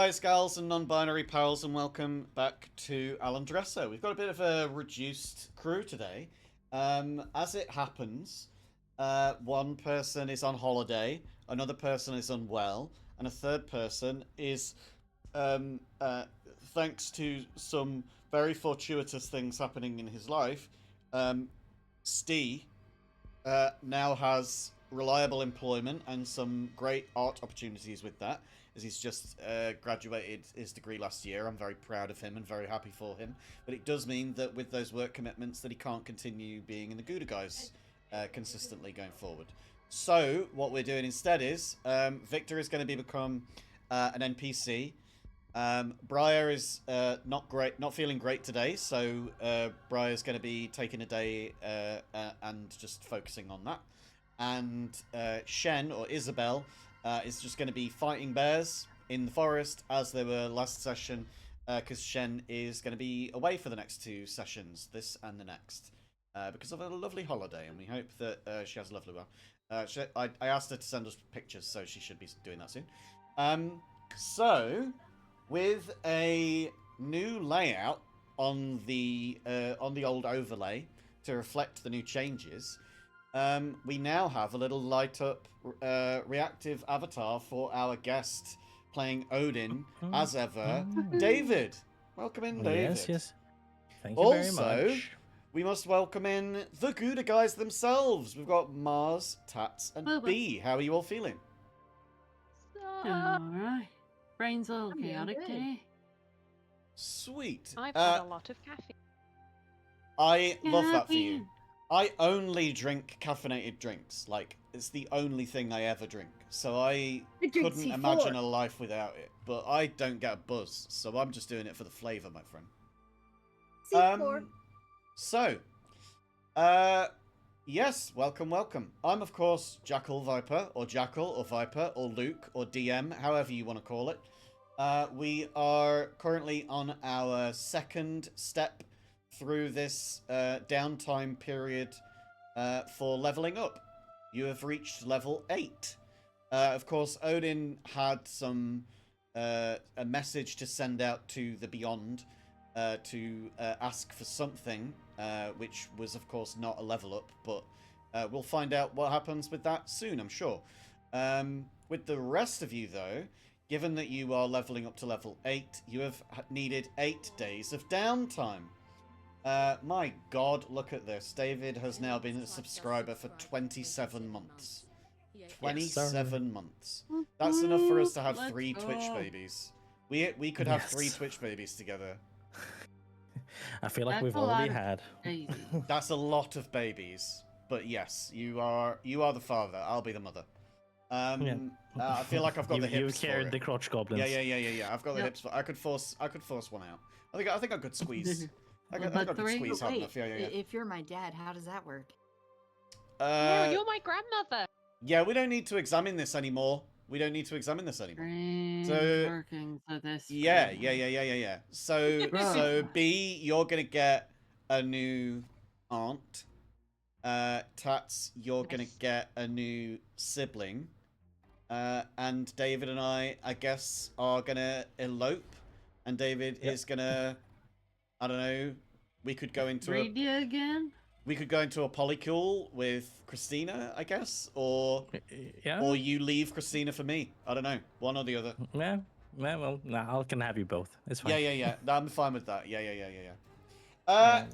Guys, gals, and non-binary pals, and welcome back to Alan Dresser. We've got a bit of a reduced crew today. As it happens, one person is on holiday, another person is unwell, and a third person is, um, uh, thanks to some very fortuitous things happening in his life, um, Steve now has reliable employment and some great art opportunities with that, as he's just graduated his degree last year. I'm very proud of him and very happy for him. But it does mean that with those work commitments that he can't continue being in the Gouda guys consistently going forward. So what we're doing instead is Victor is going to become an NPC. Briar is not feeling great today, so Briar's going to be taking a day and just focusing on that. And Shen, or Isabel, is just going to be fighting bears in the forest as they were last session, because Shen is going to be away for the next 2 sessions, this and the next, because of a lovely holiday, and we hope that she has a lovely one. I asked her to send us pictures, so she should be doing that soon. So, with a new layout on the old overlay to reflect the new changes, we now have a little light up reactive avatar for our guest playing Odin, as ever, David. Welcome in, David. Yes. Thank you very Also, much. we must welcome in the Gouda guys themselves. We've got Mars, Tats, and B. How are you all feeling? Alright. Brain's a little chaotic today. Sweet. I've had a lot of caffeine. I love that for you. I only drink caffeinated drinks. Like, it's the only thing I ever drink. So I couldn't imagine a life without it. But I don't get a buzz, so I'm just doing it for the flavour, my friend. C4. So, yes, welcome. I'm, of course, Jackal Viper, or Viper, or Luke, or DM, however you want to call it. We are currently on our second step through this downtime period for leveling up. You have reached level 8. Of course, Odin had a message to send out to the Beyond to ask for something, which was, of course, not a level up, but we'll find out what happens with that soon, I'm sure. With the rest of you, though, given that you are leveling up to level 8, you have needed 8 days of downtime. My god, look at this. David has now been a subscriber for 27 months. 27 months. That's enough for us to have 3 Twitch babies. We could have 3 Twitch babies together. I feel like we've already had. That's a lot of babies. But yes, you are the father. I'll be the mother. I feel like I've got the hips. You carried the crotch goblins. Yeah. I've got the hips. I could force one out. I think I could squeeze. I could squeeze hard enough. Yeah. If you're my dad, how does that work? No, you're my grandmother. Yeah, we don't need to examine this anymore. So Working for this. yeah. So B, you're gonna get a new aunt. Tats, you're gonna get a new sibling. And David and I guess, are gonna elope. And David is gonna, I don't know, we could go into We could go into a polycule with Christina, I guess, or you leave Christina for me. I don't know, one or the other. Yeah, well, I can have you both. It's fine. Yeah. I'm fine with that. Yeah.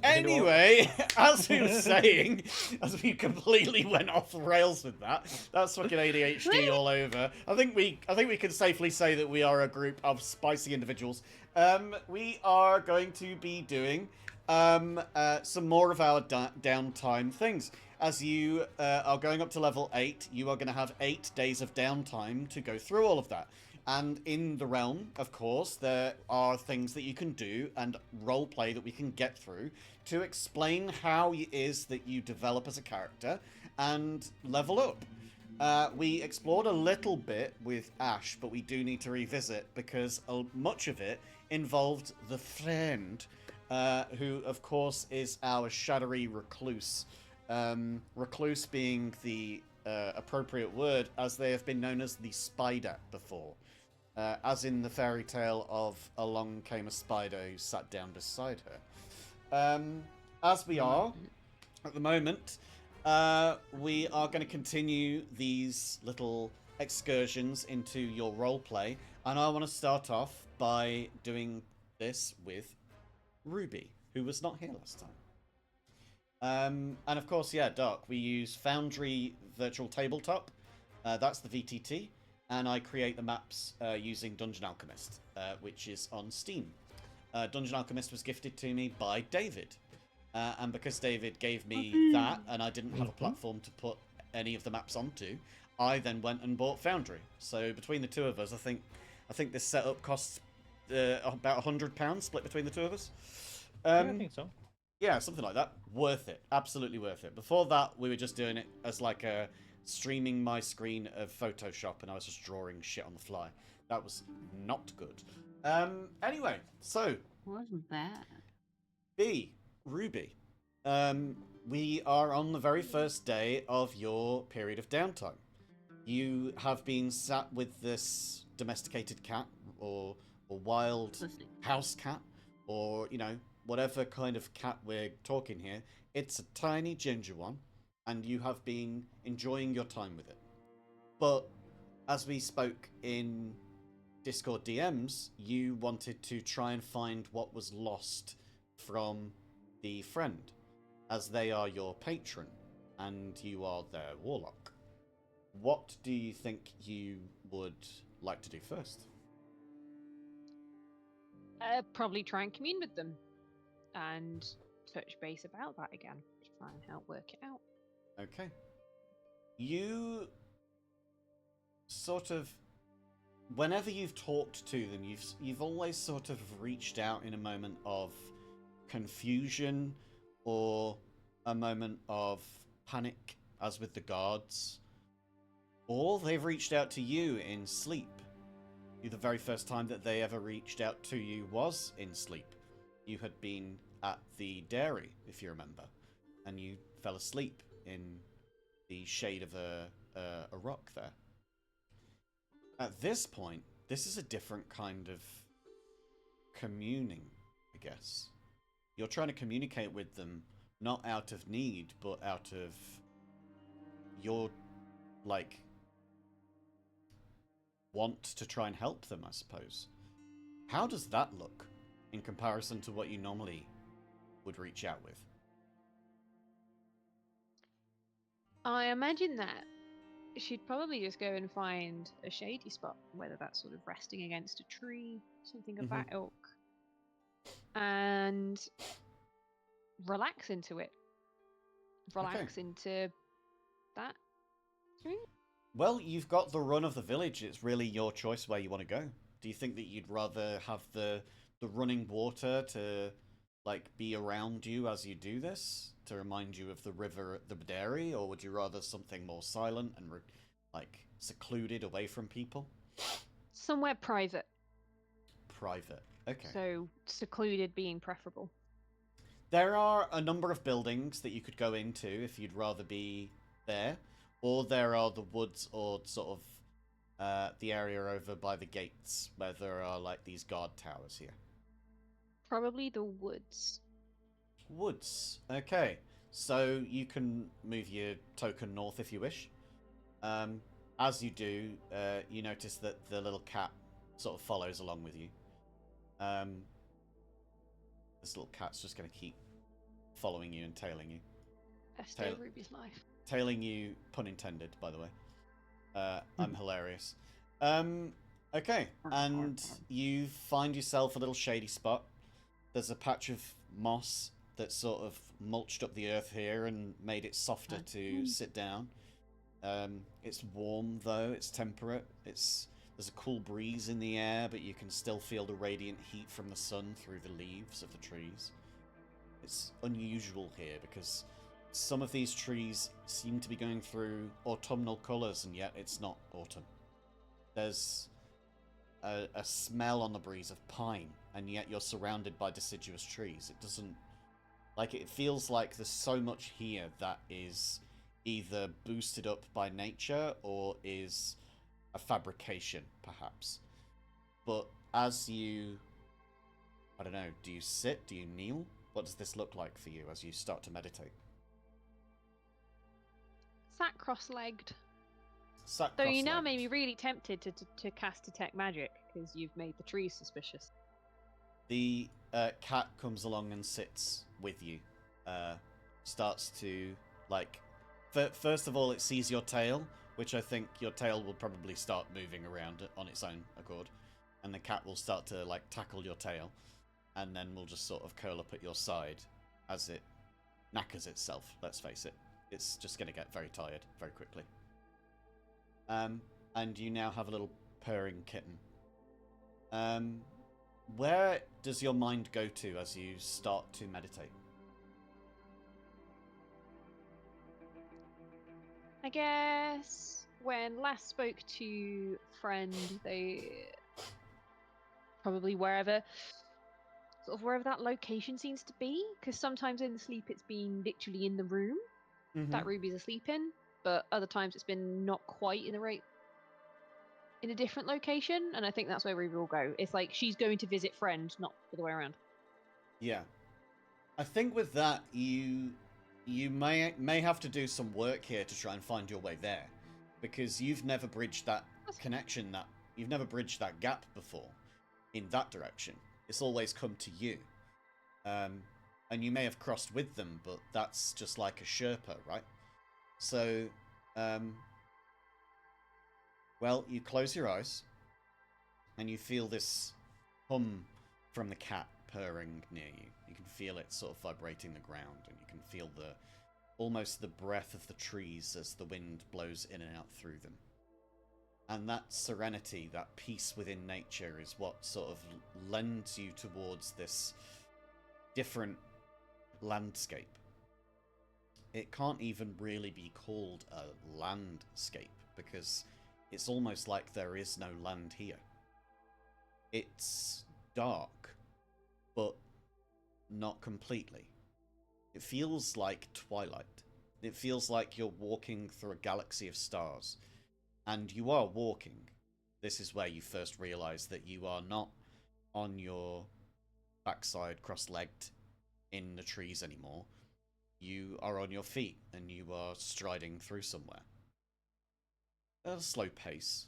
Anyway, as we were saying, as we completely went off the rails with that, that's fucking ADHD all over. I think we can safely say that we are a group of spicy individuals. We are going to be doing some more of our downtime things. As you are going up to level 8, you are going to have 8 days of downtime to go through all of that. And in the realm, of course, there are things that you can do and roleplay that we can get through to explain how it is that you develop as a character and level up. We explored a little bit with Ash, but we do need to revisit because much of it involved the friend, who, of course, is our shadowy recluse. Recluse being the appropriate word, as they have been known as the spider before. as in the fairy tale of along came a spider who sat down beside her. As we are at the moment, we are going to continue these little excursions into your roleplay, and I want to start off by doing this with Ruby, who was not here last time. And of course, yeah, Dark, we use Foundry Virtual Tabletop. That's the VTT. And I create the maps using Dungeon Alchemist, which is on Steam. Dungeon Alchemist was gifted to me by David. And because David gave me that, and I didn't have a platform to put any of the maps onto, I then went and bought Foundry. So between the two of us, I think this setup costs about £100 split between the two of us. Yeah, I think so. Yeah, something like that. Worth it. Absolutely worth it. Before that, we were just doing it as like a streaming my screen of Photoshop, and I was just drawing shit on the fly. That was not good. Anyway, so Wasn't bad. B, Ruby. We are on the very first day of your period of downtime. You have been sat with this domesticated cat or wild house cat, or, you know, whatever kind of cat we're talking here. It's a tiny ginger one, and you have been enjoying your time with it. But as we spoke in Discord DMs, you wanted to try and find what was lost from the friend, as they are your patron, and you are their warlock. What do you think you would like to do first? Probably try and commune with them and touch base about that again to try and help work it out. Okay. You sort of, whenever you've talked to them, you've always sort of reached out in a moment of confusion or a moment of panic, as with the guards, or they've reached out to you in sleep. The very first time that they ever reached out to you was in sleep. You had been at the dairy, if you remember, and you fell asleep in the shade of a rock there. At this point, this is a different kind of communing, I guess. You're trying to communicate with them, not out of need, but out of your, like, want to try and help them, I suppose. How does that look in comparison to what you normally would reach out with? I imagine that she'd probably just go and find a shady spot, whether that's sort of resting against a tree, something of that ilk, and relax into it. Relax into that. Well, you've got the run of the village. It's really your choice where you want to go. Do you think that you'd rather have the running water to, like, be around you as you do this, to remind you of the river at the dairy, or would you rather something more silent and, like, secluded away from people? Somewhere private. Private. Okay. So, secluded being preferable. There are a number of buildings that you could go into if you'd rather be there. Or there are the woods, or sort of the area over by the gates where there are, like, these guard towers here. Probably the woods. Woods. Okay. So you can move your token north if you wish. As you do, you notice that the little cat sort of follows along with you. This little cat's just going to keep following you and tailing you. Best day of Ruby's life. Tailing you, pun intended, by the way. I'm hilarious. Okay, and you find yourself a little shady spot. There's a patch of moss that sort of mulched up the earth here and made it softer to sit down. It's warm, though. It's temperate. There's a cool breeze in the air, but you can still feel the radiant heat from the sun through the leaves of the trees. It's unusual here because some of these trees seem to be going through autumnal colours, and yet it's not autumn. There's a smell on the breeze of pine, and yet you're surrounded by deciduous trees. It doesn't... Like, it feels like there's so much here that is either boosted up by nature or is a fabrication, perhaps. But as you, I don't know, do you sit? Do you kneel? What does this look like for you as you start to meditate? Sat cross-legged. Sat So you now cross-legged. made me really tempted to cast detect magic because you've made the trees suspicious. The cat comes along and sits with you. Starts to, like... First of all, it sees your tail, which I think your tail will probably start moving around on its own accord. And the cat will start to, like, tackle your tail. And then will just sort of curl up at your side as it knackers itself, let's face it. It's just going to get very tired very quickly. And you now have a little purring kitten. Where does your mind go to as you start to meditate? I guess when last spoke to friend, they probably wherever that location seems to be, because sometimes in the sleep it's been literally in the room that Ruby's asleep in, but other times it's been not quite in a different location, and I think that's where Ruby will go. It's like she's going to visit friend, not the other way around. Yeah. I think with that, you may have to do some work here to try and find your way there, because you've never bridged that connection, you've never bridged that gap before in that direction. It's always come to you. And you may have crossed with them, but that's just like a Sherpa, right? So, well, you close your eyes, and you feel this hum from the cat purring near you. You can feel it sort of vibrating the ground, and you can feel almost the breath of the trees as the wind blows in and out through them. And that serenity, that peace within nature is what sort of lends you towards this different landscape. It can't even really be called a landscape because it's almost like there is no land here. It's dark, but not completely. It feels like twilight. It feels like you're walking through a galaxy of stars. And you are walking. This is where you first realize that you are not on your backside cross-legged in the trees anymore. You are on your feet and you are striding through somewhere. At a slow pace,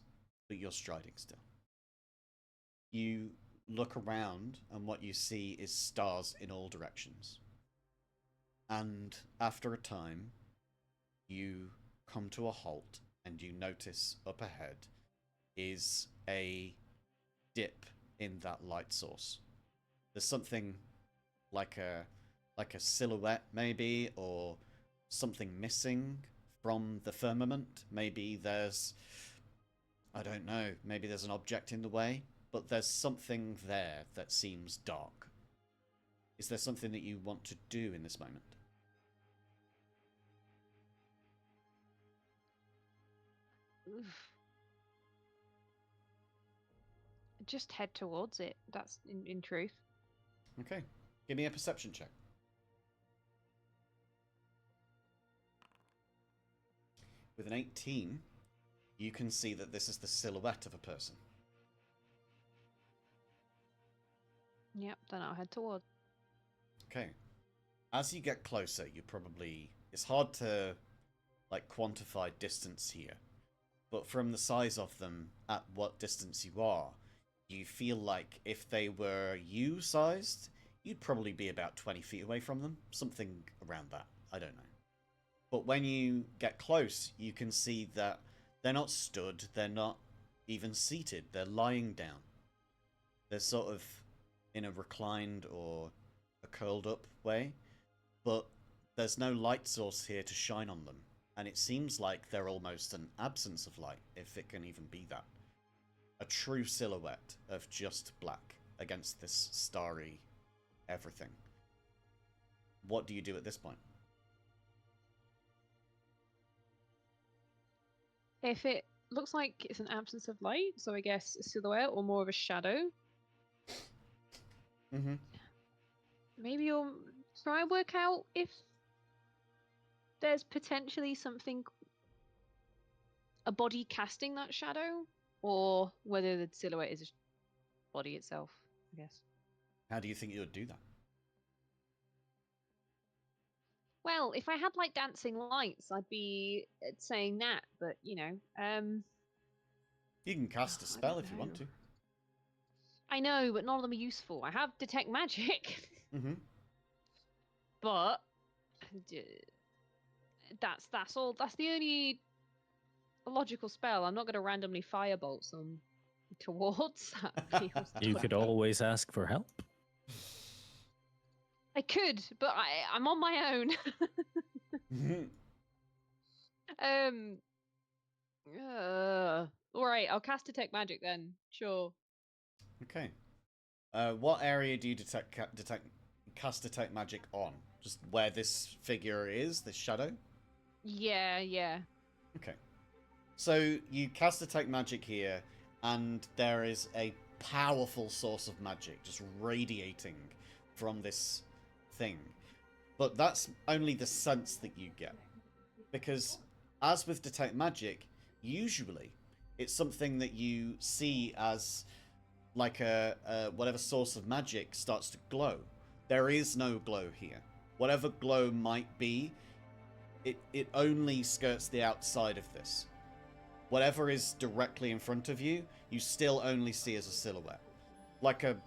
but you're striding still. You look around and what you see is stars in all directions. And after a time, you come to a halt and you notice up ahead is a dip in that light source. There's something like a silhouette maybe, or something missing from the firmament. Maybe there's, I don't know, maybe there's an object in the way, but there's something there that seems dark. Is there something that you want to do in this moment? Oof. Just head towards it. That's in truth. Okay. Give me a perception check. With an 18, you can see that this is the silhouette of a person. Yep, then I'll head towards. Okay. As you get closer, it's hard to, like, quantify distance here. But from the size of them, at what distance you are, you feel like if they were you-sized, you'd probably be about 20 feet away from them. Something around that. I don't know. But when you get close, you can see that they're not stood, they're not even seated, they're lying down. They're sort of in a reclined or a curled up way, but there's no light source here to shine on them. And it seems like they're almost an absence of light, if it can even be that. A true silhouette of just black against this starry everything. What do you do at this point? If it looks like it's an absence of light, so I guess a silhouette or more of a shadow. Mm-hmm. Maybe you'll try and work out if there's potentially something, a body casting that shadow, or whether the silhouette is body itself, I guess. How do you think you would do that? Well, if I had like dancing lights, I'd be saying that, but you know, You can cast a I spell don't if you want know. to. I know, but none of them are useful. I have detect magic, Mm-hmm. but d- that's all. That's the only logical spell. I'm not going to randomly firebolt some towards. That feels You could always ask for help. I could, but I'm on my own. um. All right, I'll cast detect magic then. Sure. Okay. What area do you cast detect magic on? Just where this figure is, this shadow? Yeah. Okay. So you cast detect magic here, and there is a powerful source of magic just radiating from this thing. But that's only the sense that you get. Because, as with detect magic, usually it's something that you see as like a whatever source of magic starts to glow. There is no glow here. Whatever glow might be, it only skirts the outside of this. Whatever is directly in front of you, you still only see as a silhouette. Like a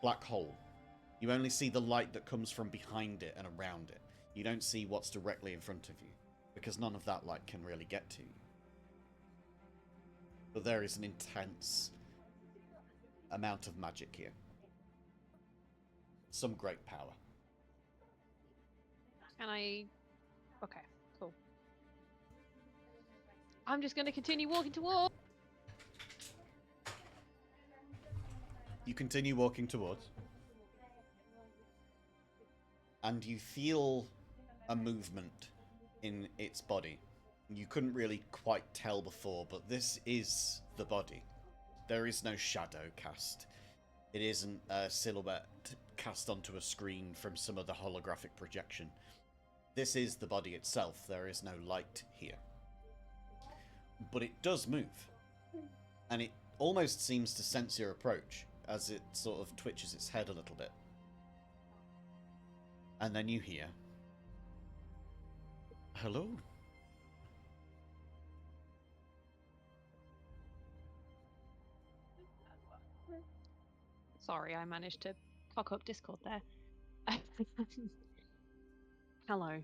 black hole. You only see the light that comes from behind it and around it. You don't see what's directly in front of you, because none of that light can really get to you. But there is an intense amount of magic here. Some great power. And okay, cool. I'm just going to continue walking towards. You continue walking towards, and you feel a movement in its body. You couldn't really quite tell before, but this is the body. There is no shadow cast. It isn't a silhouette cast onto a screen from some other holographic projection. This is the body itself. There is no light here. But it does move. And it almost seems to sense your approach as it sort of twitches its head a little bit. And then you hear, "Hello." Sorry, I managed to cock up Discord there. Hello.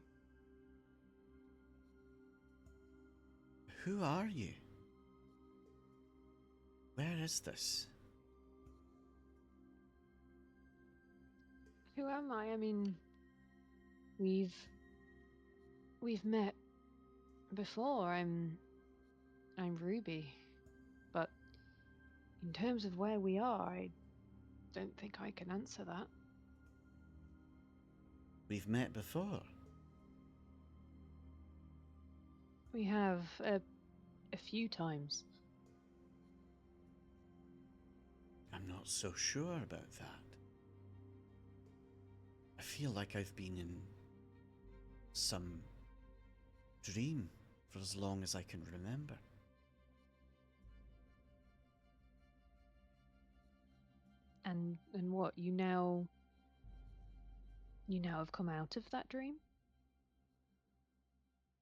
"Who are you? Where is this?" Who am I? I mean, we've met before. I'm Ruby, but in terms of where we are, I don't think I can answer that. "We've met before." We have a few times. "I'm not so sure about that. I feel like I've been in some dream for as long as I can remember." And what, you now have come out of that dream?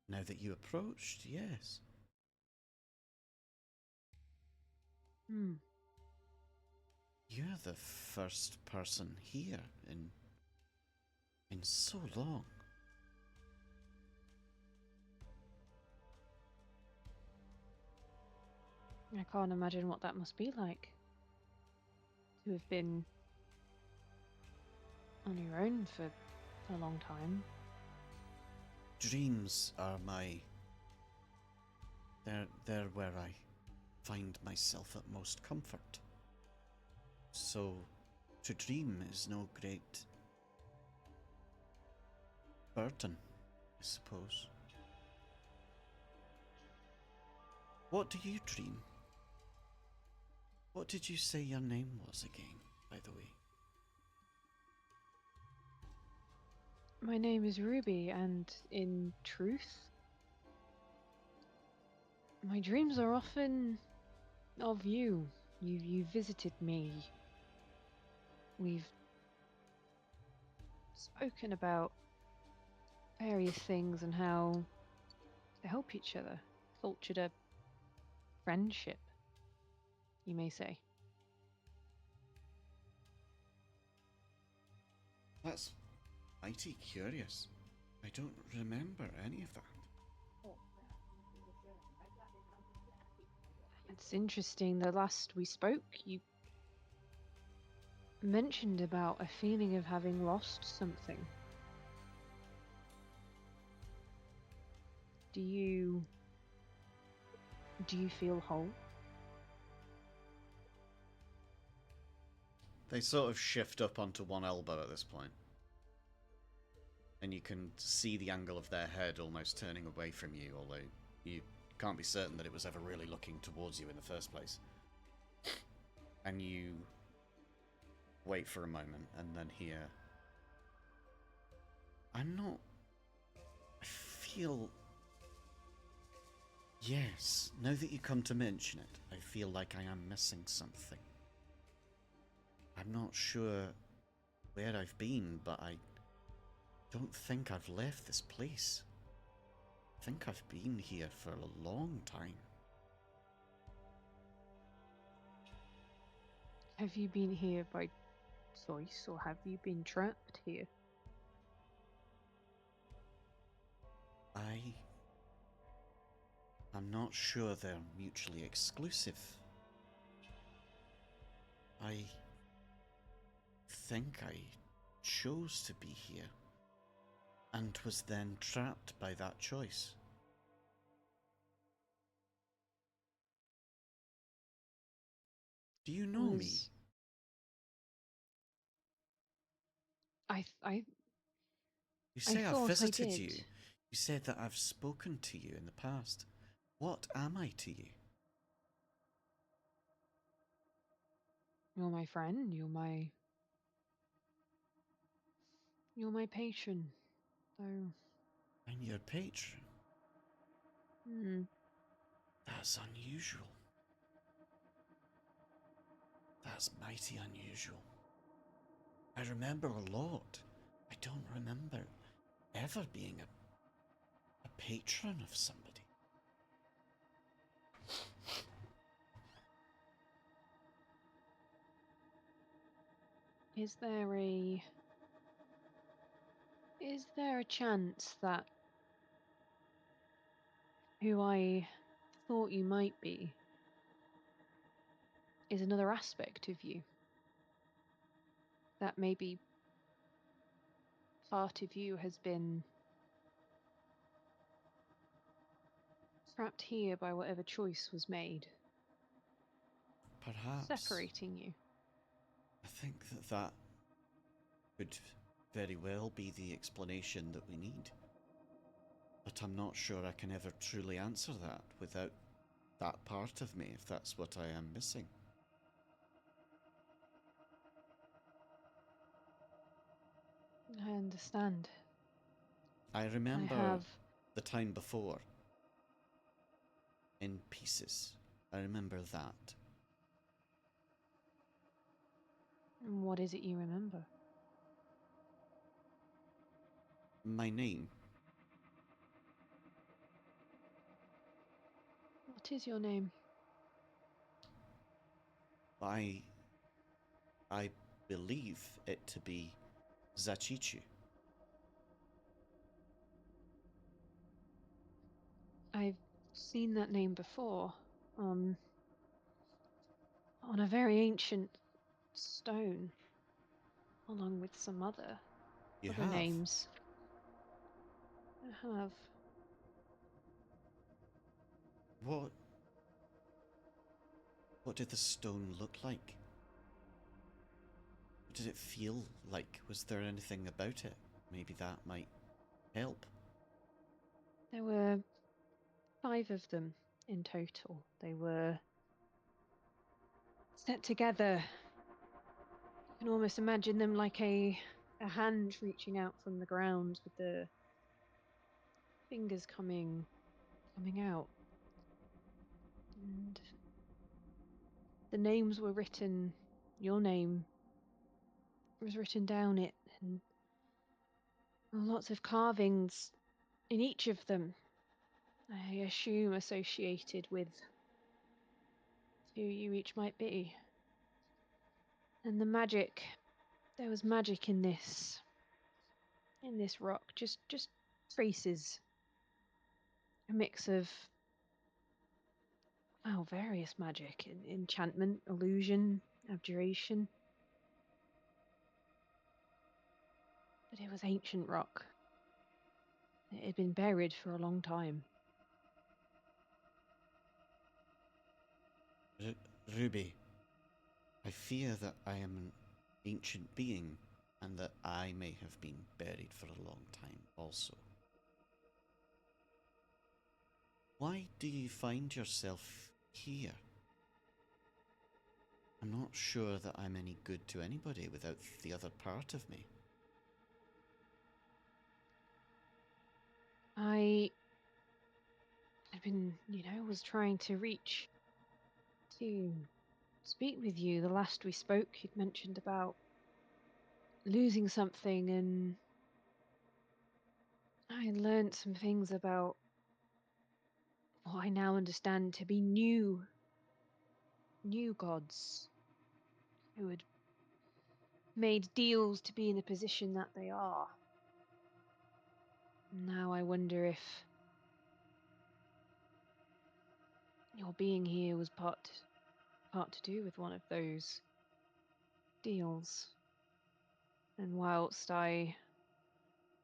"Now that you approached, yes." Hmm. "You're the first person here in so long." I can't imagine what that must be like. To have been on your own for a long time. Dreams are they're where I find myself at most comfort. So to dream is no great burden, I suppose. What do you dream? What did you say your name was again, by the way? My name is Ruby, and in truth, my dreams are often of you. You visited me we've spoken about various things and how to help each other. Cultured a friendship, you may say. That's mighty curious. I don't remember any of that. It's interesting. The last we spoke, you mentioned about a feeling of having lost something. Do you feel whole? They sort of shift up onto one elbow at this point. And you can see the angle of their head almost turning away from you, although you can't be certain that it was ever really looking towards you in the first place. And you wait for a moment and then hear... I feel... Yes, now that you come to mention it, I feel like I am missing something. I'm not sure where I've been, but I don't think I've left this place. I think I've been here for a long time. Have you been here by choice, or have you been trapped here? I'm not sure they're mutually exclusive. I think I chose to be here and was then trapped by that choice. Do you know me? I You say I've thought I visited did. you. You said that I've spoken to you in the past. What am I to you? You're my friend. You're my patron. Though. I'm your patron. Hmm. That's unusual. That's mighty unusual. I remember a lot. I don't remember ever being a patron of somebody. Is there a chance that who I thought you might be is another aspect of you? That maybe part of you has been trapped here by whatever choice was made, Perhaps. separating you. I think that could very well be the explanation that we need. But I'm not sure I can ever truly answer that without that part of me, if that's what I am missing. I understand. I remember have the time before. In pieces. I remember that. What is it you remember? My name. What is your name? I believe it to be Zachichu. I've seen that name before on a very ancient stone, along with some other You have? names. I have. What did the stone look like? What did it feel like? Was there anything about it? Maybe that might help. There were 5 of them in total. They were set together. You can almost imagine them like a hand reaching out from the ground with the fingers coming out. And the names were written, your name was written down it, and lots of carvings in each of them. I assume associated with who you each might be. And the magic, there was magic in this rock, just traces. A mix of various magic, enchantment, illusion, abjuration. But it was ancient rock. It had been buried for a long time. Ruby, I fear that I am an ancient being, and that I may have been buried for a long time also. Why do you find yourself here? I'm not sure that I'm any good to anybody without the other part of me. I had been, was trying to reach to speak with you. The last we spoke, you'd mentioned about losing something, and I learned some things about what I now understand to be new gods who had made deals to be in the position that they are. Now I wonder if your being here was part to do with one of those deals. And whilst I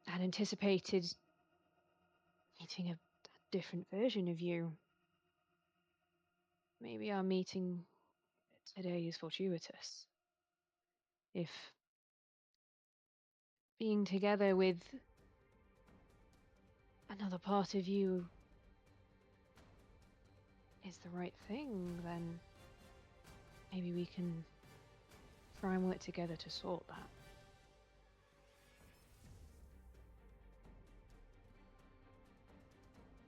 had anticipated meeting a different version of you, maybe our meeting today is fortuitous. If being together with another part of you is the right thing, then maybe we can try and work together to sort that.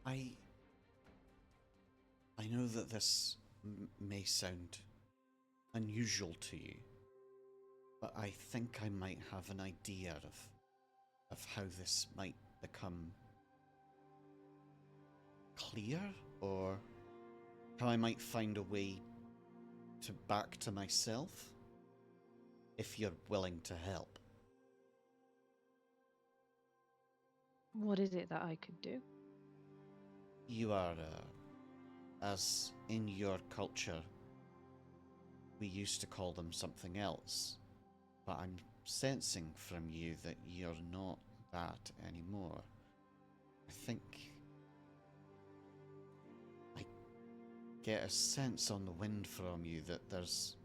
I know that this may sound unusual to you, but I think I might have an idea of how this might become clear, or how I might find a way to back to myself, if you're willing to help. What is it that I could do? You are, as in your culture, we used to call them something else, but I'm sensing from you that you're not that anymore. I think I get a sense on the wind from you that there's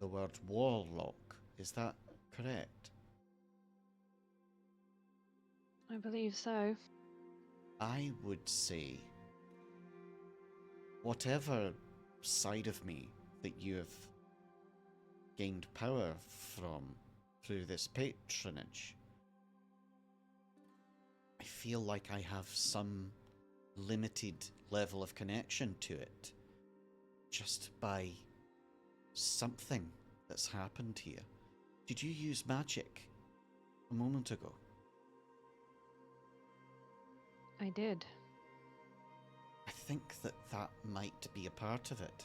the word warlock. Is that correct? I believe so. I would say whatever side of me that you have gained power from through this patronage, I feel like I have some limited level of connection to it just by something that's happened here. Did you use magic a moment ago? I did. I think that might be a part of it.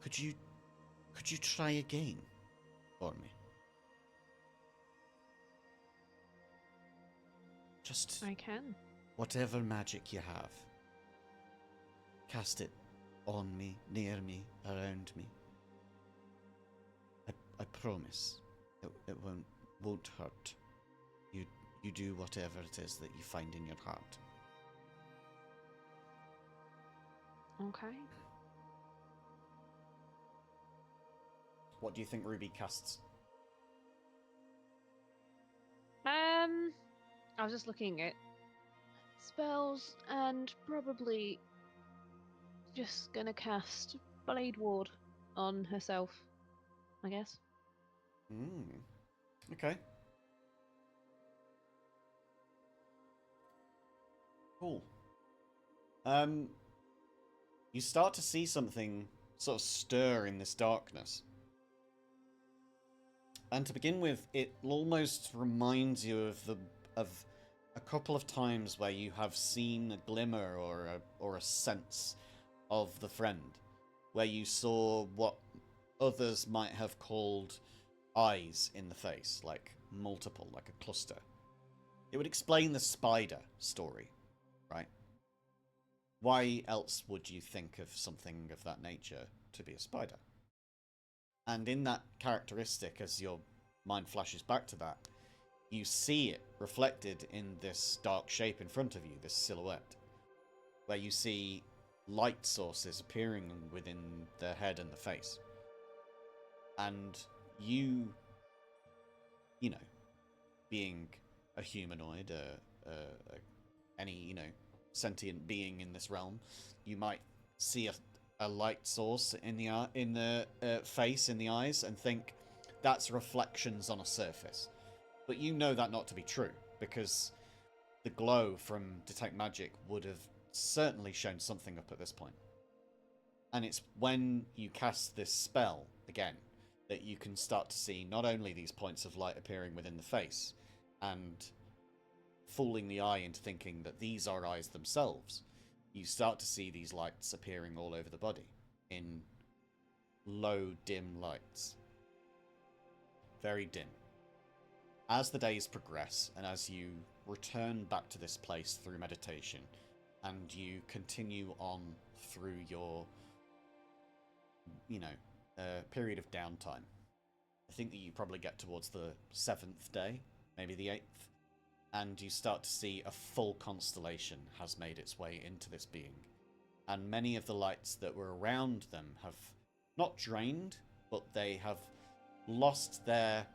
Could you try again for me? Just I can. whatever magic you have, cast it on me, near me, around me. I promise it won't hurt. You do whatever it is that you find in your heart. Okay. What do you think Ruby casts? I was just looking at spells and probably just gonna cast Blade Ward on herself, I guess. Okay. Cool. You start to see something sort of stir in this darkness. And to begin with, it almost reminds you of a couple of times where you have seen a glimmer or a sense of the friend, where you saw what others might have called eyes in the face, like multiple, like a cluster. It would explain the spider story, right? Why else would you think of something of that nature to be a spider? And in that characteristic, as your mind flashes back to that, you see it reflected in this dark shape in front of you, this silhouette, where you see light sources appearing within the head and the face. And you know, being a humanoid, any, sentient being in this realm, you might see a light source in the face, in the eyes, and think that's reflections on a surface. But you know that not to be true, because the glow from Detect Magic would have certainly shown something up at this point. And it's when you cast this spell again that you can start to see not only these points of light appearing within the face and fooling the eye into thinking that these are eyes themselves, you start to see these lights appearing all over the body in low, dim lights. Very dim. As the days progress and as you return back to this place through meditation and you continue on through your, period of downtime, I think that you probably get towards the 7th day, maybe the 8th, and you start to see a full constellation has made its way into this being. And many of the lights that were around them have not drained, but they have lost their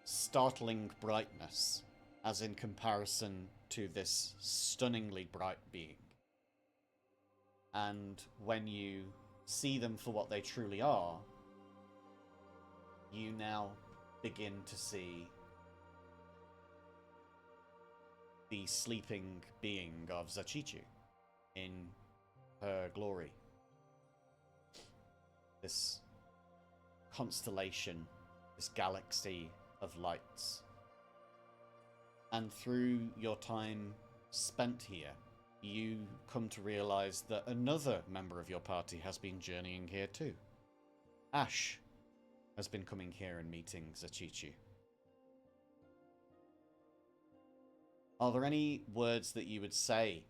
startling brightness as in comparison to this stunningly bright being. And when you see them for what they truly are, you now begin to see the sleeping being of Zachichu in her glory. This constellation, this galaxy of lights. And through your time spent here, you come to realize that another member of your party has been journeying here too. Ash has been coming here and meeting Zachichu. Are there any words that you would say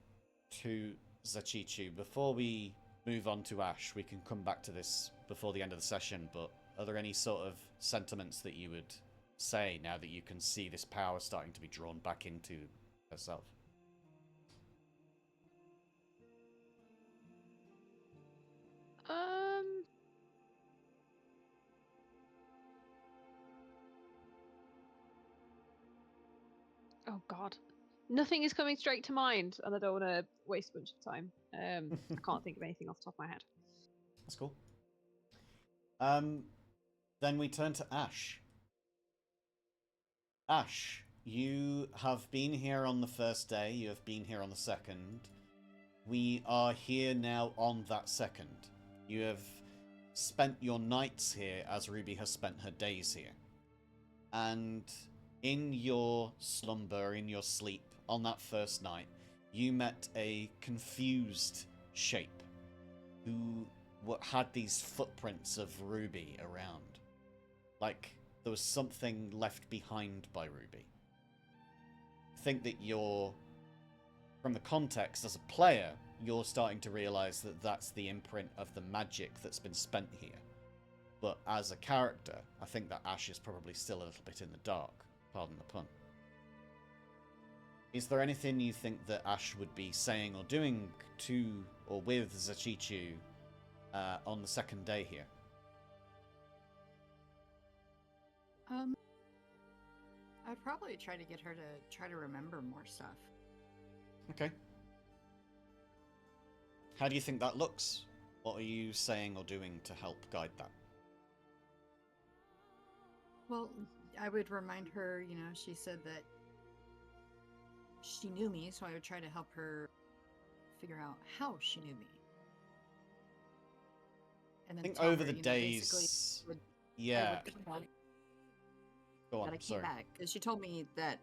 to Zachichu before we move on to Ash? We can come back to this before the end of the session, but are there any sort of sentiments that you would say now that you can see this power starting to be drawn back into herself? Oh God, nothing is coming straight to mind, and I don't want to waste a bunch of time. I can't think of anything off the top of my head. That's cool. Then we turn to Ash. Ash, you have been here on the first day, you have been here on the second. We are here now on that second. You have spent your nights here as Ruby has spent her days here. And in your slumber, in your sleep, on that first night, you met a confused shape who had these footprints of Ruby around. Like there was something left behind by Ruby. I think that from the context as a player, you're starting to realize that that's the imprint of the magic that's been spent here. But as a character, I think that Ash is probably still a little bit in the dark, pardon the pun. Is there anything you think that Ash would be saying or doing to or with Zachichu on the second day here? I'd probably try to get her to try to remember more stuff. Okay. How do you think that looks? What are you saying or doing to help guide that? Well, I would remind her, she said that she knew me, so I would try to help her figure out how she knew me. And I then think tell over her, the days... Yeah. would tell Go on. that I came Sorry. back because she told me that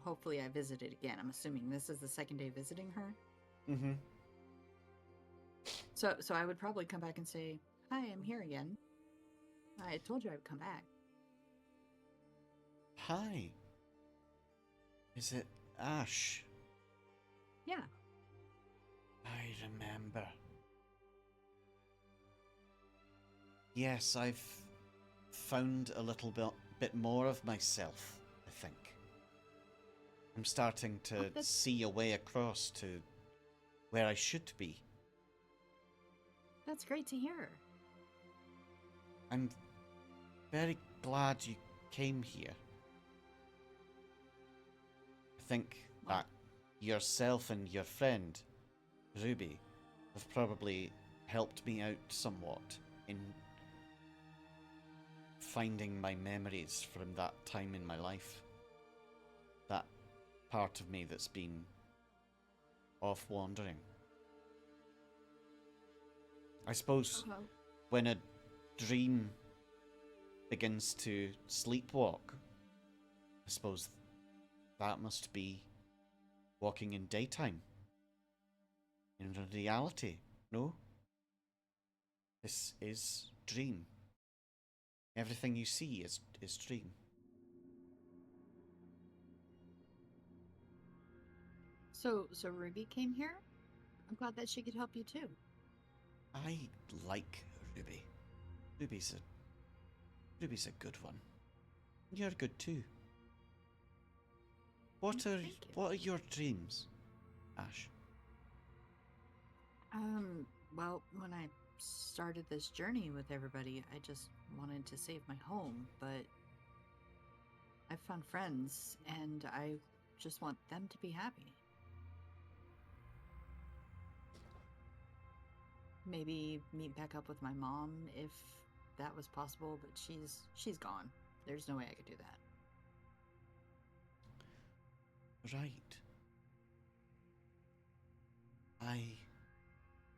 hopefully I visited again. I'm assuming this is the second day visiting her. Mm-hmm. So I would probably come back and say, "Hi, I'm here again. I told you I would come back." Hi. Is it Ash? Yeah. I remember. Yes, I've found a little bit more of myself, I think. I'm starting to that's- see a way across to where I should be. That's great to hear. I'm very glad you came here. I think Well- that yourself and your friend, Ruby, have probably helped me out somewhat in finding my memories from that time in my life. That part of me that's been off wandering. I suppose Uh-huh. when a dream begins to sleepwalk, I suppose that must be walking in daytime. In reality, no? This is dream. Everything you see is dream. So Ruby came here? I'm glad that she could help you too. I like Ruby. Ruby's a good one. You're good too. Thank you. What are your dreams, Ash? Well, when I started this journey with everybody, I just wanted to save my home, but I found friends and I just want them to be happy. Maybe meet back up with my mom if that was possible, but she's gone. There's no way I could do that. Right. I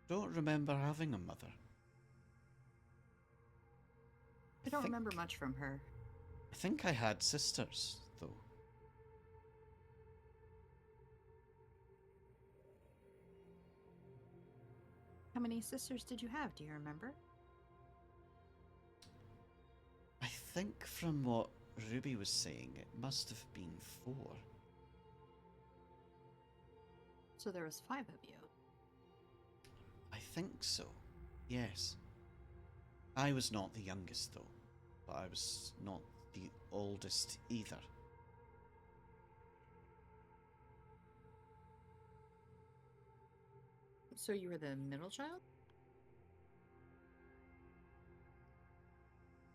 don't remember having a mother. I don't think- remember much from her. I think I had sisters, though. How many sisters did you have? Do you remember? I think from what Ruby was saying, it must have been 4. So there was 5 of you. I think so. Yes. I was not the youngest, though, but I was not the oldest either. So you were the middle child?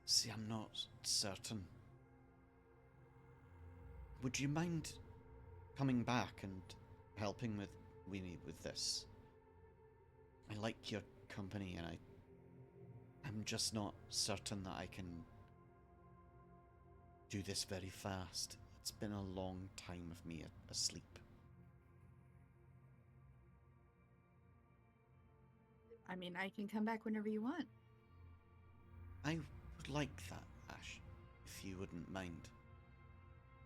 See, I'm not certain. Would you mind coming back and helping me with this? I like your company, and I'm just not certain that I can do this very fast. It's been a long time of me asleep. I mean, I can come back whenever you want. I would like that, Ash, if you wouldn't mind.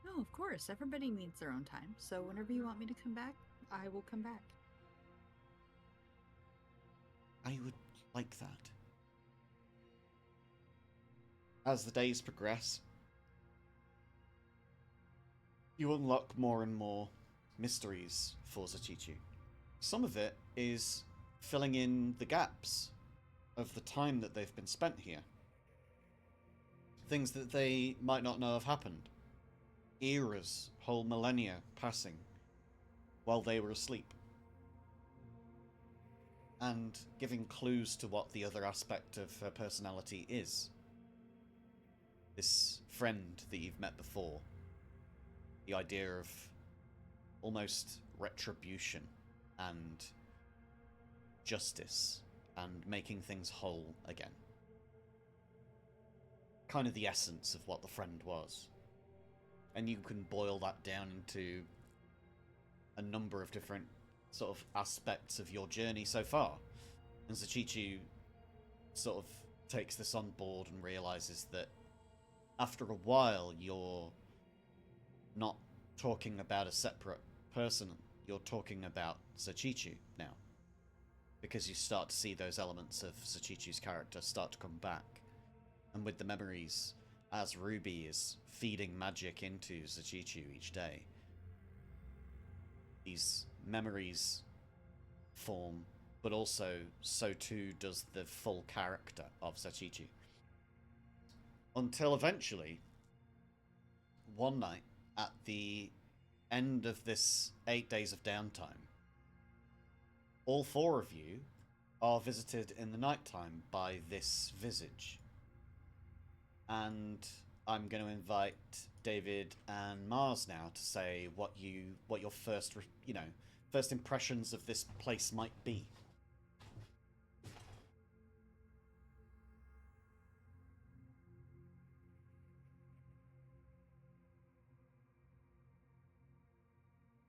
No, of course. Everybody needs their own time. So whenever you want me to come back, I will come back. I would like that. As the days progress, you unlock more and more mysteries for Zachichi. Some of it is filling in the gaps of the time that they've been spent here. Things that they might not know have happened. Eras, whole millennia passing while they were asleep. And giving clues to what the other aspect of her personality is. This friend that you've met before. The idea of almost retribution and justice and making things whole again. Kind of the essence of what the friend was. And you can boil that down into a number of different sort of aspects of your journey so far. And Zachichi sort of takes this on board and realizes that after a while you're not talking about a separate person, you're talking about Sachichu now. Because you start to see those elements of Sachichu's character start to come back. And with the memories, as Ruby is feeding magic into Sachichu each day, these memories form, but also so too does the full character of Sachichu. Until eventually, one night, at the end of this 8 days of downtime, all four of you are visited in the nighttime by this visage. And I'm going to invite David and Mars now to say what your first first impressions of this place might be.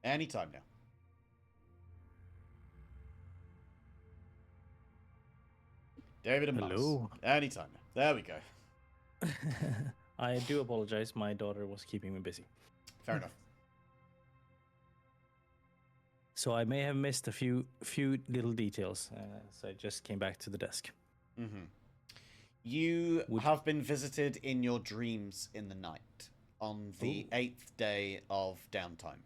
Anytime now. David and Mars. Hello. Anytime now. There we go. I do apologize. My daughter was keeping me busy. Fair enough. So I may have missed a few little details. So I just came back to the desk. Mm-hmm. You have been visited in your dreams in the night on the 8th day of downtime.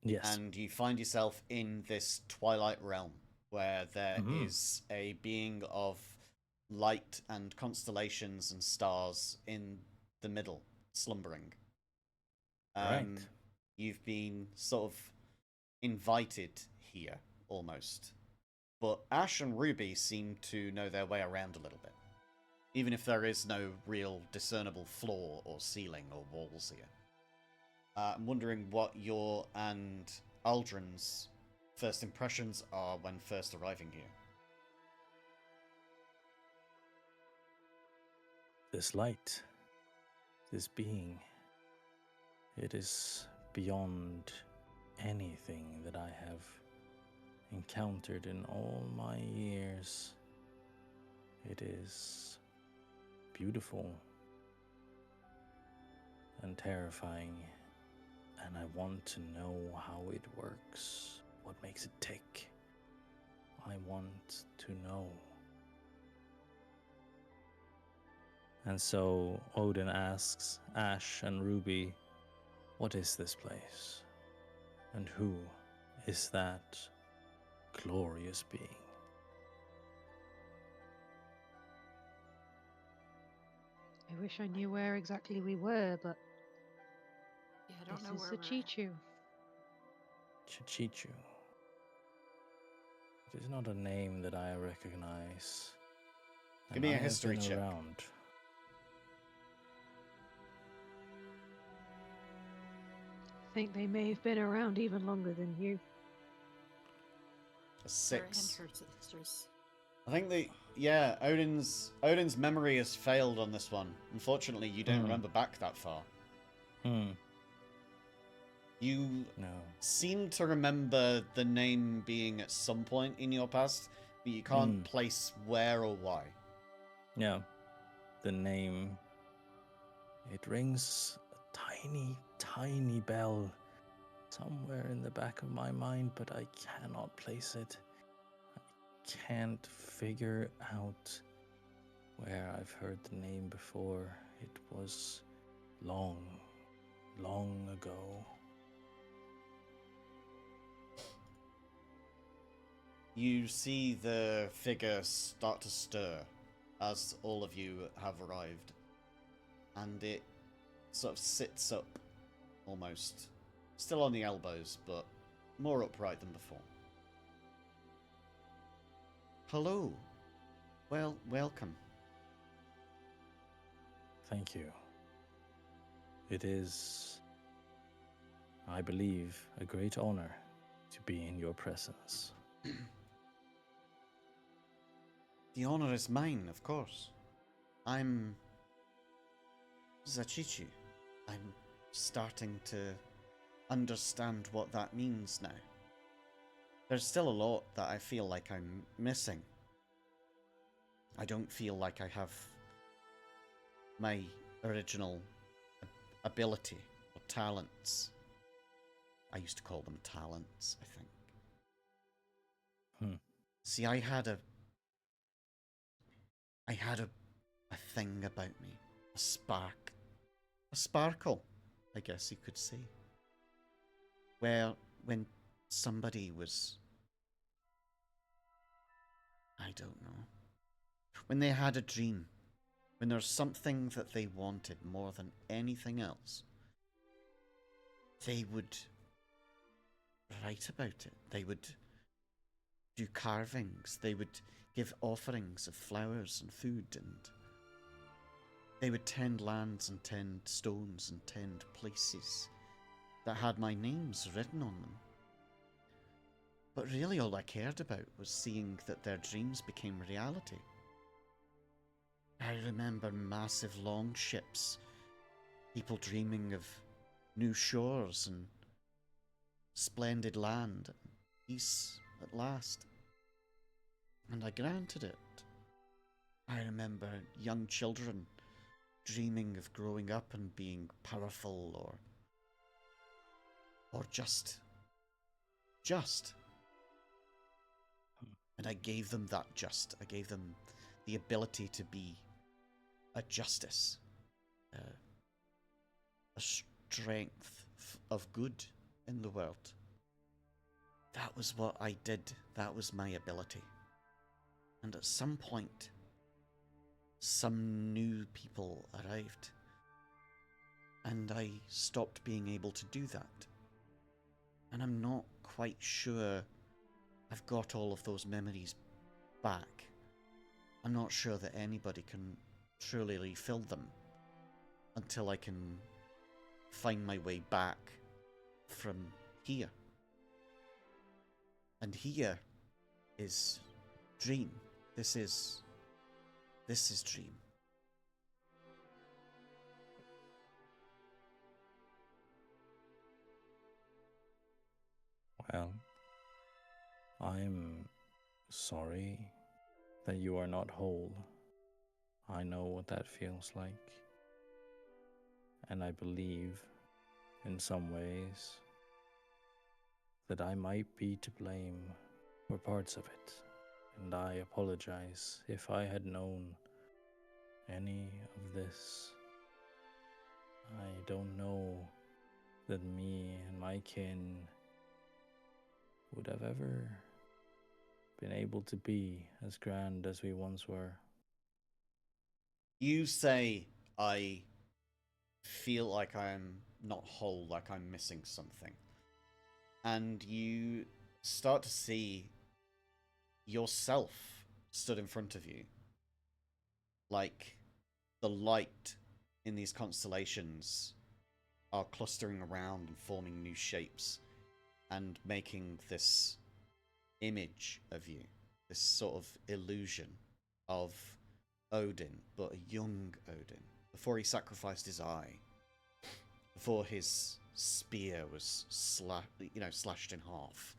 Yes. And you find yourself in this twilight realm where there is a being of light and constellations and stars in the middle, slumbering. Right. You've been sort of invited here, almost. But Ash and Ruby seem to know their way around a little bit. Even if there is no real discernible floor or ceiling or walls here. I'm wondering what your and Aldrin's first impressions are when first arriving here. This light, this being, it is beyond anything that I have encountered in all my years. It is beautiful and terrifying, and I want to know how it works, what makes it tick. I want to know. And so Odin asks Ash and Ruby, what is this place? And who is that glorious being? I wish I knew where exactly we were, but Yeah, I don't this know is where we're at. Sachichu. Chichichu. It is not a name that I recognize. Give and me a I have history been check. around. I think they may have been around even longer than you. A Sarah and 6. her sisters. I think Odin's memory has failed on this one. Unfortunately, you don't remember back that far. You No. seem to remember the name being at some point in your past, but you can't place where or why. Yeah. The name. It rings a tiny, tiny bell somewhere in the back of my mind, but I cannot place it. I can't figure out where I've heard the name before. It was long, long ago. You see the figure start to stir as all of you have arrived. And it sort of sits up, almost. Still on the elbows, but more upright than before. Hello. Well, welcome. Thank you. It is, I believe, a great honor to be in your presence. The honor is mine, of course. I'm Zachichi. I'm starting to understand what that means now. There's still a lot that I feel like I'm missing. I don't feel like I have my original ability or talents. I used to call them talents, I think. See, I had a thing about me, a spark, a sparkle, I guess you could say. Where when somebody was, I don't know, when they had a dream, when there's something that they wanted more than anything else, they would write about it. They would do carvings. They would give offerings of flowers and food, and they would tend lands and tend stones and tend places that had my names written on them. But really all I cared about was seeing that their dreams became reality. I remember massive longships, people dreaming of new shores and splendid land, peace at last. And I granted it. I remember young children dreaming of growing up and being powerful or just. And I gave them that just. I gave them the ability to be a justice, a strength of good in the world. That was what I did. That was my ability. And at some point, some new people arrived, and I stopped being able to do that. And I'm not quite sure I've got all of those memories back. I'm not sure that anybody can truly refill them until I can find my way back from here. And here is Dream. This is Dream. Well, I'm sorry that you are not whole. I know what that feels like. And I believe, in some ways, that I might be to blame for parts of it. And I apologize if I had known any of this. I don't know that me and my kin would have ever been able to be as grand as we once were. You say I feel like I'm not whole, like I'm missing something. And you start to see yourself stood in front of you. Like the light in these constellations are clustering around and forming new shapes and making this image of you, this sort of illusion of Odin, but a young Odin, before he sacrificed his eye, before his spear was slashed in half,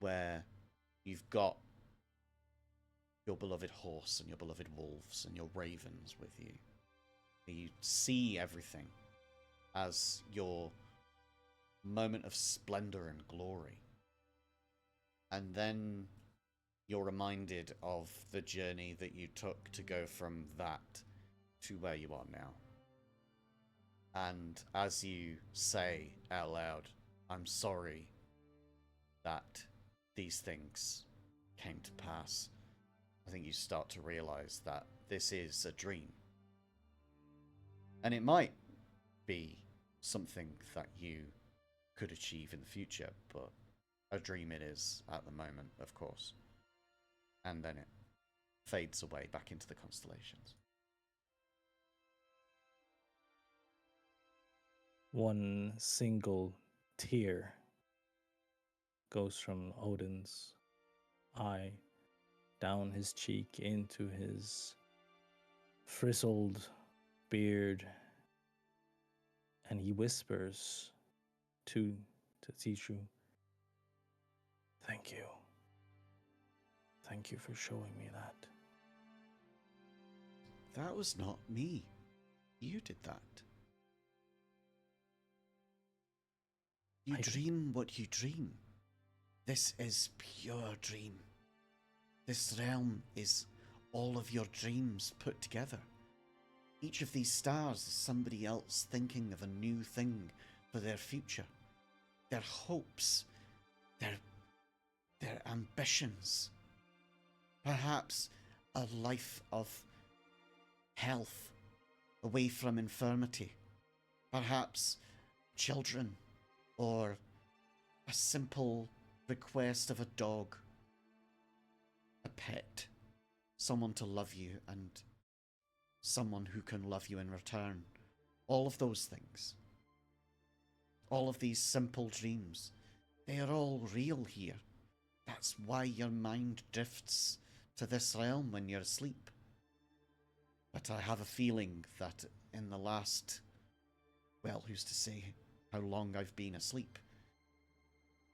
where you've got your beloved horse and your beloved wolves and your ravens with you. You see everything as your moment of splendor and glory. And then you're reminded of the journey that you took to go from that to where you are now. And as you say out loud, I'm sorry that these things came to pass, I think you start to realize that this is a dream. And it might be something that you could achieve in the future, but a dream it is at the moment, of course. And then it fades away back into the constellations. One single tear goes from Odin's eye down his cheek into his frizzled beard, and he whispers to Tishu, "Thank you. Thank you for showing me that." That was not me. You did that. You I did. dream what you dream. This is pure dream. This realm is all of your dreams put together. Each of these stars is somebody else thinking of a new thing for their future. Their hopes, their ambitions. Perhaps a life of health, away from infirmity. Perhaps children, or a simple request of a dog, a pet, someone to love you, and someone who can love you in return. All of those things. All of these simple dreams. They are all real here. That's why your mind drifts to this realm when you're asleep. But I have a feeling that in the last, well, who's to say how long I've been asleep,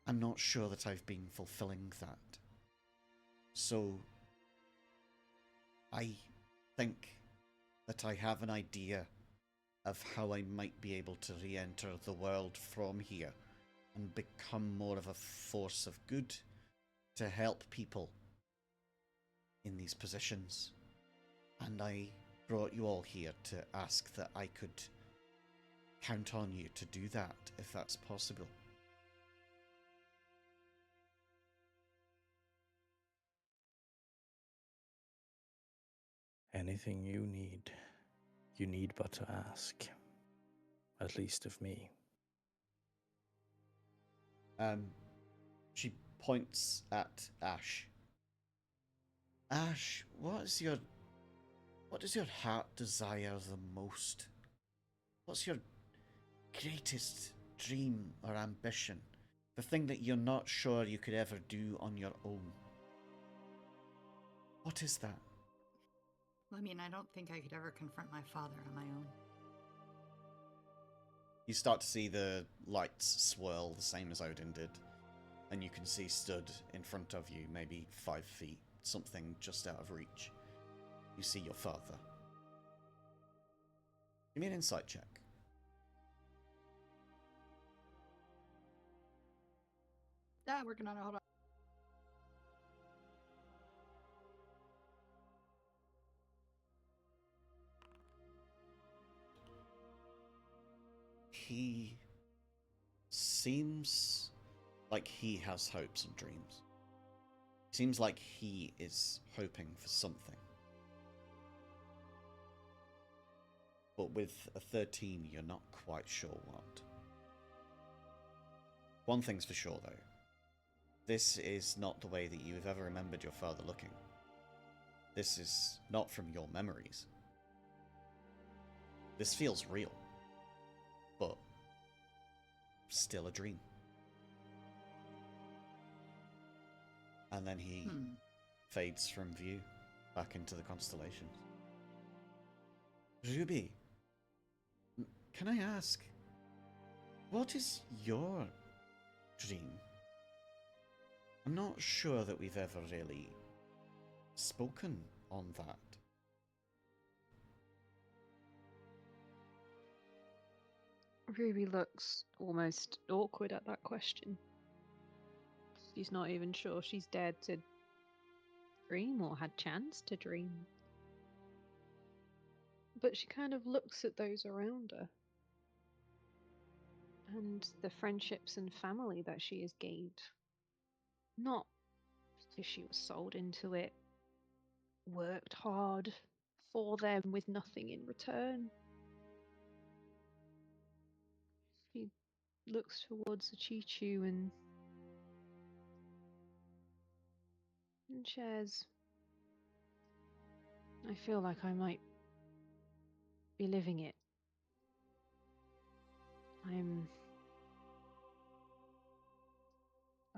I'm not sure that I've been fulfilling that. So I think that I have an idea of how I might be able to re-enter the world from here and become more of a force of good to help people in these positions. And I brought you all here to ask that I could count on you to do that, if that's possible. Anything you need but to ask. At least of me. She points at Ash. Ash, what does your heart desire the most? What's your greatest dream or ambition? The thing that you're not sure you could ever do on your own. What is that? I mean, I don't think I could ever confront my father on my own. You start to see the lights swirl the same as Odin did, and you can see stood in front of you, maybe 5 feet, something just out of reach. You see your father. Give me an insight check. Working on it. Hold on. He seems like he has hopes and dreams. Seems like he is hoping for something. But with a 13, you're not quite sure what. One thing's for sure, though. This is not the way that you have ever remembered your father looking. This is not from your memories. This feels real. But still a dream. And then he fades from view back into the constellations. Ruby, can I ask, what is your dream? I'm not sure that we've ever really spoken on that. Ruby looks almost awkward at that question. She's not even sure she's dared to dream or had chance to dream. But she kind of looks at those around her and the friendships and family that she has gained. Not because she was sold into it, worked hard for them with nothing in return. She looks towards the Chichu and shares. I feel like I might be living it.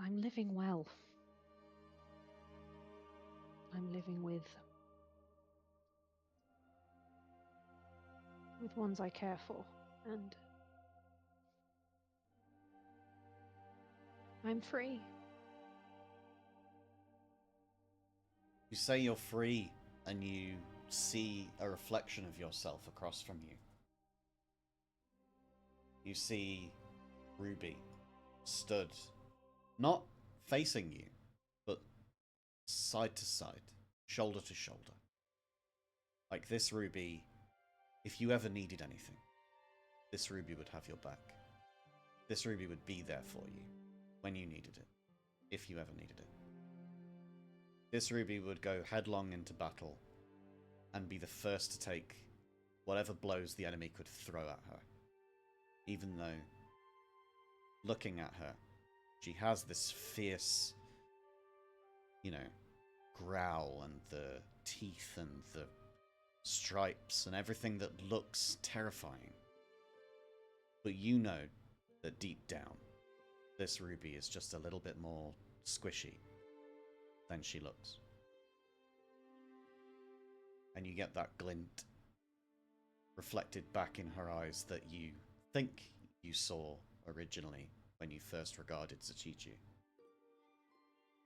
I'm living well. I'm living with ones I care for, and I'm free. You say you're free, and you see a reflection of yourself across from you. You see Ruby stood, not facing you, but side to side, shoulder to shoulder. Like this Ruby, if you ever needed anything, this Ruby would have your back. This Ruby would be there for you when you needed it, if you ever needed it. This Ruby would go headlong into battle and be the first to take whatever blows the enemy could throw at her. Even though, looking at her, she has this fierce, growl and the teeth and the stripes and everything that looks terrifying. But you know that deep down, this Ruby is just a little bit more squishy than she looks. And you get that glint reflected back in her eyes that you think you saw originally when you first regarded Zachichi.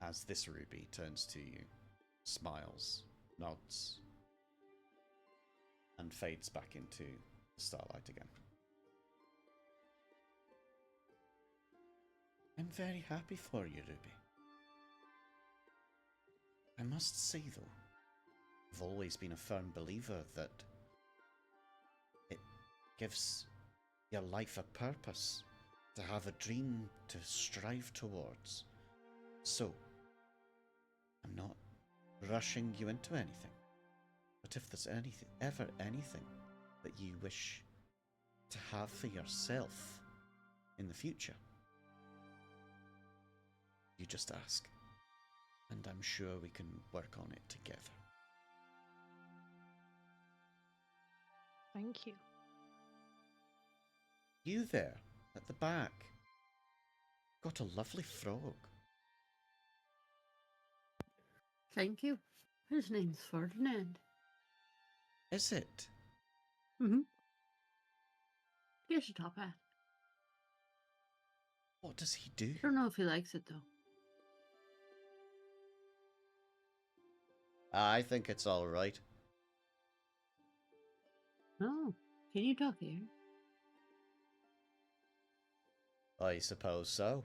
As this Ruby turns to you, smiles, nods, and fades back into the starlight again. I'm very happy for you, Ruby. I must say, though, I've always been a firm believer that it gives your life a purpose, to have a dream to strive towards. So, I'm not rushing you into anything, but if there's ever anything that you wish to have for yourself in the future, you just ask, and I'm sure we can work on it together. Thank you. You there, at the back, got a lovely frog. Thank you. His name's Ferdinand. Is it? Mm-hmm. Here's your top hat. What does he do? Don't know if he likes it, though. I think it's alright. Oh, can you talk here? I suppose so.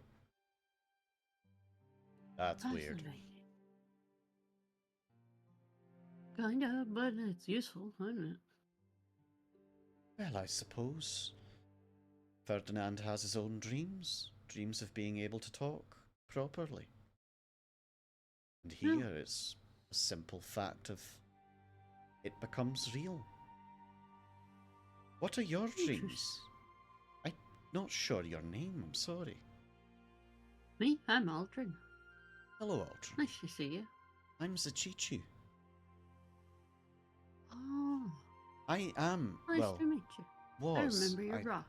That's weird. Fascinating. Kinda, but it's useful, isn't it? Well, I suppose Ferdinand has his own dreams. Dreams of being able to talk properly. And Yeah. here it's a simple fact of it becomes real. What are your dreams? I'm not sure your name, I'm sorry. Me? I'm Aldrin. Hello, Aldrin. Nice to see you. I'm Zachichi. Oh, I am, nice well, to meet you. was. I remember your rocks.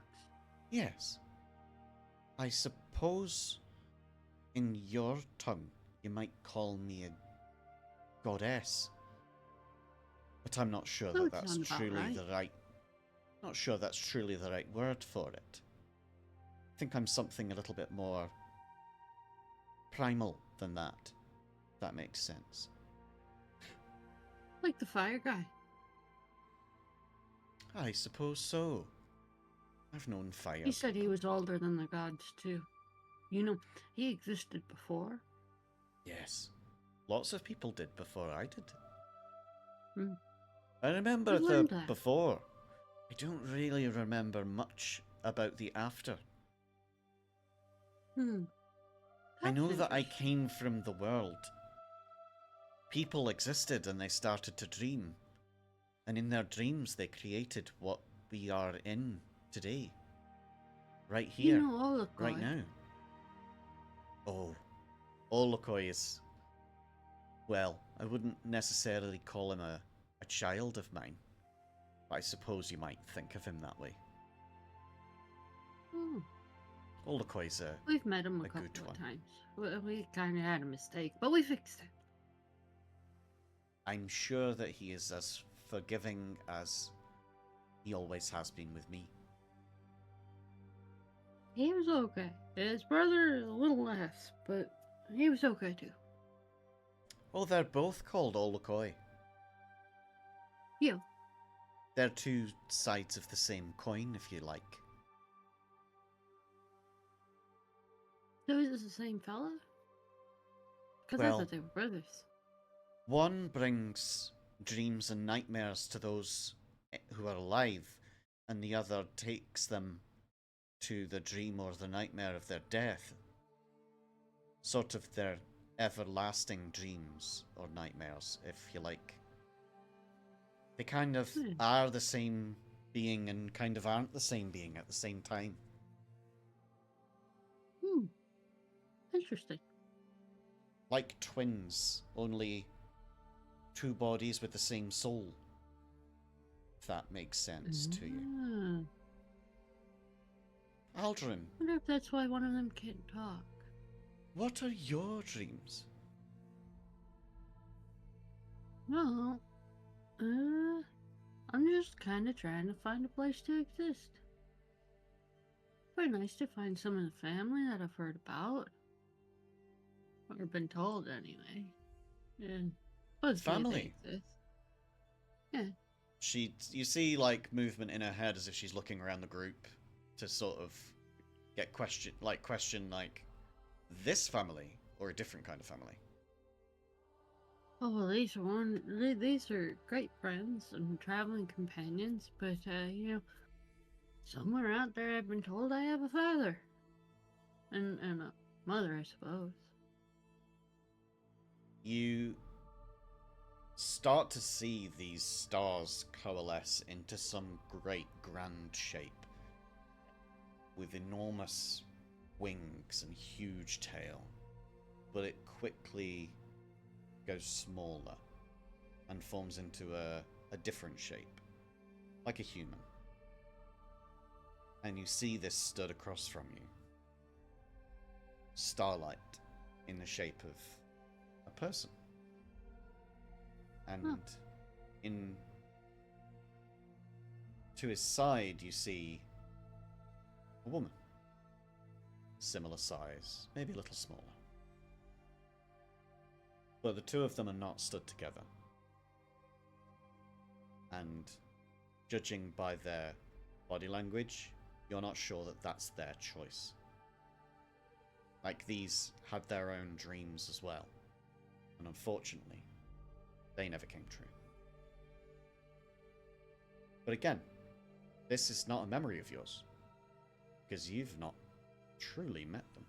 Yes. I suppose in your tongue you might call me a goddess. But I'm not sure That that would that's sound about truly right. the right... Not sure that's truly the right word for it. I think I'm something a little bit more primal than that. If that makes sense. Like the fire guy. I suppose so. I've known fire. He said he was older than the gods, too. You know, he existed before. Yes. Lots of people did before I did. Hmm. I remember I've the learned that. before. I don't really remember much about the after. Hmm. I know That's that I interesting. came from the world. People existed and they started to dream. And in their dreams they created what we are in today. Right here. You know Olakoi. Right now. Oh. Olakoi is... Well, I wouldn't necessarily call him a child of mine. But I suppose you might think of him that way. Hmm. Olakoi's a... We've met him a A couple good of one. times. We kind of had a mistake, but we fixed it. I'm sure that he is as forgiving as he always has been with me. He was okay. His brother, a little less, but he was okay too. Oh, they're both called Olakoi. Yeah. They're two sides of the same coin, if you like. So is this the same fella? Because I Well, thought they were brothers. one brings dreams and nightmares to those who are alive, and the other takes them to the dream or the nightmare of their death. Sort of their everlasting dreams or nightmares, if you like. They kind of are the same being and kind of aren't the same being at the same time. Interesting. Like twins, only two bodies with the same soul. If that makes sense to you. Aldrin, I wonder if that's why one of them can't talk. what are your dreams? Well, I'm just kind of trying to find a place to exist. Pretty nice to find some of the family that I've heard about. Or been told, anyway. And Family? They exist. Yeah. You see, like, movement in her head as if she's looking around the group to sort of get question, this family or a different kind of family. Oh, well, these are great friends and traveling companions, but, somewhere out there I've been told I have a father. And a mother, I suppose. You start to see these stars coalesce into some great grand shape with enormous wings and huge tail, but it quickly goes smaller and forms into a different shape, like a human. And you see this stood across from you. Starlight in the shape of a person. And in to his side you see a woman. Similar size, maybe a little smaller. But the two of them are not stood together. And judging by their body language, you're not sure that that's their choice. Like, these had their own dreams as well. And unfortunately, they never came true. But again, this is not a memory of yours. Because you've not truly met them.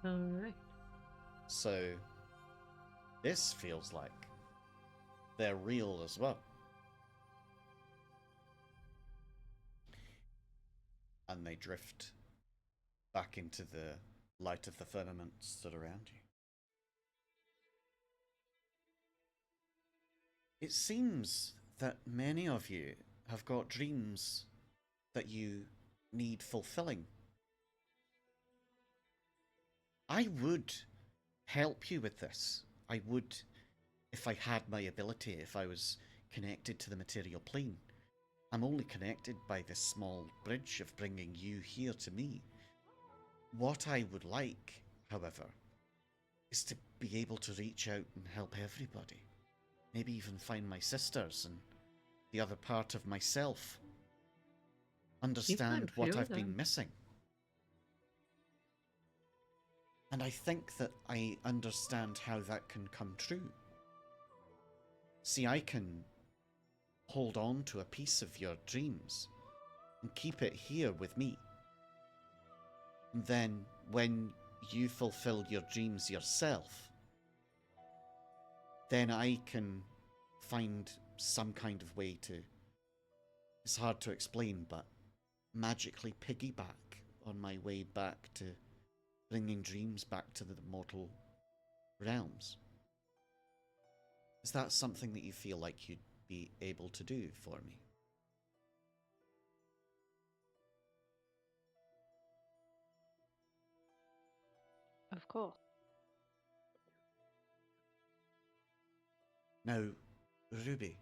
Alright. So, this feels like they're real as well. And they drift back into the light of the firmaments that are around you. It seems that many of you have got dreams that you need fulfilling. I would help you with this. I would, if I had my ability, if I was connected to the material plane. I'm only connected by this small bridge of bringing you here to me. What I would like, however, is to be able to reach out and help everybody. Maybe even find my sisters and the other part of myself. Understand what I've been missing. And I think that I understand how that can come true. See, I can hold on to a piece of your dreams and keep it here with me. And then when you fulfill your dreams yourself, then I can find some kind of way to, it's hard to explain, but magically piggyback on my way back to bringing dreams back to the mortal realms. Is that something that you feel like you'd be able to do for me? Of course. Now, Ruby,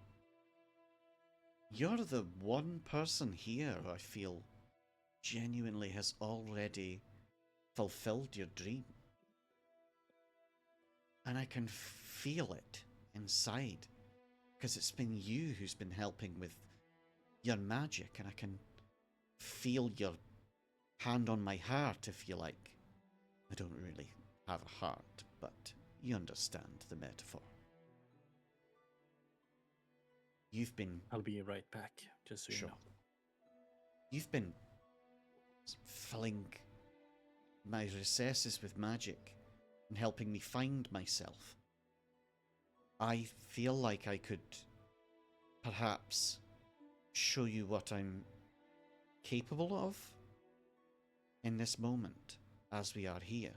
you're the one person here I feel genuinely has already fulfilled your dream. And I can feel it inside. because it's been you who's been helping with your magic, and I can feel your hand on my heart, if you like. I don't really have a heart, but you understand the metaphor. You've been... I'll be right back, just so you Sure. know. You've been filling my recesses with magic and helping me find myself. I feel like I could perhaps show you what I'm capable of in this moment as we are here.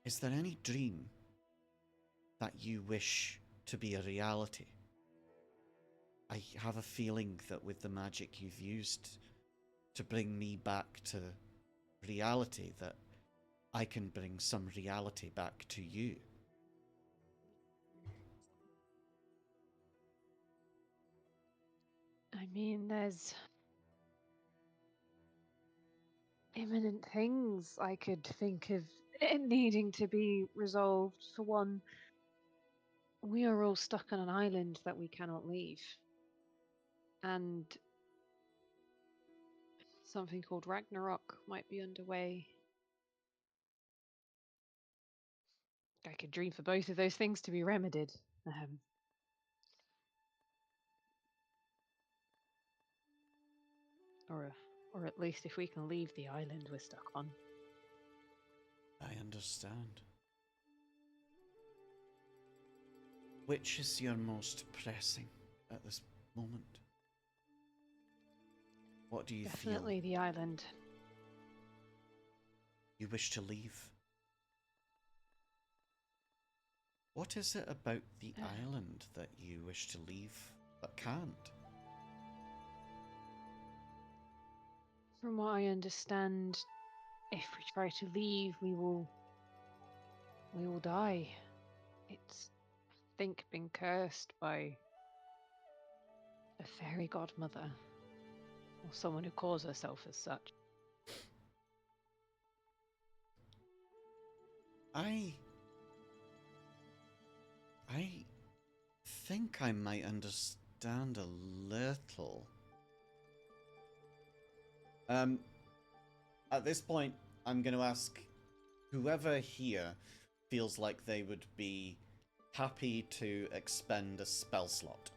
Is there any dream that you wish to be a reality? I have a feeling that with the magic you've used to bring me back to reality, that I can bring some reality back to you. I mean, there's imminent things I could think of needing to be resolved. For one, we are all stuck on an island that we cannot leave. And something called Ragnarok might be underway. I could dream for both of those things to be remedied. Or at least if we can leave the island we're stuck on. I understand. Which is your most pressing at this moment? What do you Definitely feel the island. you wish to leave? What is it about the island that you wish to leave but can't? From what I understand, if we try to leave, we will die. It's, I think, been cursed by a fairy godmother, or someone who calls herself as such. I think I might understand a little. At this point, I'm going to ask whoever here feels like they would be happy to expend a spell slot.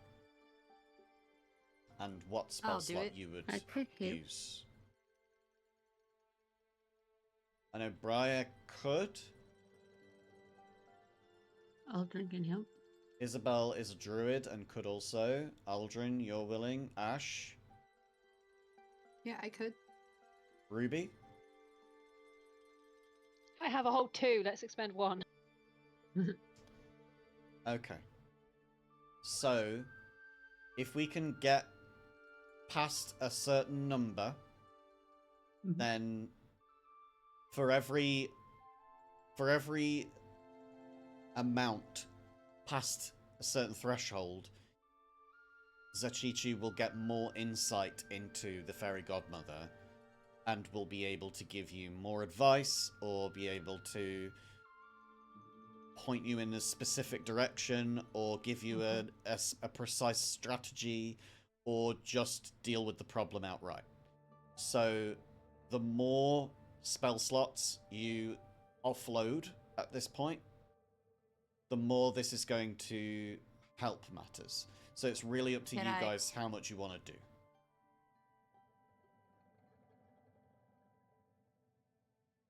And what spell I'll do slot it. you would I could do. use. I know Briar could. Aldrin can help. Isabel is a druid and could also. Aldrin, you're willing. Ash. Yeah, I could. Ruby. I have a whole 2. Let's expend 1. Okay. So, if we can get past a certain number, Mhm. then for every amount past a certain threshold, Zachichi will get more insight into the fairy godmother and will be able to give you more advice or be able to point you in a specific direction or give you a precise strategy or just deal with the problem outright. So the more spell slots you offload at this point, the more this is going to help matters. So it's really up to Can you I- guys how much you want to do.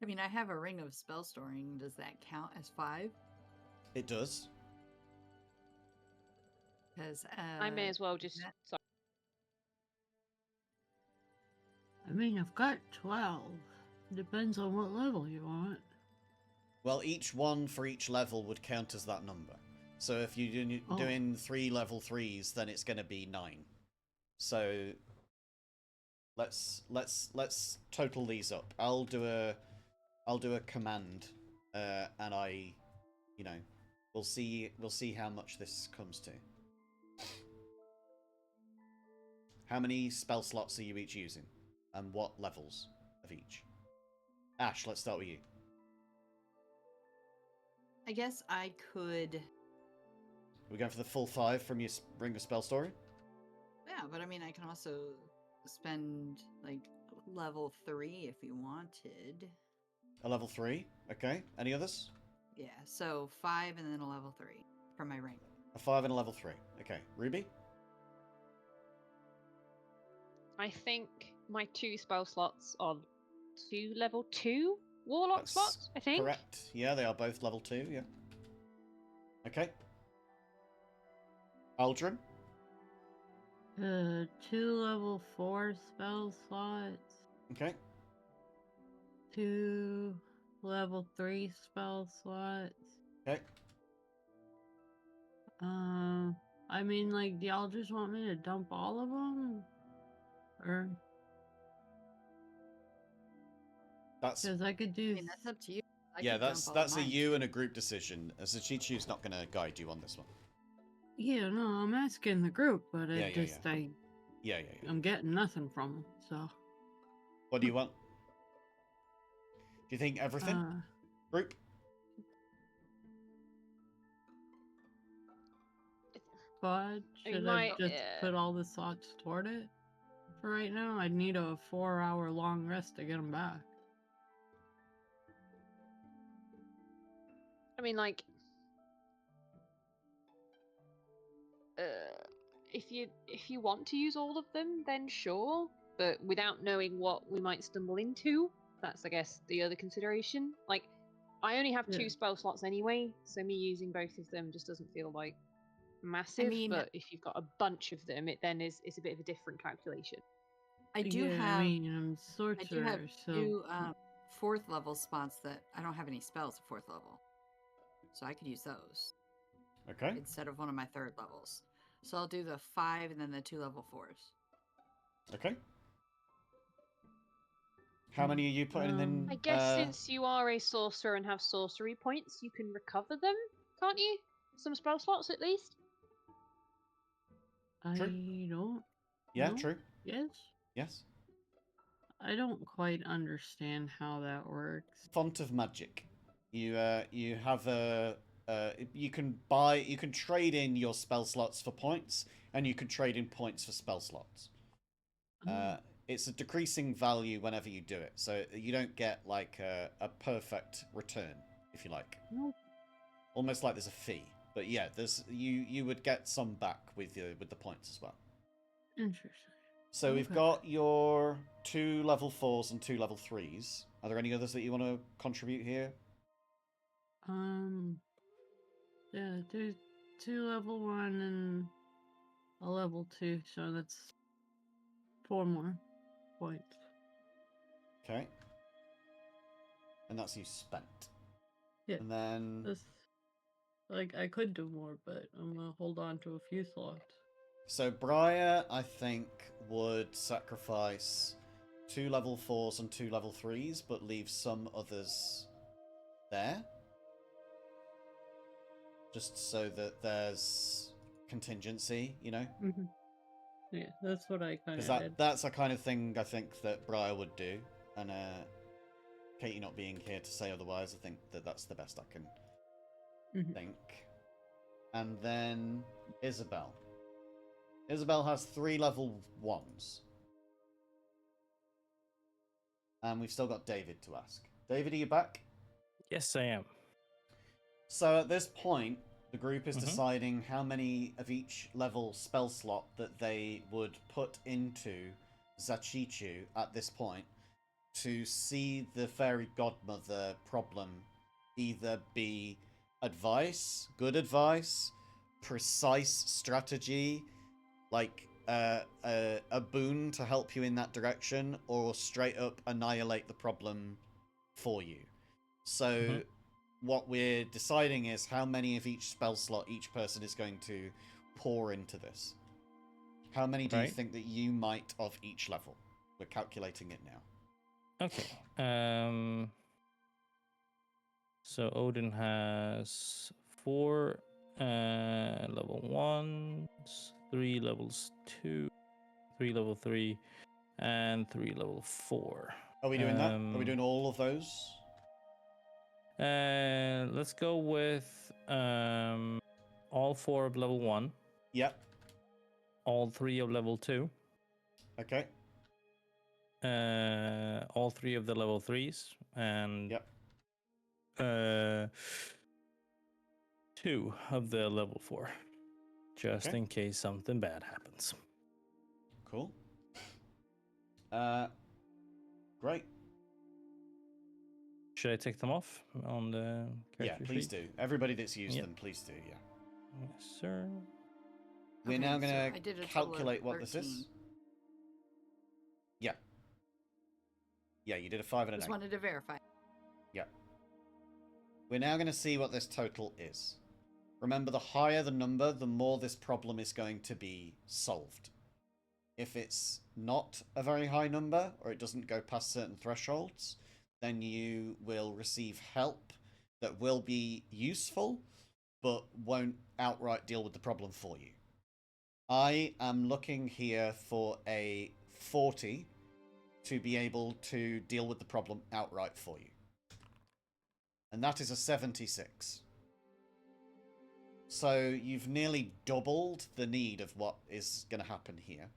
I mean, I have a ring of spell storing. Does that count as 5? It does. Because I may as well just. that- Sorry. I mean, I've got 12. Depends on what level you want. Well, each one for each level would count as that number. So if you're Oh. doing 3 level 3s, then it's going to be 9. So let's total these up. I'll do a command, and we'll see how much this comes to. How many spell slots are you each using, and what levels of each? Ash, let's start with you. I guess I could. We're going for the full 5 from your Ring of Spell Story? Yeah, but I mean, I can also spend like level 3 if you wanted. A level 3. Okay. Any others? Yeah, so 5 and then a level 3 for my ring. A 5 and a level 3. Okay. Ruby? I think my 2 spell slots are 2 level 2 warlock That's slots, I think. correct. Yeah, they are both level 2, yeah. Okay. Aldrin? 2 level 4 spell slots. Okay. 2 level 3 spell slots. Okay. I mean, like, do y'all just want me to dump all of them? Or That's because I could I do. mean, that's up to you. I yeah, could that's dump all of a mine, you too. and a group decision. As a Chichu's not going to guide you on this one. Yeah, no, I'm asking the group, but Yeah, it yeah, just Yeah. I'm getting nothing from them. So What do you want? Do you think everything? Group? but I should mean, I my just put all the slots toward it? For right now, I'd need a 4-hour long rest to get them back. I mean, like, if you want to use all of them, then sure. But without knowing what we might stumble into, that's, I guess, the other consideration. Like, I only have 2 Yeah. spell slots anyway, so me using both of them just doesn't feel like massive. mean- but if you've got a bunch of them, it then is a bit of a different calculation. I do Yeah, have I mean, I'm sorcerer, so 2 4th level spots that I don't have any spells at 4th level. So I could use those Okay. instead of one of my 3rd levels. So I'll do the 5 and then the 2 level 4s. Okay. How many are you putting in? I guess since you are a sorcerer and have sorcery points, you can recover them, can't you? Some spell slots at least. True. I don't. Yeah, know. true. Yes. Yes. I don't quite understand how that works. Font of Magic. You have you can trade in your spell slots for points, and you can trade in points for spell slots. Oh, It's a decreasing value whenever you do it, so you don't get like a perfect return, if you like. nope. Almost like there's a fee, but yeah, there's you would get some back with the points as well. Interesting. So we've Okay. got your 2 level 4s and 2 level 3s. Are there any others that you want to contribute here? Yeah, there's 2 level 1 and a level 2, so that's 4 more points. Okay. And that's you spent. Yeah. And then That's like I could do more, but I'm gonna hold on to a few slots. so Briar, I think, would sacrifice 2 level 4s and 2 level 3s, but leave some others there. Just so that there's contingency, you know? Mm-hmm. Yeah, that's what I kind Because of did. that's the kind of thing I think that Briar would do. And Katie not being here to say otherwise, I think that that's the best I can think. And then Isabel. Isabel has 3 level 1s. And we've still got David to ask. David, are you back? Yes, I am. So at this point, the group is deciding how many of each level spell slot that they would put into Zachichu at this point to see the fairy godmother problem either be advice, good advice, precise strategy, like a boon to help you in that direction, or straight up annihilate the problem for you. So what we're deciding is how many of each spell slot each person is going to pour into this. How many do you think that you might of each level? We're calculating it now. Okay. So Odin has 4 level 1s, 3 levels 2, 3 level 3, and 3 level 4. Are we doing that? Are we doing all of those? Let's go with all 4 of level 1, Yep. all 3 of level 2, Okay. all 3 of the level 3s, and Yep. 2 of the level 4, just Okay. in case something bad happens. Cool. Great. Should I take them off on the Yeah, character please sheet? do. Everybody that's used Yep. them, please do. Yeah. Yes, sir. We're Okay, now so going I to did a total of calculate what this 13. is. Yeah. Yeah, you did a 5 and an Just 8. wanted to verify. Yeah. We're now going to see what this total is. Remember, the higher the number, the more this problem is going to be solved. If it's not a very high number, or it doesn't go past certain thresholds, then you will receive help that will be useful, but won't outright deal with the problem for you. I am looking here for a 40 to be able to deal with the problem outright for you. And that is a 76. So you've nearly doubled the need of what is going to happen here.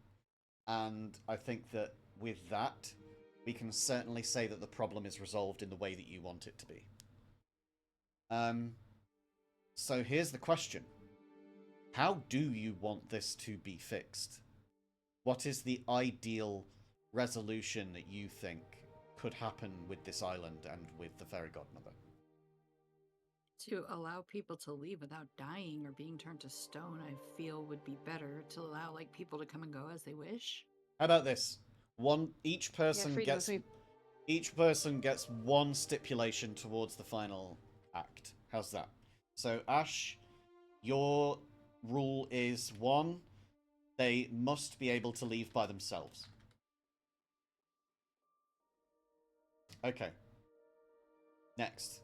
And I think that with that, we can certainly say that the problem is resolved in the way that you want it to be. So here's the question. How do you want this to be fixed? What is the ideal resolution that you think could happen with this island and with the fairy godmother? To allow people to leave without dying or being turned to stone, I feel would be better to allow like people to come and go as they wish. How about this? Each person freedom of gets one stipulation towards the final act. How's that? So Ash, your rule is 1, they must be able to leave by themselves. Okay. Next.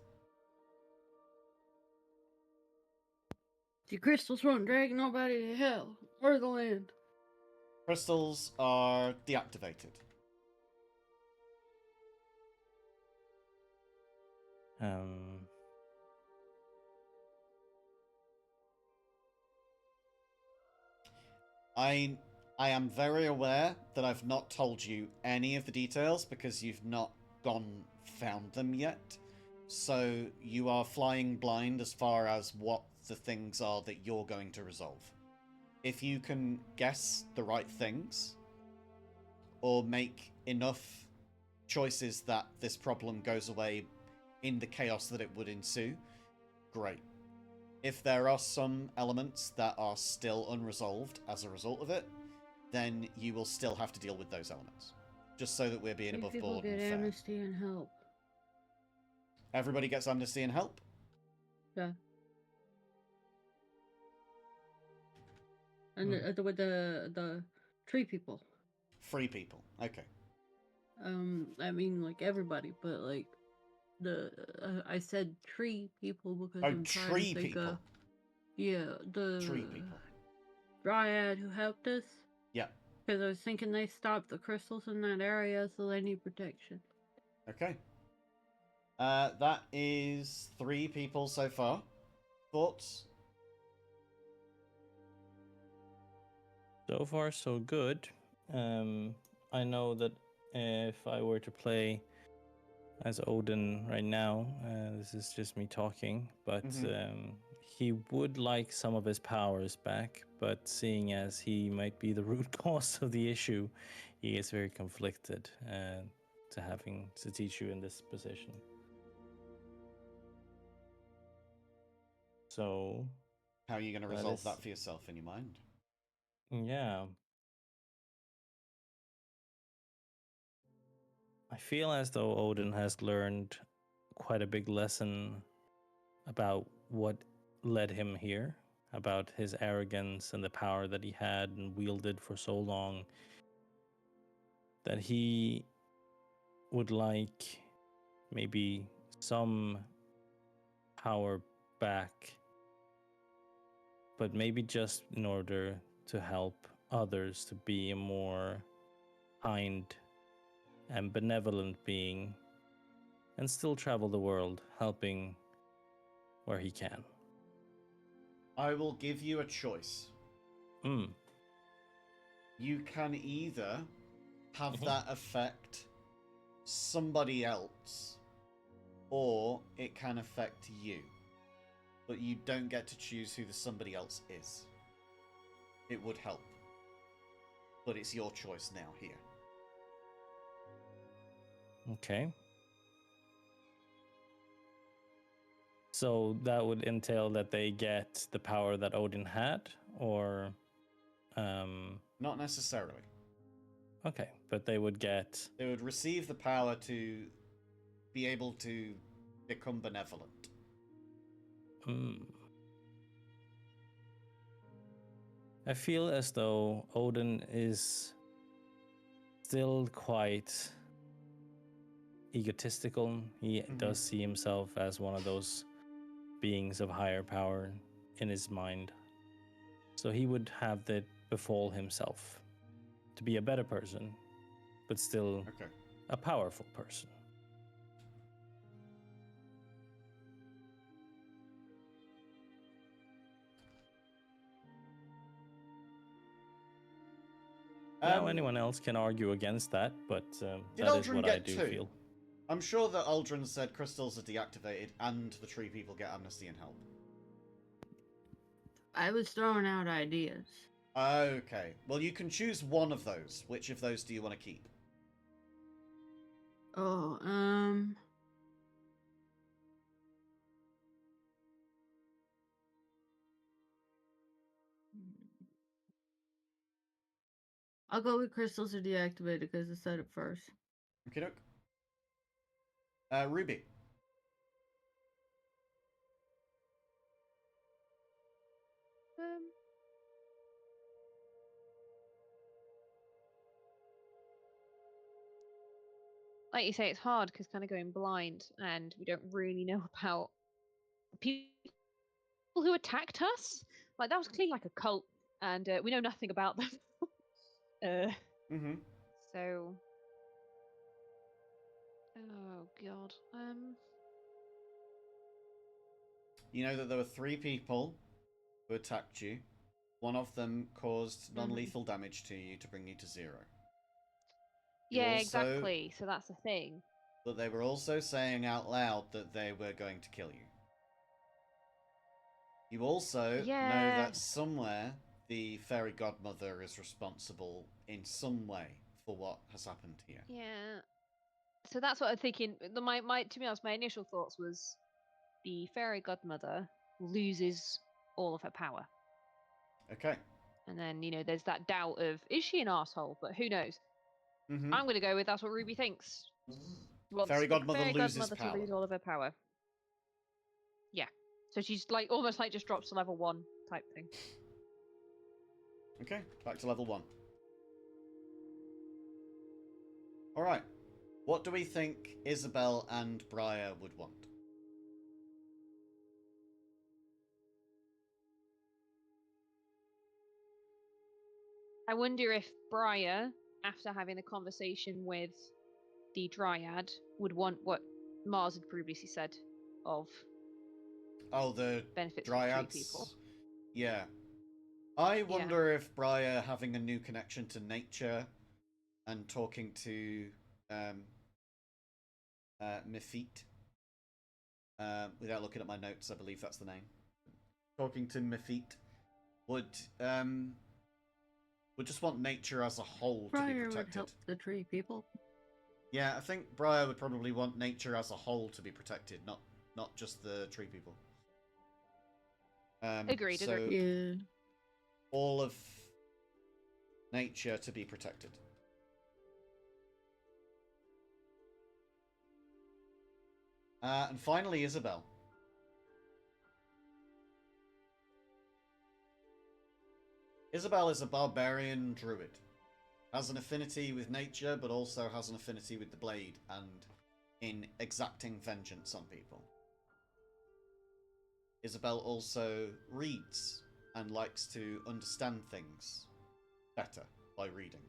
The crystals won't drag nobody to hell or the land. Crystals are deactivated. I am very aware that I've not told you any of the details because you've not found them yet. So you are flying blind as far as what the things are that you're going to resolve. If you can guess the right things or make enough choices that this problem goes away in the chaos that it would ensue, great. If there are some elements that are still unresolved as a result of it, then you will still have to deal with those elements. Just so that we're being above People board get and fair. amnesty and help. Everybody gets amnesty and help? Yeah. And with the tree people. Free people. Okay. I mean like everybody, but like I said tree people because I'm trying tree to think people. Yeah, the Tree people. dryad who helped us. Yeah. Because I was thinking they stopped the crystals in that area, so they need protection. Okay. That is 3 people so far. Thoughts? So far, so good. I know that if I were to play as Odin right now, this is just me talking, but he would like some of his powers back, but seeing as he might be the root cause of the issue, he is very conflicted to having to teach you in this position. So, how are you going to resolve that for yourself in your mind? Yeah. I feel as though Odin has learned quite a big lesson about what led him here, about his arrogance and the power that he had and wielded for so long, that he would like maybe some power back, but maybe just in order to help others to be a more kind and benevolent being and still travel the world helping where he can. I will give you a choice. Hmm. You can either have Mhm. that affect somebody else, or it can affect you. But you don't get to choose who the somebody else is. It would help. But it's your choice now here. Okay. So that would entail that they get the power that Odin had, or Not necessarily. okay, but they would get They would receive the power to be able to become benevolent. hmm. I feel as though Odin is still quite egotistical. He does see himself as one of those beings of higher power in his mind. So he would have that befall himself to be a better person, but still Okay. a powerful person. Now, anyone else can argue against that, but Did that is Aldrin what I get do 2? feel. I'm sure that Aldrin said crystals are deactivated and the tree people get amnesty and help. I was throwing out ideas. Okay. Well, you can choose one of those. Which of those do you want to keep? Oh, I'll go with crystals are deactivated because I said it first. Okay, doke. Ruby. Like you say, it's hard because kind of going blind, and we don't really know about people who attacked us. Like that was clearly like a cult, and we know nothing about them. Mm-hmm. So, oh god. You know that there were 3 people who attacked you. One of them caused non-lethal damage to you to bring you to 0. You Yeah, also, exactly. So that's the thing. but they were also saying out loud that they were going to kill you. You also know that Yes. somewhere the fairy godmother is responsible in some way for what has happened here. Yeah. So that's what I'm thinking. My to be honest, my initial thoughts was the fairy godmother loses all of her power. Okay. And then, there's that doubt of, is she an asshole? But who knows? Mm-hmm. I'm going to go with that's what Ruby thinks. She wants Fairy the godmother fairy loses godmother to power. lose all of her power. Yeah. So she's like almost like just drops to level 1 type thing. Okay, back to level 1. Alright. What do we think Isabel and Briar would want? I wonder if Briar, after having a conversation with the Dryad, would want what Mars had previously said of Oh, the benefits for tree people. dryads. Yeah. I Yeah. wonder if Briar having a new connection to nature and talking to Mifit, without looking at my notes, I believe that's the name. Talking to Mifit would just want nature as a whole to be Briar would protected. help the tree people. Yeah, I think Briar would probably want nature as a whole to be protected, not just the tree people. Agreed. So Yeah. all of nature to be protected. And finally, Isabel. Isabel is a barbarian druid. Has an affinity with nature, but also has an affinity with the blade and in exacting vengeance on people. Isabel also reads and likes to understand things better by reading.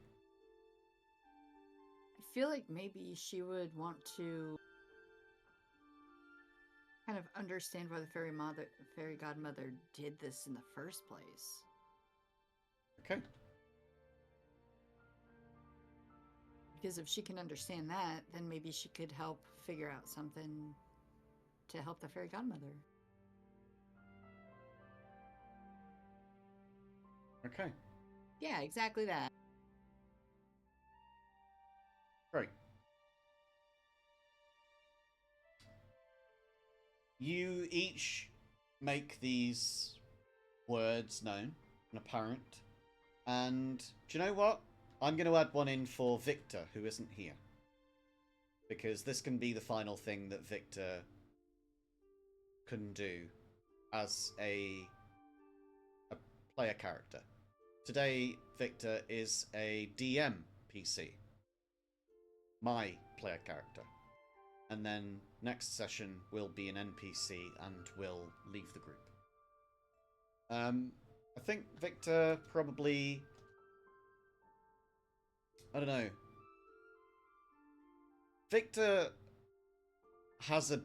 I feel like maybe she would want to kind of understand why the fairy godmother did this in the first place. Okay. Because if she can understand that, then maybe she could help figure out something to help the fairy godmother. Okay. Yeah, exactly that. Great. You each make these words known and apparent. And do you know what? I'm going to add one in for Victor, who isn't here. Because this can be the final thing that Victor can do as a player character. Today, Victor is a DM PC. My player character. And then next session will be an NPC and will leave the group. I think Victor probably... I don't know. Victor has a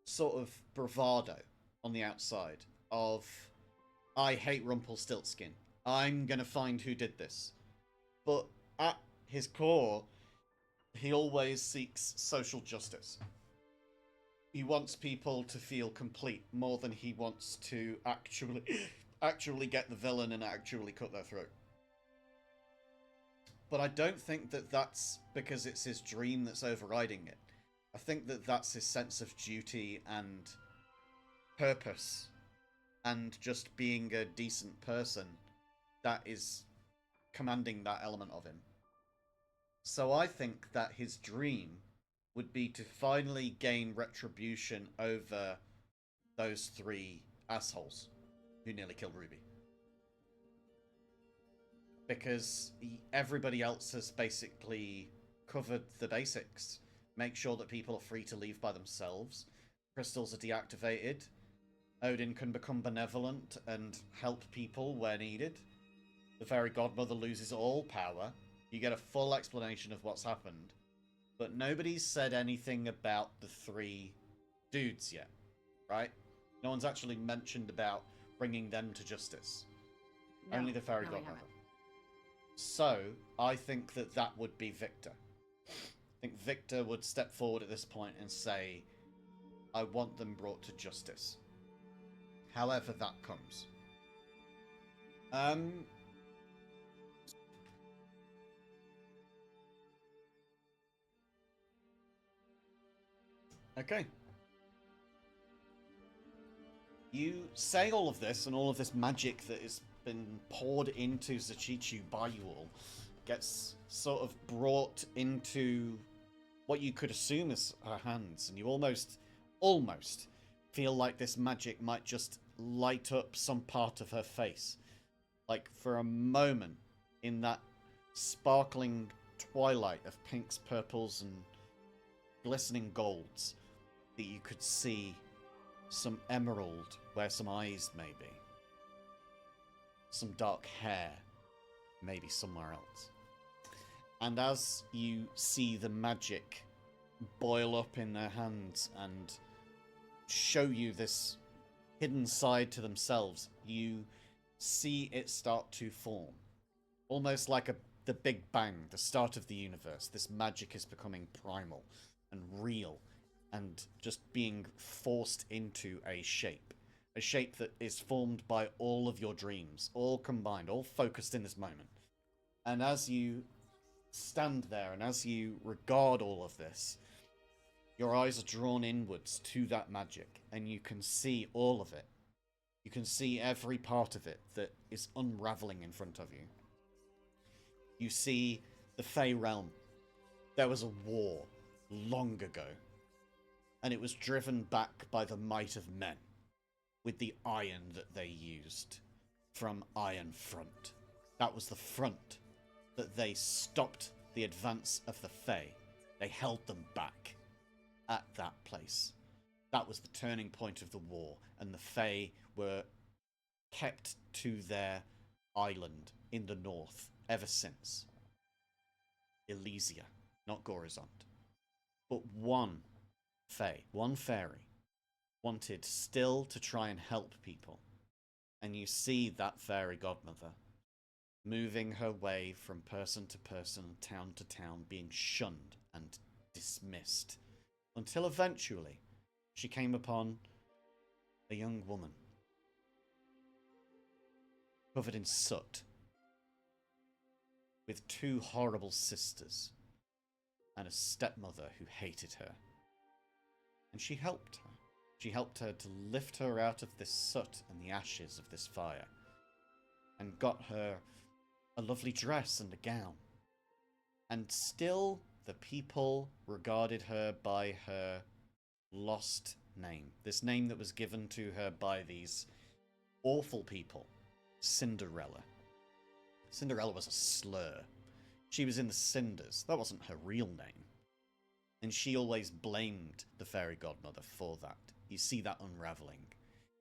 sort of bravado on the outside of, I hate Rumpelstiltskin. I'm gonna find who did this. But at his core, he always seeks social justice. He wants people to feel complete more than he wants to actually get the villain and actually cut their throat. But I don't think that that's because it's his dream that's overriding it. I think that that's his sense of duty and purpose and just being a decent person that is commanding that element of him. So I think that his dream would be to finally gain retribution over those three assholes who nearly killed Ruby. Because everybody else has basically covered the basics. Make sure that people are free to leave by themselves. Crystals are deactivated. Odin can become benevolent and help people where needed. The fairy godmother loses all power. You get a full explanation of what's happened. But nobody's said anything about the three dudes yet, right? No one's actually mentioned about bringing them to justice. No, Only the fairy no, we godmother. haven't. So, I think that that would be Victor. I think Victor would step forward at this point and say, I want them brought to justice. However that comes. Okay. You say all of this, and all of this magic that has been poured into Zachichu by you all gets sort of brought into what you could assume is her hands, and you almost feel like this magic might just light up some part of her face. Like, for a moment, in that sparkling twilight of pinks, purples, and glistening golds, that you could see some emerald where some eyes may be. Some dark hair, maybe somewhere else. And as you see the magic boil up in their hands and show you this hidden side to themselves, you see it start to form. Almost like the Big Bang, the start of the universe. This magic is becoming primal and real and just being forced into a shape. A shape that is formed by all of your dreams, all combined, all focused in this moment. And as you stand there and as you regard all of this, your eyes are drawn inwards to that magic, and you can see all of it. You can see every part of it that is unraveling in front of you. You see the Fey realm. There was a war long ago, and it was driven back by the might of men, with the iron that they used from Iron Front. That was the front that they stopped the advance of the Fey. They held them back at that place. That was the turning point of the war, and the Fey were kept to their island in the north ever since. Elysia, not Gorizont. But one fae, one fairy, wanted still to try and help people. And you see that fairy godmother moving her way from person to person, town to town, being shunned and dismissed, until eventually she came upon a young woman covered in soot, with two horrible sisters and a stepmother who hated her. And she helped her. She helped her to lift her out of this soot and the ashes of this fire, and got her a lovely dress and a gown. And still, the people regarded her by her lost name. This name that was given to her by these awful people. Cinderella. Cinderella was a slur. She was in the cinders. That wasn't her real name. And she always blamed the fairy godmother for that. You see that unraveling.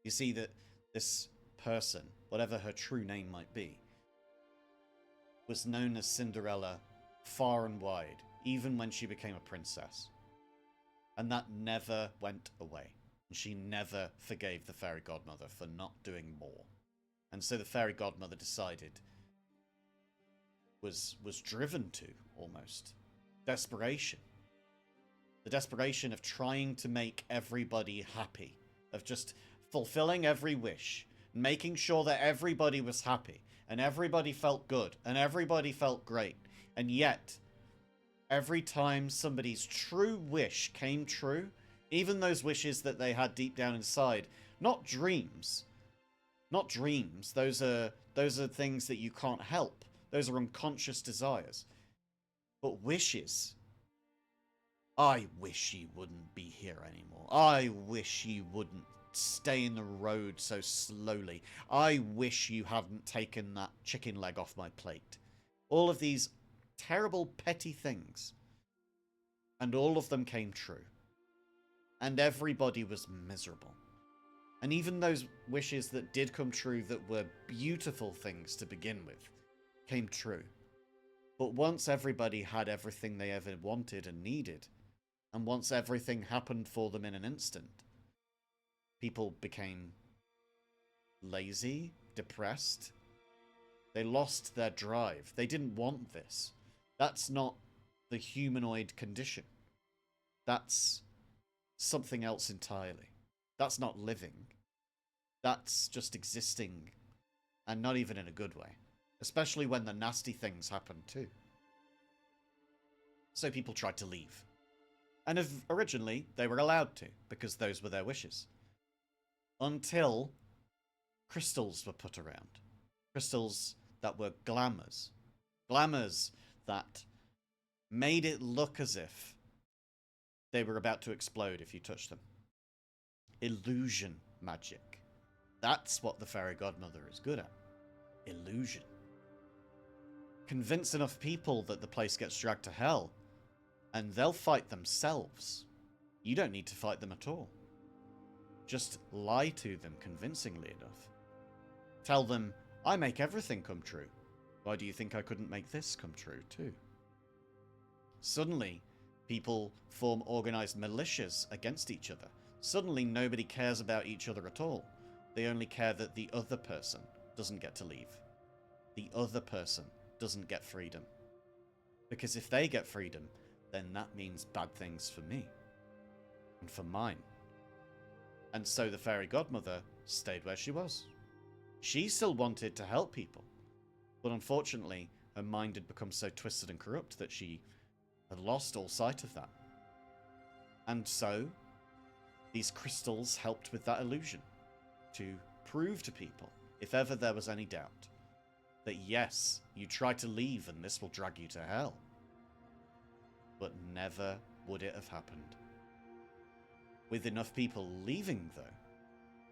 You see that this person, whatever her true name might be, was known as Cinderella far and wide, even when she became a princess. And that never went away. And she never forgave the fairy godmother for not doing more. And so the fairy godmother decided, was driven to, almost, desperation. The desperation of trying to make everybody happy, of just fulfilling every wish, making sure that everybody was happy, and everybody felt good, and everybody felt great. And yet, every time somebody's true wish came true, even those wishes that they had deep down inside, not dreams, those are things that you can't help. Those are unconscious desires. But wishes. I wish you wouldn't be here anymore. I wish you wouldn't stay in the road so slowly. I wish you hadn't taken that chicken leg off my plate. All of these terrible, petty things. And all of them came true. And everybody was miserable. And even those wishes that did come true that were beautiful things to begin with, came true. But once everybody had everything they ever wanted and needed, and once everything happened for them in an instant, people became lazy, depressed. They lost their drive. They didn't want this. That's not the humanoid condition. That's something else entirely. That's not living. That's just existing, and not even in a good way. Especially when the nasty things happen too. So people tried to leave. And originally, they were allowed to, because those were their wishes. Until crystals were put around. Crystals that were glamours. Glamours that made it look as if they were about to explode if you touched them. Illusion magic. That's what the fairy godmother is good at. Illusion. Convince enough people that the place gets dragged to hell, and they'll fight themselves. You don't need to fight them at all. Just lie to them convincingly enough. Tell them, I make everything come true. Why do you think I couldn't make this come true too? Suddenly, people form organized militias against each other. Suddenly, nobody cares about each other at all. They only care that the other person doesn't get to leave. The other person doesn't get freedom. Because if they get freedom, then that means bad things for me. And for mine. And so the fairy godmother stayed where she was. She still wanted to help people. But unfortunately, her mind had become so twisted and corrupt that she had lost all sight of that. And so, these crystals helped with that illusion. To prove to people, if ever there was any doubt, that yes, you try to leave and this will drag you to hell. But never would it have happened. With enough people leaving, though,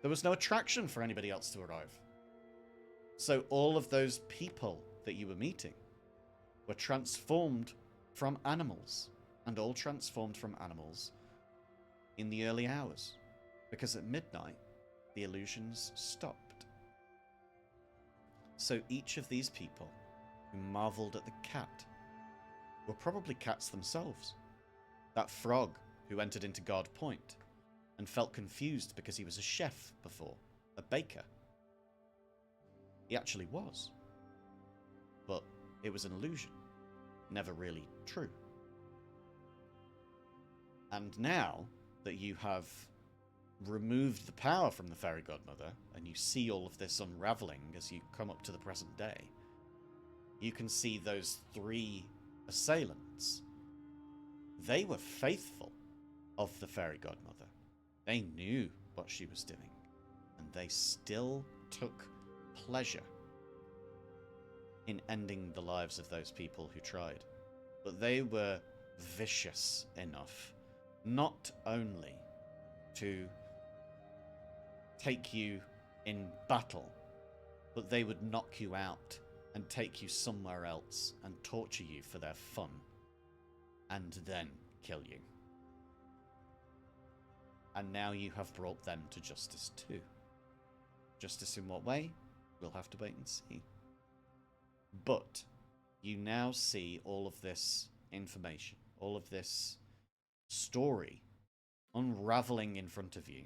there was no attraction for anybody else to arrive. So all of those people that you were meeting were transformed from animals, and all transformed from animals in the early hours, because at midnight, the illusions stopped. So each of these people who marveled at the cat were probably cats themselves. That frog who entered into Guard Point and felt confused because he was a chef before, a baker. He actually was. But it was an illusion, never really true. And now that you have removed the power from the fairy godmother, and you see all of this unraveling as you come up to the present day, you can see those 3 assailants. They were faithful of the fairy godmother. They knew what she was doing, and they still took pleasure in ending the lives of those people who tried. But they were vicious enough not only to take you in battle, but they would knock you out and take you somewhere else and torture you for their fun, and then kill you. And now you have brought them to justice too. Justice in what way? We'll have to wait and see. But you now see all of this information, all of this story unraveling in front of you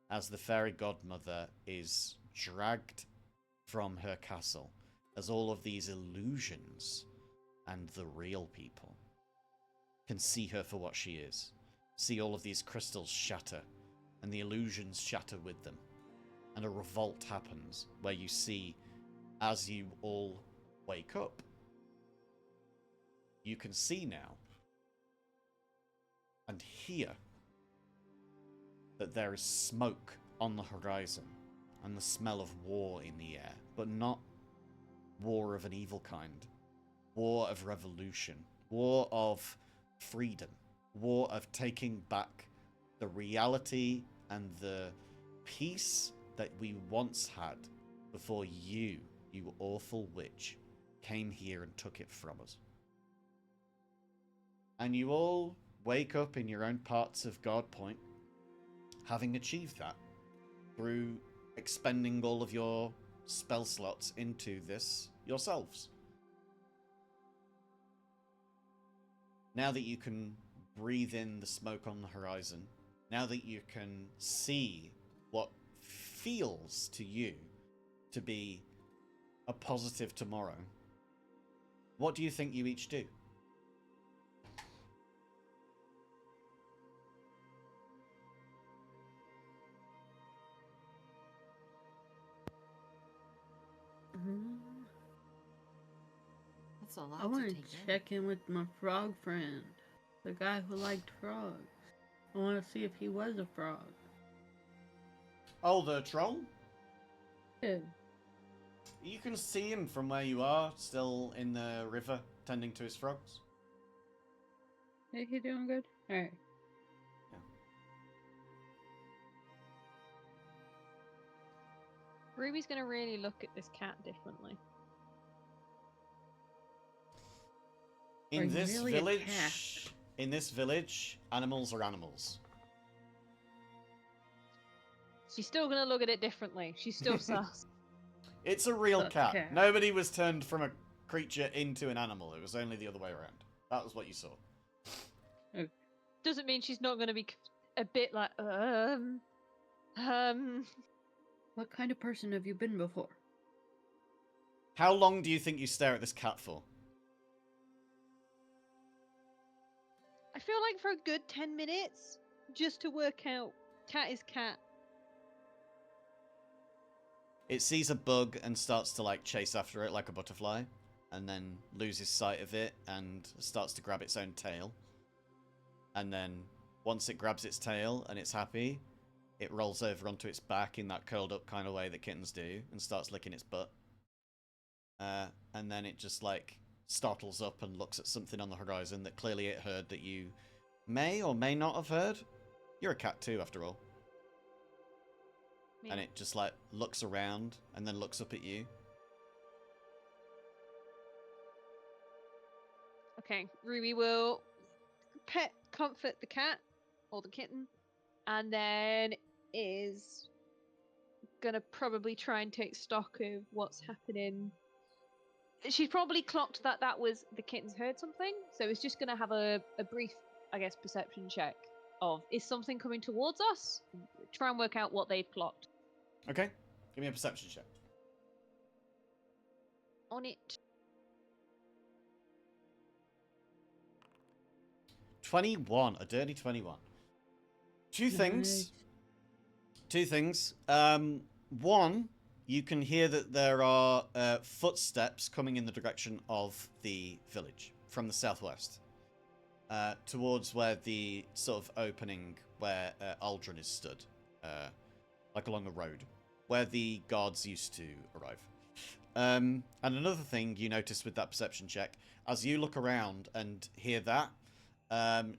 as the fairy godmother is dragged from her castle, as all of these illusions and the real people can see her for what she is. See all of these crystals shatter, and the illusions shatter with them. And a revolt happens, where you see, as you all wake up, you can see now and hear that there is smoke on the horizon, and the smell of war in the air, but not war of an evil kind. War of revolution. War of freedom. War of taking back the reality and the peace that we once had before you awful witch, came here and took it from us. And you all wake up in your own parts of Guard Point, having achieved that through expending all of your spell slots into this yourselves. Now that you can breathe in the smoke on the horizon, now that you can see what feels to you to be a positive tomorrow, what do you think you each do? That's a lot I want to to take in. check in with my frog friend, the guy who liked frogs. I want to see if he was a frog. Oh, the troll? Yeah. You can see him from where you are, still in the river, tending to his frogs. Hey, he doing good? Alright. Ruby's gonna really look at this cat differently. Are In you this really a village, animals are animals. She's still gonna look at it differently. She's still sus. It's a real A cat. cat. Nobody was turned from a creature into an animal. It was only the other way around. That was what you saw. Doesn't mean she's not gonna be a bit like, What kind of person have you been before? How long do you think you stare at this cat for? I feel like for a good 10 minutes, just to work out cat is cat. It sees a bug and starts to like chase after it like a butterfly, and then loses sight of it and starts to grab its own tail. And then once it grabs its tail and it's happy, it rolls over onto its back in that curled up kind of way that kittens do and starts licking its butt. And then it just like startles up and looks at something on the horizon that clearly it heard that you may or may not have heard. You're a cat too, after all. Yeah. And it just like looks around and then looks up at you. Okay, Ruby will comfort the cat or the kitten, and then is gonna probably try and take stock of what's happening. She's probably clocked that was the kitten's heard something, so it's just gonna have a brief I guess, perception check of, is something coming towards us? Try and work out what they've clocked. Okay. Give me a perception check. On it. 21. A dirty 21. Two things. Nice. Two things. One, you can hear that there are footsteps coming in the direction of the village from the southwest, towards where the sort of opening where Aldrin is stood, like along the road, where the guards used to arrive. And another thing you notice with that perception check, as you look around and hear that,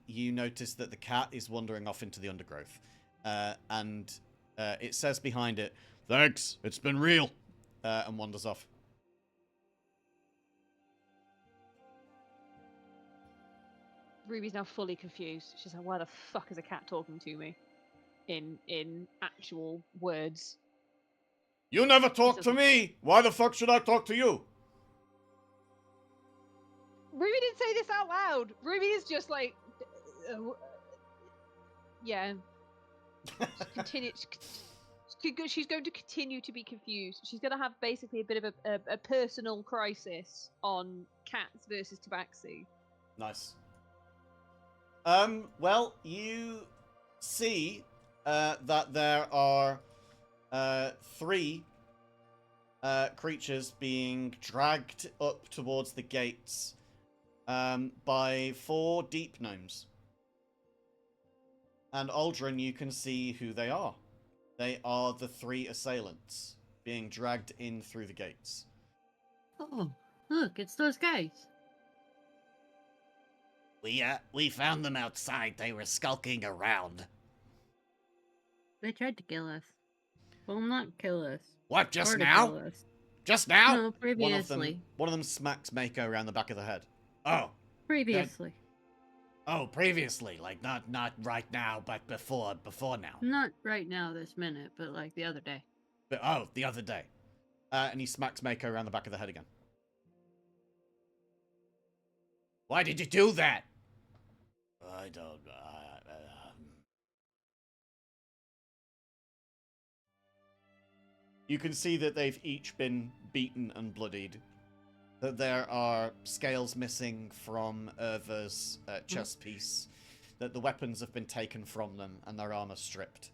you notice that the cat is wandering off into the undergrowth, and it says behind it, "Thanks, it's been real," and wanders off. Ruby's now fully confused. She's like, why the fuck is a cat talking to me? In actual words. You never talk to doesn't- me! Why the fuck should I talk to you? Ruby didn't say this out loud. Ruby is just like, yeah. She's going to continue to be confused. She's going to have basically a bit of a personal crisis on cats versus tabaxi. Nice. Well, you see that there are 3 creatures being dragged up towards the gates by 4 deep gnomes. And Aldrin, you can see who they are. They are the 3 assailants being dragged in through the gates. Oh, look, it's those guys. We found them outside. They were skulking around. They tried to kill us. Well, not kill us. What, just Or to now? kill us. Just now? No, previously. One of them smacks Mako around the back of the head. Oh. Previously. Oh, previously. Like, not right now, but before now. Not right now, this minute, but like the other day. But, the other day. And he smacks Mako around the back of the head again. Why did you do that? I don't know. You can see that they've each been beaten and bloodied. That there are scales missing from Irva's chest piece. That the weapons have been taken from them and their armor stripped.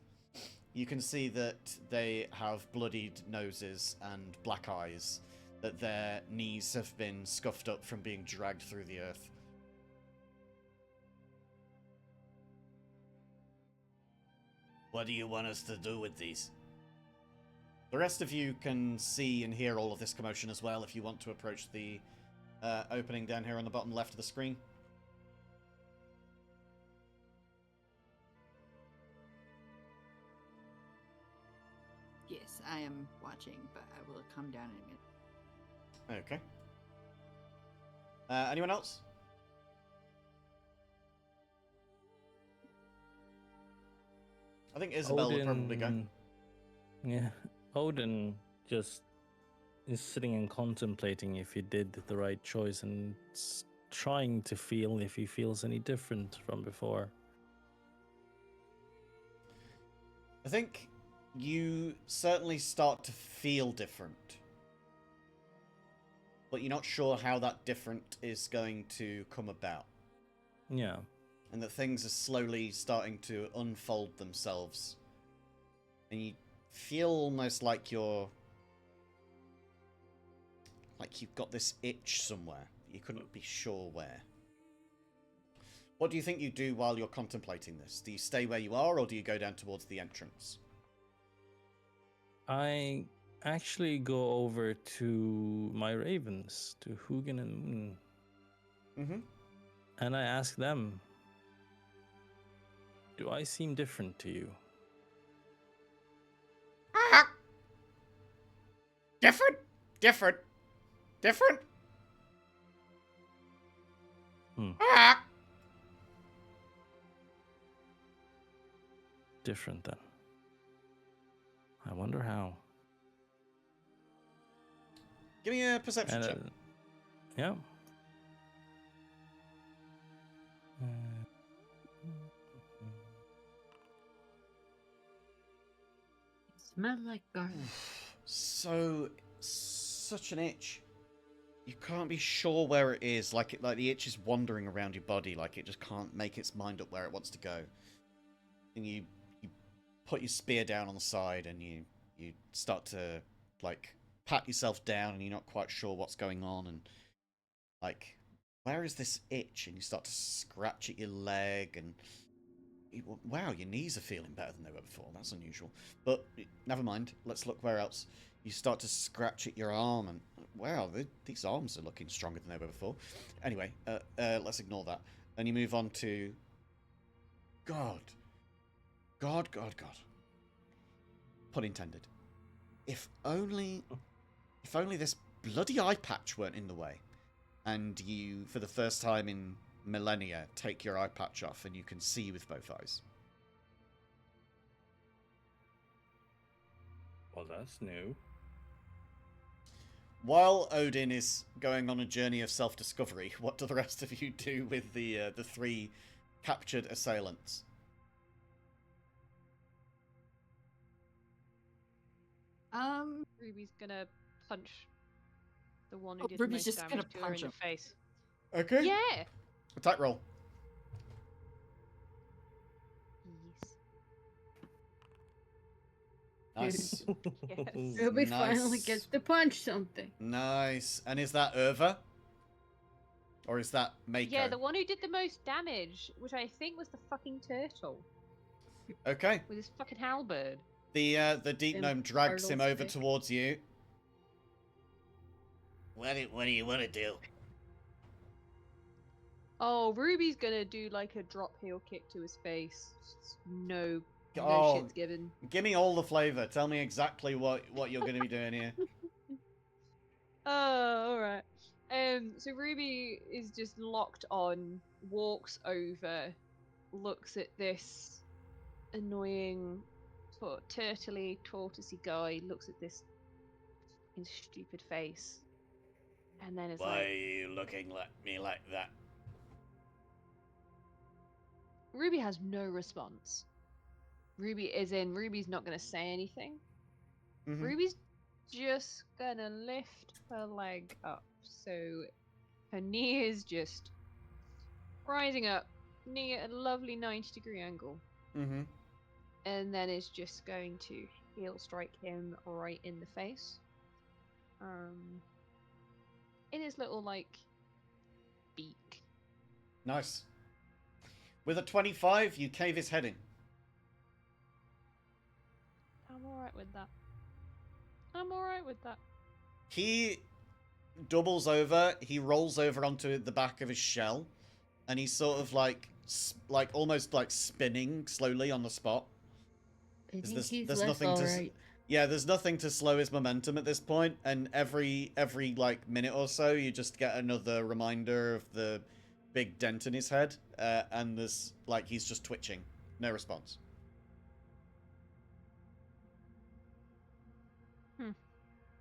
You can see that they have bloodied noses and black eyes. That their knees have been scuffed up from being dragged through the earth. What do you want us to do with these? The rest of you can see and hear all of this commotion as well if you want to approach the opening down here on the bottom left of the screen. Yes, I am watching, but I will come down in a minute. Okay. Anyone else? I think Isabel would probably go. Yeah, Odin just is sitting and contemplating if he did the right choice and trying to feel if he feels any different from before. I think you certainly start to feel different. But you're not sure how that different is going to come about. Yeah. And that things are slowly starting to unfold themselves. And you feel almost like you've got this itch somewhere. You couldn't be sure where. What do you think you do while you're contemplating this? Do you stay where you are, or do you go down towards the entrance? I actually go over to my ravens, to Hugin and Moon. Mm-hmm. And I ask them, do I seem different to you? Different? Different? Different? Different then. I wonder how. Give me a perception check. Yeah. Smell like garlic. Such an itch. You can't be sure where it is. Like the itch is wandering around your body. Like it just can't make its mind up where it wants to go. And you put your spear down on the side, and you start to like pat yourself down, and you're not quite sure what's going on, and like, where is this itch? And you start to scratch at your leg, and wow, your knees are feeling better than they were before. That's unusual. But never mind. Let's look where else. You start to scratch at your arm, and wow, these arms are looking stronger than they were before. Anyway, let's ignore that. And you move on to God. Pun intended. If only this bloody eye patch weren't in the way, and you, for the first time in millennia, take your eye patch off and you can see with both eyes. Well, that's new. While Odin is going on a journey of self-discovery, what do the rest of you do with the 3 captured assailants? Ruby's gonna punch the one who Oh, did the Ruby's most just damage gonna to her in punch the him. face. Okay. Yeah. Attack roll. Yes. Nice. Yes. Ruby Nice. finally gets to punch something. Nice. And is that Urva? Or is that Mako? Yeah, the one who did the most damage, which I think was the fucking turtle Okay. with his fucking halberd. The deep Him gnome drags him turtle over stick. towards you. What do you want to do? Oh, Ruby's gonna do like a drop heel kick to his face. No Oh, shit's given. give me all the flavor. Tell me exactly what you're going to be doing here. Oh, alright. So Ruby is just locked on, walks over, looks at this annoying, sort of turtley, tortoisey guy, looks at this fucking stupid face, and then is Why like, are you looking at me like that? Ruby has no response. Ruby's not gonna say anything. Mm-hmm. Ruby's just gonna lift her leg up, so her knee is just rising up, knee at a lovely 90-degree angle, Mm-hmm. and then is just going to heel strike him right in the face. In his little like beak. Nice. With a 25, you cave his head in. I'm alright with that. I'm alright with that. He doubles over. He rolls over onto the back of his shell, and he's sort of like almost like spinning slowly on the spot. I think There's he's nothing all to right. Yeah, there's nothing to slow his momentum at this point, and every like minute or so, you just get another reminder of the big dent in his head, and there's like he's just twitching, no response.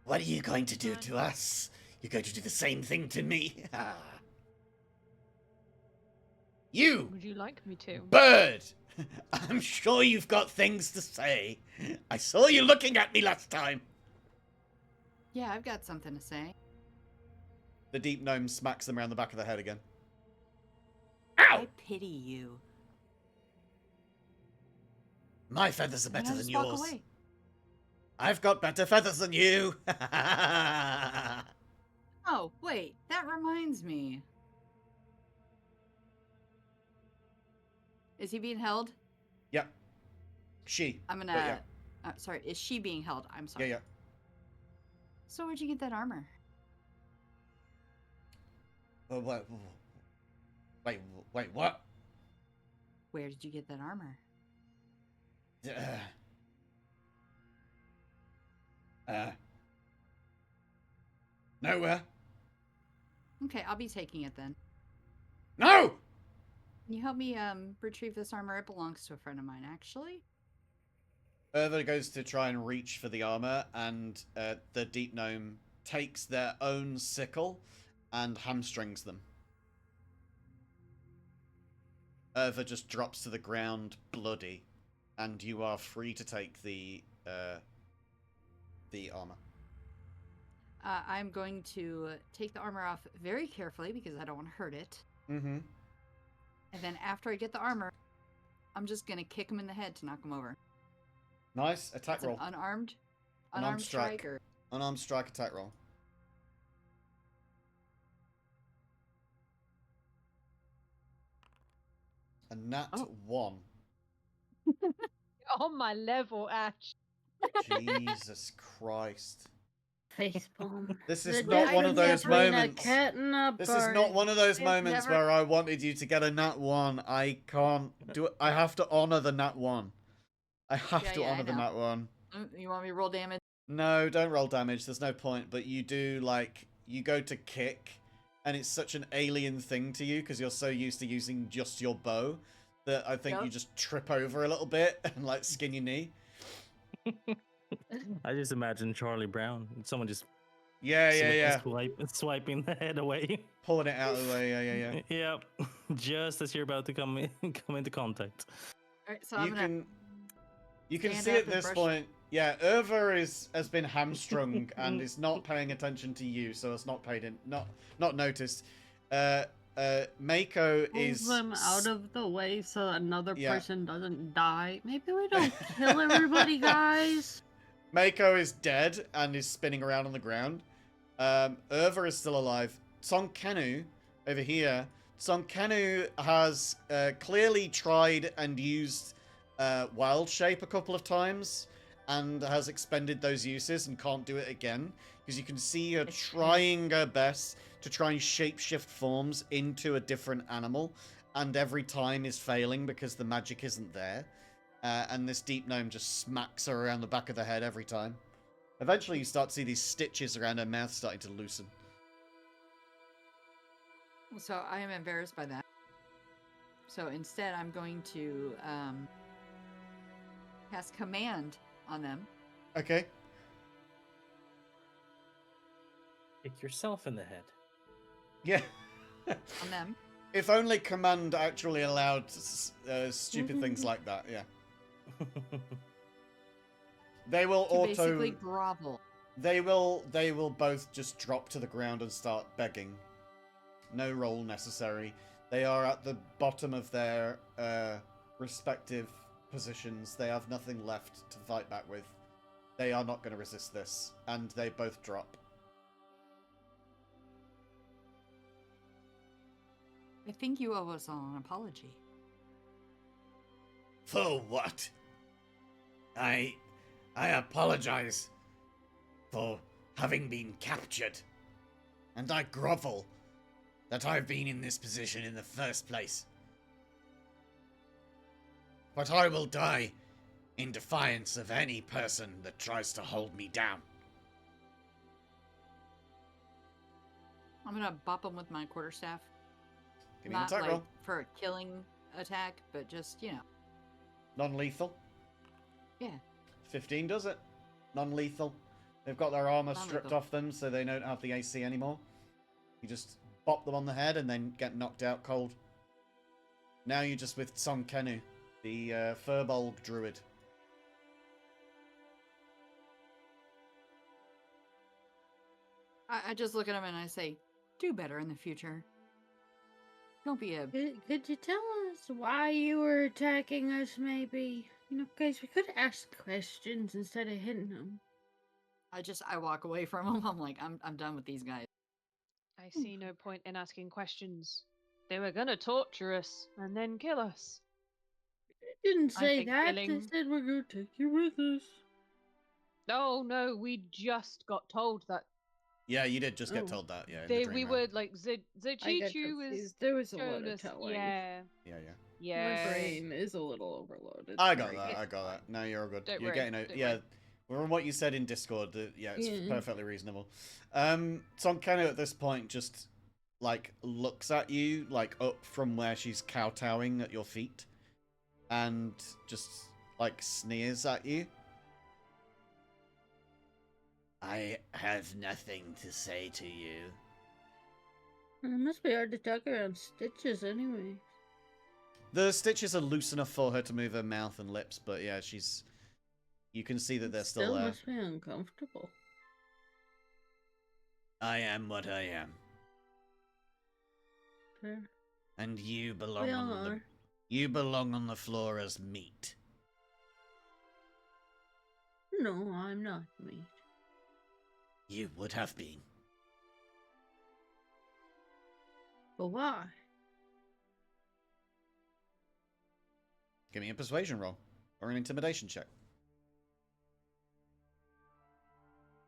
What are you going to do to us? You're going to do the same thing to me. You Would you like me to? bird! I'm sure you've got things to say. I saw you looking at me last time. Yeah, I've got something to say. The deep gnome smacks them around the back of the head again. I pity you. My feathers are And better I than just walk yours. away. I've got better feathers than you. Oh, wait, that reminds me. Is he being held? Yep. She. I'm gonna. But yeah. Sorry, is she being held? I'm Yeah, sorry. yeah. So where'd you get that armor? Wait, what? Where did you get that armor? Nowhere. Okay, I'll be taking it then. No! Can you help me retrieve this armor? It belongs to a friend of mine, actually. Urva goes to try and reach for the armor, and the deep gnome takes their own sickle and hamstrings them. Urva just drops to the ground, bloody, and you are free to take the the armor. I'm going to take the armor off very carefully because I don't want to hurt it. Mm-hmm. And then after I get the armor, I'm just going to kick him in the head to knock him over. Nice attack That's roll. an unarmed strike. strike. Or... Unarmed strike attack roll. A nat 1. On my level, Ash. Jesus Christ. Facepalm. This is The not one of difference those between moments. A cat and a This is bird. not one of those I've moments never- where I wanted you to get a nat 1. I can't do it. I have to honor the nat 1. I have Yeah, to yeah, I honor the know. nat 1. You want me to roll damage? No, don't roll damage. There's no point. But you do, like, you go to kick, and it's such an alien thing to you because you're so used to using just your bow that I think Yep. you just trip over a little bit and, like, skin your knee. I just imagine Charlie Brown. Someone just Yeah. swiping the head away. Pulling it out of the way. Yeah. Yep. Just as you're about to come into contact. All right, so I'm going to... You can stand see up at and this brush- point, yeah, Irva has been hamstrung and is not paying attention to you, so it's not not noticed. Mako Move is them out of the way so another Yeah. person doesn't die. Maybe we don't kill everybody, guys. Mako is dead and is spinning around on the ground. Irva is still alive. Tsonkenu over here. Tsonkenu has clearly tried and used Wild Shape a couple of times and has expended those uses and can't do it again because you can see her trying her best to try and shapeshift forms into a different animal, and every time is failing because the magic isn't there. And this deep gnome just smacks her around the back of the head every time. Eventually you start to see these stitches around her mouth starting to loosen. So I am embarrassed by that. So instead, I'm going to cast command on them. Okay. Kick yourself in the head. Yeah. On them. If only command actually allowed stupid things like that, yeah. They will To basically grovel. They will both just drop to the ground and start begging. No roll necessary. They are at the bottom of their respective positions. They have nothing left to fight back with. They are not going to resist this, and they both drop. I think you owe us all an apology. For what? I apologize for having been captured, and I grovel that I've been in this position in the first place. But I will die in defiance of any person that tries to hold me down. I'm gonna bop them with my quarterstaff. Give me an Not attack like roll. for a killing attack, but just, you know. Non-lethal. Yeah. 15 does it. Non-lethal. They've got their armor stripped Non-lethal. off them, so they don't have the AC anymore. You just bop them on the head and then get knocked out cold. Now you're just with Tsonkenu, the Furbolg druid. I just look at him and I say, do better in the future. Don't be a... Could you tell us why you were attacking us, maybe? You know, guys, we could ask questions instead of hitting them. I walk away from him. I'm like, I'm done with these guys. I see no point in asking questions. They were gonna torture us and then kill us. Didn't I say think that. killing- They said we're going to take you with us. No, we just got told that Yeah, you did just get Oh. told that. Yeah, in they the we dream were realm. like I get Zachichu was confused. There was a lot showing of us. telling. Yeah, Yeah. My yeah. brain is a little overloaded. I got Sorry. that. I got that. No, you're all good. Don't You're worry, getting out. don't Yeah, worry. from what you said in Discord, yeah, it's Yeah. perfectly reasonable. Tsonkenu at this point just like looks at you like up from where she's kowtowing at your feet, and just like sneers at you. I have nothing to say to you. It must be hard to talk around stitches anyway. The stitches are loose enough for her to move her mouth and lips, but yeah, she's You can see that they're still Still there. must be uncomfortable. I am what I am. Fair. And you belong We on all the are. you belong on the floor as meat. No, I'm not meat. You would have been. But why? Give me a persuasion roll or an intimidation check.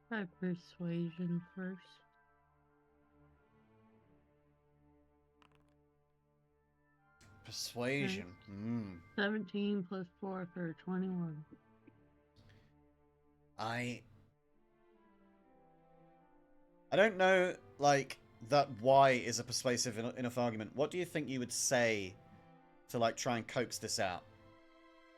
Try persuasion first. Persuasion. 17 plus 4 for 21. I don't know, like, that why is a persuasive enough argument. What do you think you would say to, like, try and coax this out?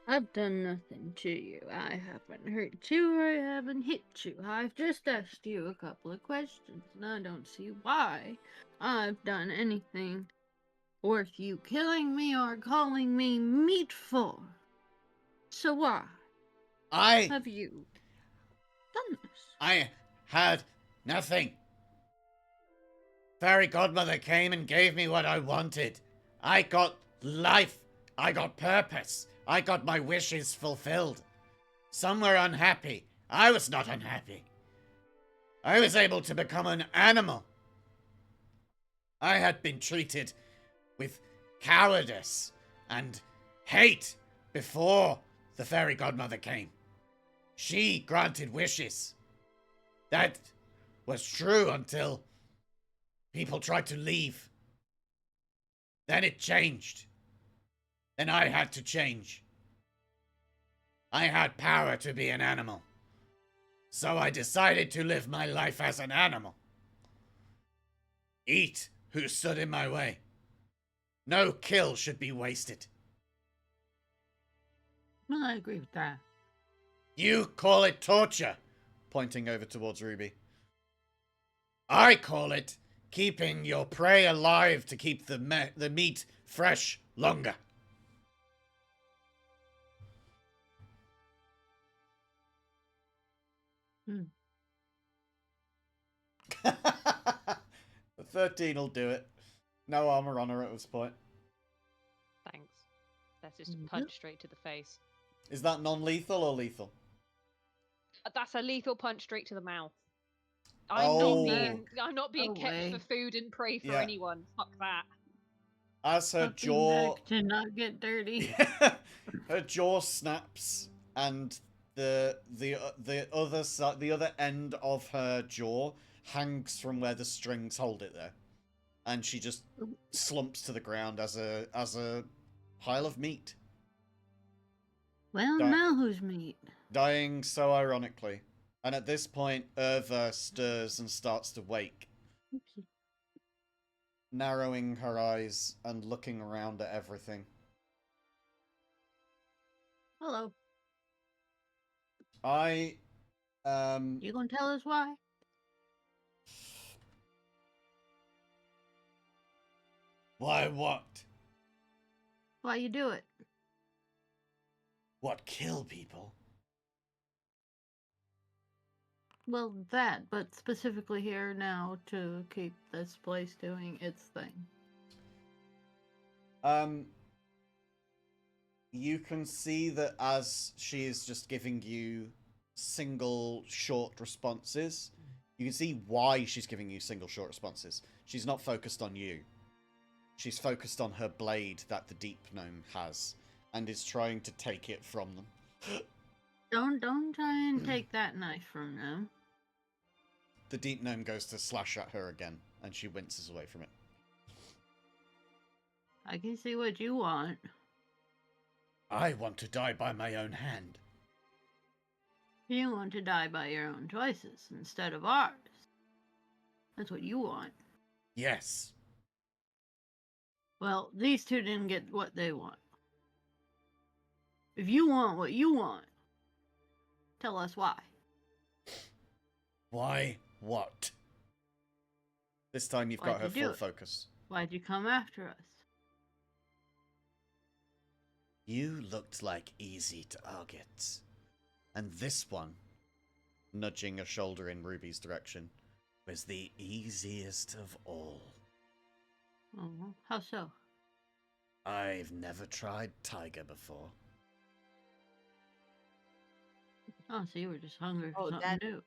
I've done nothing to you. I haven't hurt you or I haven't hit you. I've just asked you a couple of questions, and I don't see why I've done anything worth you killing me or calling me meat for. So why have you done this? I had nothing. Fairy Godmother came and gave me what I wanted. I got life. I got purpose. I got my wishes fulfilled. Some were unhappy. I was not unhappy. I was able to become an animal. I had been treated with cowardice and hate before the Fairy Godmother came. She granted wishes. That was true until people tried to leave. Then it changed. Then I had to change. I had power to be an animal. So I decided to live my life as an animal. Eat who stood in my way. No kill should be wasted. Well, I agree with that. You call it torture, pointing over towards Ruby. I call it keeping your prey alive to keep the meat fresh longer. The 13 will do it. No armor on her at this point. Thanks. That's just a punch straight to the face. Is that non-lethal or lethal? That's a lethal punch straight to the mouth. Oh. I'm not being No kept way. for food and prey for Yeah. anyone. Fuck that. As her Fucking jaw, neck did not get dirty. her jaw snaps, and the other side, the other end of her jaw hangs from where the strings hold it there, and she just slumps to the ground as a pile of meat, Well, Don't- now who's meat? dying so ironically. And at this point, Irva stirs and starts to wake, narrowing her eyes and looking around at everything. Hello. I, You gonna tell us why? Why what? Why you do it? What, kill people? Well, that, but specifically here now to keep this place doing its thing. You can see that as she is just giving you single short responses, you can see why she's giving you single short responses. She's not focused on you. She's focused on her blade that the deep gnome has, and is trying to take it from them. Don't try and take that knife from them. The deep gnome goes to slash at her again, and she winces away from it. I can see what you want. I want to die by my own hand. You want to die by your own choices instead of ours. That's what you want. Yes. Well, these two didn't get what they want. If you want what you want, tell us why. Why what? This time you've got Why'd her you do full it? focus. Why'd you come after us? You looked like easy targets. And this one, nudging a shoulder in Ruby's direction, was the easiest of all. Oh, how so? I've never tried tiger before. Oh, so you were just hungry for Oh, something new.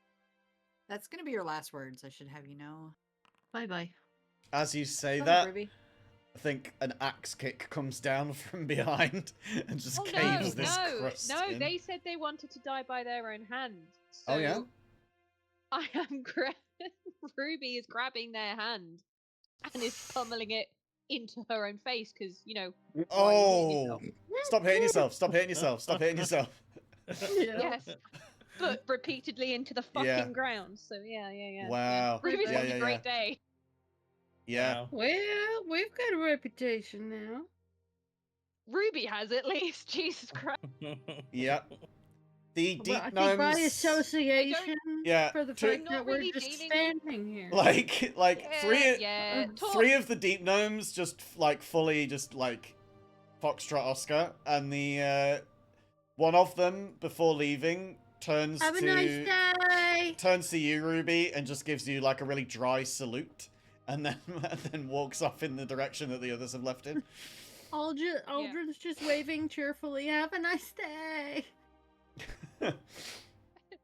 That's gonna be your last words, I should have you know. Bye-bye. As you say Go that, ahead, Ruby. I think an axe kick comes down from behind and just Oh caves no, this no, crust no! in. They said they wanted to die by their own hand. So Oh, yeah? I am Ruby is grabbing their hand and is pummeling it into her own face because why are you hitting Oh! yourself? Stop hitting yourself! Stop hitting yourself! Stop hitting yourself! Yeah. Yes, but repeatedly into the fucking Yeah. ground. So yeah. Wow. Ruby's Yeah, having a great day. Yeah. Wow. Well, we've got a reputation now. Ruby has at least. Jesus Christ. Yeah. The Well, deep I think by gnomes. association, Yeah, for the to- fact Not that we're really just dealing- standing here. Like Yeah. Talk. three of the deep gnomes just like fully just like foxtrot Oscar, and the one of them before leaving turns Have a nice day. turns to you, Ruby, and just gives you like a really dry salute, and then walks off in the direction that the others have left in. Aldrin's just waving cheerfully. Have a nice day.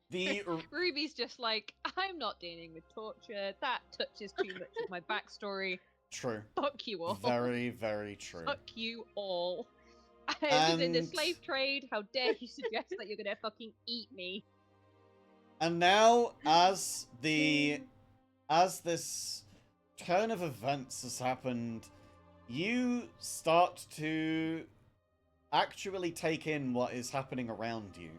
The Ruby's just like, I'm not dealing with torture. That touches too much of my backstory. true, Fuck you all. very, very true. Fuck you all. I was in the And- slave trade. How dare you suggest that you're gonna fucking eat me? And now, as this turn of events has happened, you start to actually take in what is happening around you.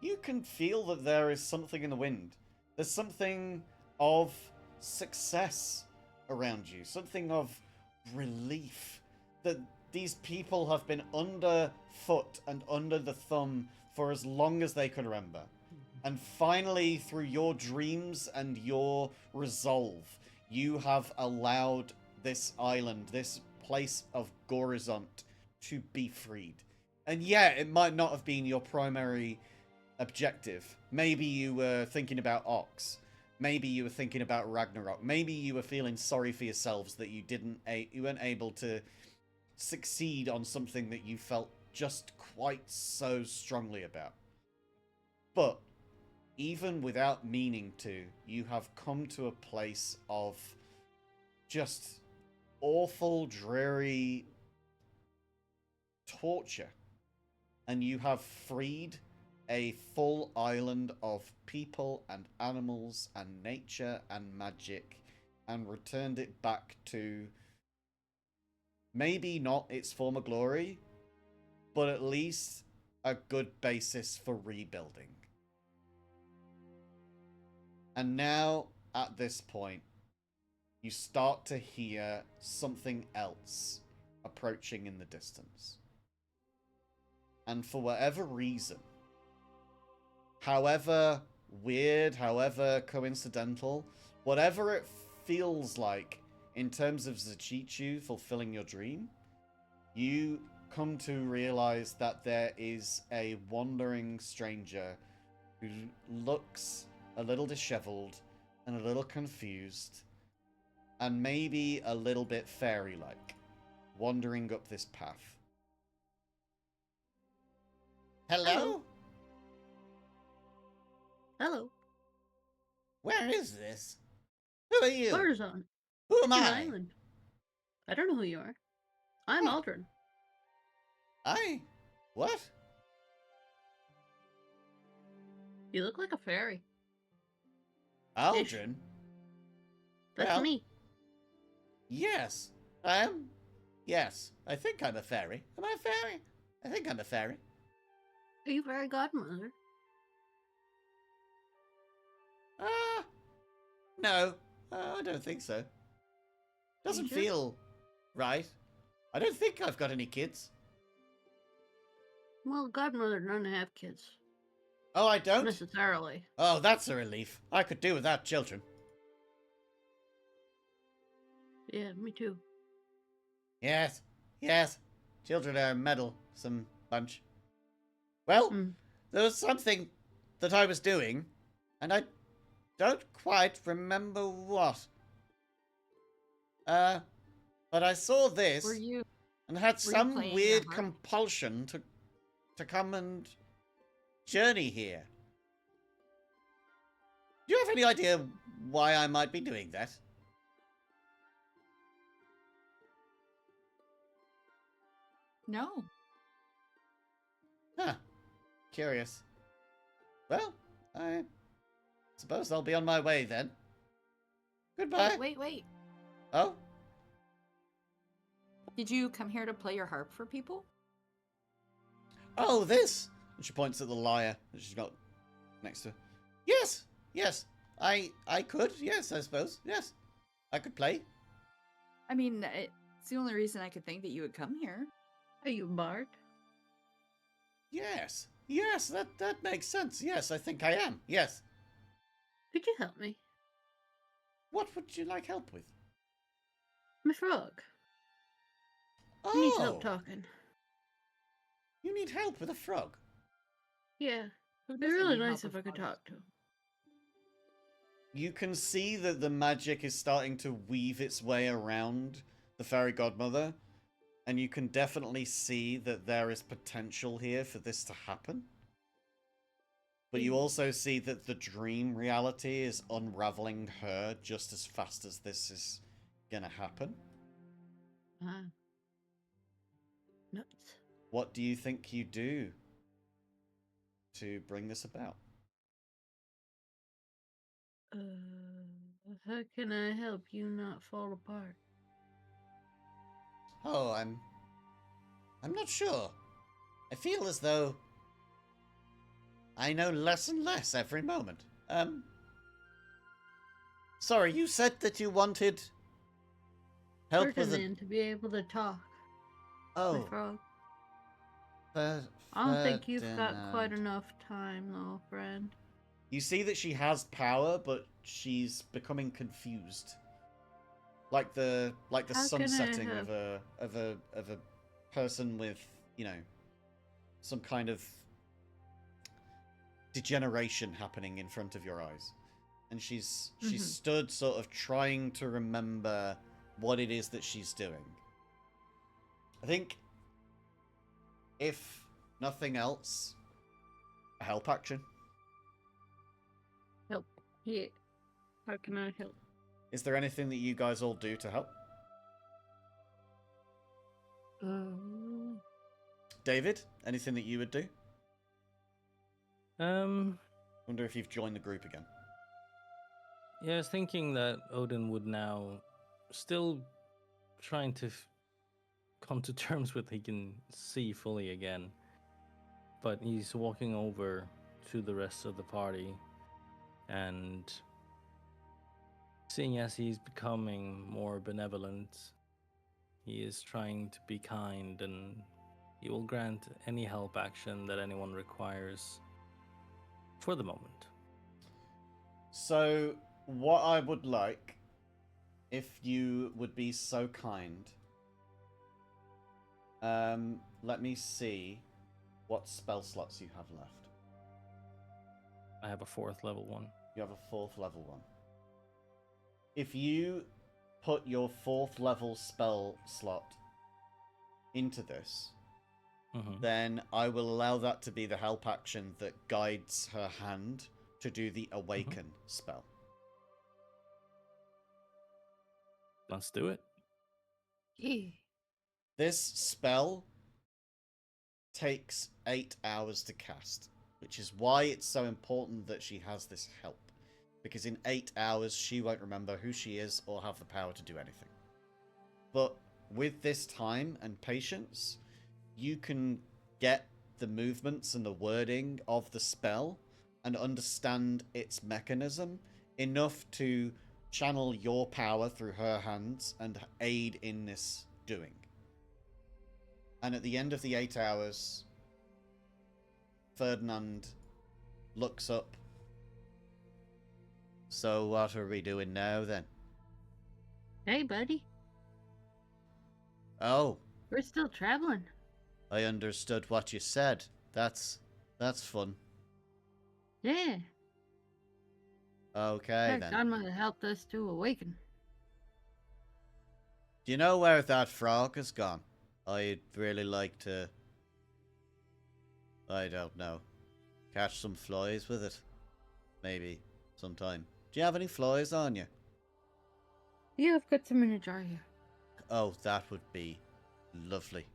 You can feel that there is something in the wind. There's something of success around you, something of relief that these people have been underfoot and under the thumb for as long as they could remember. And finally, through your dreams and your resolve, you have allowed this island, this place of Gorizont, to be freed. And yeah, it might not have been your primary objective. Maybe you were thinking about Ox. Maybe you were thinking about Ragnarok. Maybe you were feeling sorry for yourselves that you weren't able to succeed on something that you felt just quite so strongly about. But even without meaning to, you have come to a place of just awful, dreary torture. And you have freed a full island of people and animals and nature and magic and returned it back to maybe not its former glory, but at least a good basis for rebuilding. And now, at this point, you start to hear something else approaching in the distance. And for whatever reason, however weird, however coincidental, whatever it feels like in terms of Zachichu fulfilling your dream, you come to realize that there is a wandering stranger who looks a little disheveled and a little confused and maybe a little bit fairy-like, wandering up this path. Hello? Hello. Where is this? Who are you? Gorizont. Who am An I? island. I don't know who you are. I'm Oh. Aldrin. What? You look like a fairy. Aldrin? That's Well- me. Yes, I am. Yes, I think I'm a fairy. Am I a fairy? I think I'm a fairy. Are you fairy godmother? No, I don't think so. Doesn't sure? feel right. I don't think I've got any kids. Well, godmother doesn't have kids. Oh, I don't? Necessarily. Oh, that's a relief. I could do without children. Yeah, me too. Yes, yes. Children are a meddlesome bunch. Well, Mm. there was something that I was doing, and I don't quite remember what. But I saw this Were you and had were you some playing your weird harp? compulsion to come and journey here. Do you have any idea why I might be doing that? No. Huh. Curious. Well, I suppose I'll be on my way then. Goodbye. Wait. Oh? Did you come here to play your harp for people? Oh, this! And she points at the lyre that she's got next to her. Yes. I could, yes, I suppose. Yes. I could play. I mean, it's the only reason I could think that you would come here. Are you a bard? Yes, that makes sense. Yes, I think I am. Yes. Could you help me? What would you like help with? My frog. Oh, He needs help talking. you need help with a frog. Yeah. Who It'd be doesn't really need help nice if with I could frogs? talk to him. You can see that the magic is starting to weave its way around the fairy godmother, and you can definitely see that there is potential here for this to happen. But you also see that the dream reality is unraveling her just as fast as this is gonna happen. Ah. Nuts. What do you think you do to bring this about? How can I help you not fall apart? Oh, I'm not sure. I feel as though I know less and less every moment. Sorry, you said that you wanted help with Ferdinand to be able to talk. My Oh, frog. I don't think you've got quite Ferdinand. enough time, though, friend. You see that she has power, but she's becoming confused. Like the How can I sunsetting help? of a person with, you know, some kind of degeneration happening in front of your eyes. And she's stood sort of trying to remember what it is that she's doing. I think if nothing else, a help action. Help. Yeah. How can I help? Is there anything that you guys all do to help? David, anything that you would do? Wonder if you've joined the group again. Yeah, I was thinking that Odin would now still trying to come to terms with he can see fully again, but he's walking over to the rest of the party and seeing as he's becoming more benevolent, he is trying to be kind and he will grant any help action that anyone requires for the moment. So, what I would like, if you would be so kind, let me see what spell slots you have left. I have a 4th level one. You have a 4th level one. If you put your 4th level spell slot into this, then I will allow that to be the help action that guides her hand to do the awaken spell. Let's do it. Yeah. This spell takes 8 hours to cast, which is why it's so important that she has this help. Because in 8 hours, she won't remember who she is or have the power to do anything. But with this time and patience, you can get the movements and the wording of the spell and understand its mechanism enough to channel your power through her hands and aid in this doing. And at the end of the 8 hours, Ferdinand looks up. So what are we doing now then? Hey, buddy. Oh, We're still traveling. I understood what you said. That's fun. Yeah. Okay, Heck, then. God might have helped us to awaken. Do you know where that frog has gone? I'd really like to... I don't know. Catch some flies with it. Maybe. Sometime. Do you have any flies on you? Yeah, I've got some in a jar here. Oh, that would be lovely.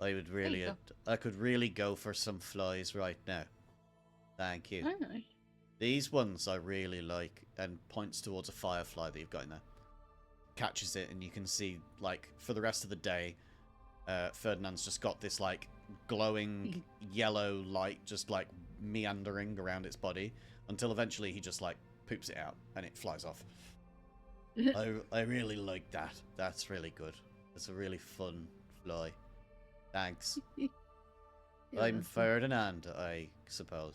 I would really... go. I could really go for some flies right now. Thank you. Alright. These ones I really like, and points towards a firefly that you've got in there. Catches it, and you can see, like, for the rest of the day, Ferdinand's just got this, like, glowing yellow light just, like, meandering around its body, until eventually he just, like, poops it out, and it flies off. I really like that. That's really good. It's a really fun fly. Thanks. Yeah, I'm that's fun. Ferdinand, I suppose.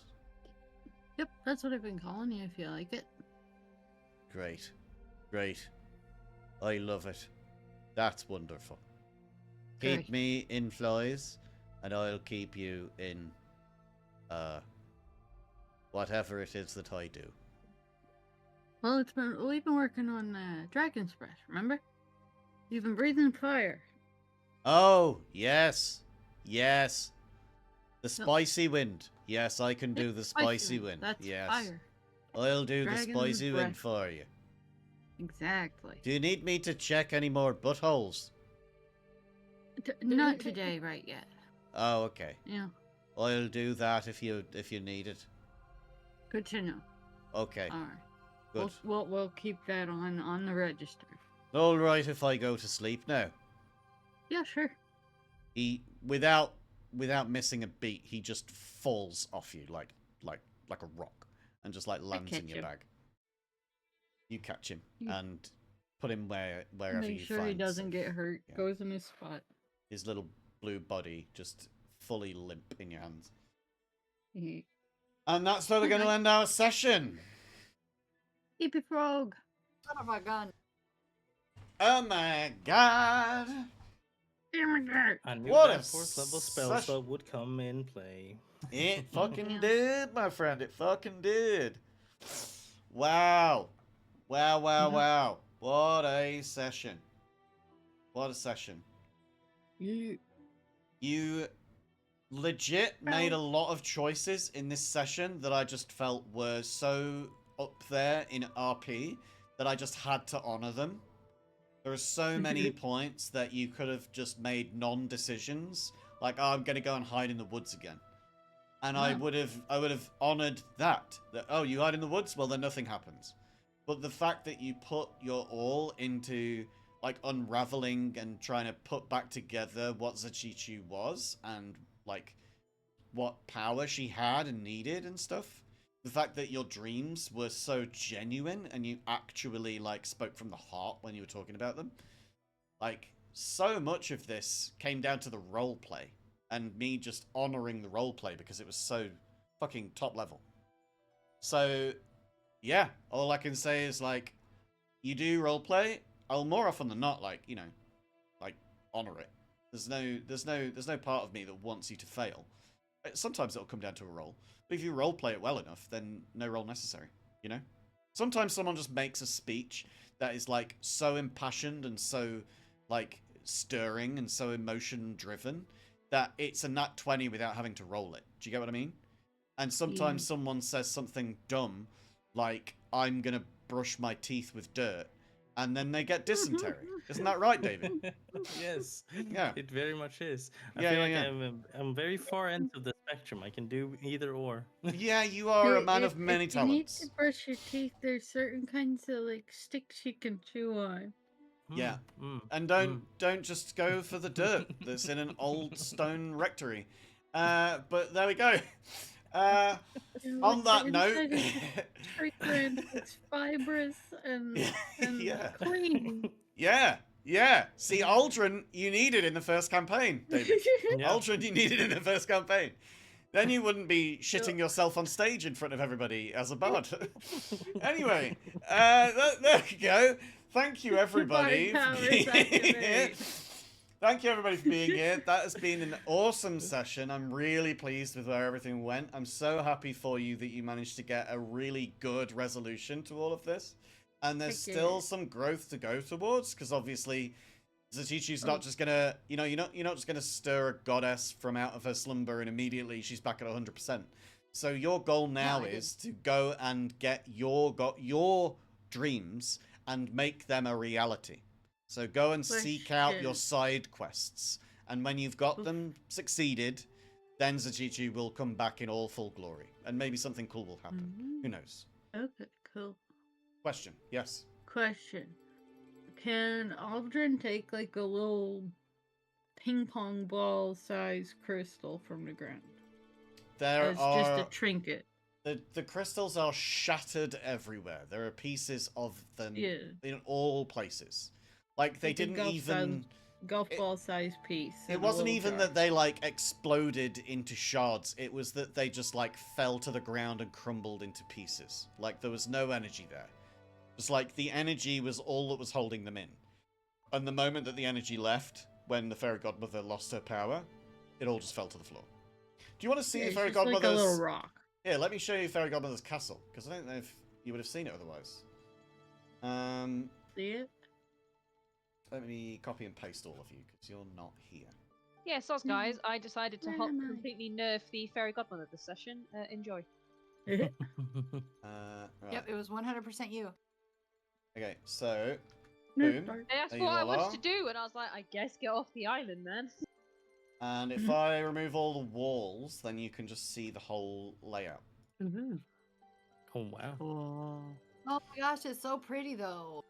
Yep, that's what I've been calling you if you like it. Great. Great. I love it. That's wonderful. Keep Great. me in flies, and I'll keep you in, whatever it is that I do. Well, we've been working on dragon's breath, remember? You've been breathing fire. Oh, yes. Yes. The spicy wind. Yes, I can do the spicy wind. That's yes. fire. I'll do the Dragon's spicy wind breath. for you. Exactly. Do you need me to check any more buttholes? Not today, right yet. Oh, okay. Yeah, I'll do that if you need it. good to know. Okay. All right. Good. We'll keep that on the register. All right if I go to sleep now. Yeah, sure. He without missing a beat, he just falls off you like a rock and just like lands in catch your him. bag. You catch him Yeah. and put him wherever Make you sure find he doesn't safe. get hurt. Yeah. Goes in his spot. His little blue body just fully limp in your hands. Yippee And that's where we're going to end our session. frog. Son of a gun. Oh my god. I knew What that a fourth level spell sesh- slot would come in play. It fucking Yeah. did, my friend. It fucking did. Wow. Wow, wow, Yeah. wow. What a session. What a session. You legit made a lot of choices in this session that I just felt were so up there in RP that I just had to honor them. There are so many points that you could have just made non-decisions, like, oh, I'm gonna go and hide in the woods again, and I Yeah. would have honored that. That, oh, you hide in the woods, well then nothing happens. But the fact that you put your all into like unraveling and trying to put back together what Zachichu was and like what power she had and needed and stuff. The fact that your dreams were so genuine and you actually like spoke from the heart when you were talking about them. Like so much of this came down to the role play and me just honoring the role play because it was so fucking top level. So yeah, all I can say is like you do role play, I'll more often than not like, you know, like honor it. There's no part of me that wants you to fail. Sometimes it'll come down to a roll. But if you role play it well enough, then no roll necessary, you know? Sometimes someone just makes a speech that is like so impassioned and so like stirring and so emotion driven that it's a nat 20 without having to roll it. Do you get what I mean? And sometimes someone says something dumb like, I'm gonna brush my teeth with dirt, and then they get dysentery. Isn't that right, David? Yes. Yeah. It very much is. I Yeah, feel yeah, like yeah. I'm very far end of the spectrum. I can do either or. Yeah, you are a man of many if you need talents. to brush your teeth, there's certain kinds of like sticks you can chew on. Yeah. Mm, And don't just go for the dirt that's in an old stone rectory. But there we go. On that note, Treatment, it's fibrous and Yeah. clean. yeah. See, Aldrin, you needed in the first campaign, David. Yeah. Aldrin, you needed in the first campaign. Then you wouldn't be shitting yourself on stage in front of everybody as a bard. Anyway, there you go. Thank you, everybody. Body powers for being here. activate. Thank you everybody for being here. That has been an awesome session. I'm really pleased with where everything went. I'm so happy for you that you managed to get a really good resolution to all of this. And there's Heck still yeah. some growth to go towards, because obviously Zachichu's Oh. not just gonna, you're not just gonna stir a goddess from out of her slumber and immediately she's back at 100%. So your goal now I did. is to go and get your dreams and make them a reality. So go and seek out your Question. side quests. And when you've got them succeeded, then Zachichu will come back in all full glory. And maybe something cool will happen. Who knows? Okay, cool. Question. Yes. Question. Can Aldrin take like a little ping pong ball size crystal from the ground? There As just a are... trinket. The crystals are shattered everywhere. There are pieces of them Yeah. in all places. Like, they Like a didn't golf even... Golf It- ball size piece. in It a wasn't little even jar. that they, like, exploded into shards. It was that they just, like, fell to the ground and crumbled into pieces. Like, there was no energy there. It was like the energy was all that was holding them in. And the moment that the energy left, when the fairy godmother lost her power, it all just fell to the floor. Do you want to see Yeah, the it's fairy just like a godmother's... little rock. Here, let me show you Fairy Godmother's castle, because I don't know if you would have seen it otherwise. See it? Let me copy and paste all of you, because you're not here. Yeah, so guys, I decided to Where am I? completely nerf the fairy godmother this session. Enjoy. Right. Yep, it was 100% you. Okay, so... No, Boom. sorry. They asked There what you I all wanted are. to do, and I was like, I guess get off the island then. And if I remove all the walls, then you can just see the whole layout. Mhm. Oh wow. Oh. Oh my gosh, it's so pretty though.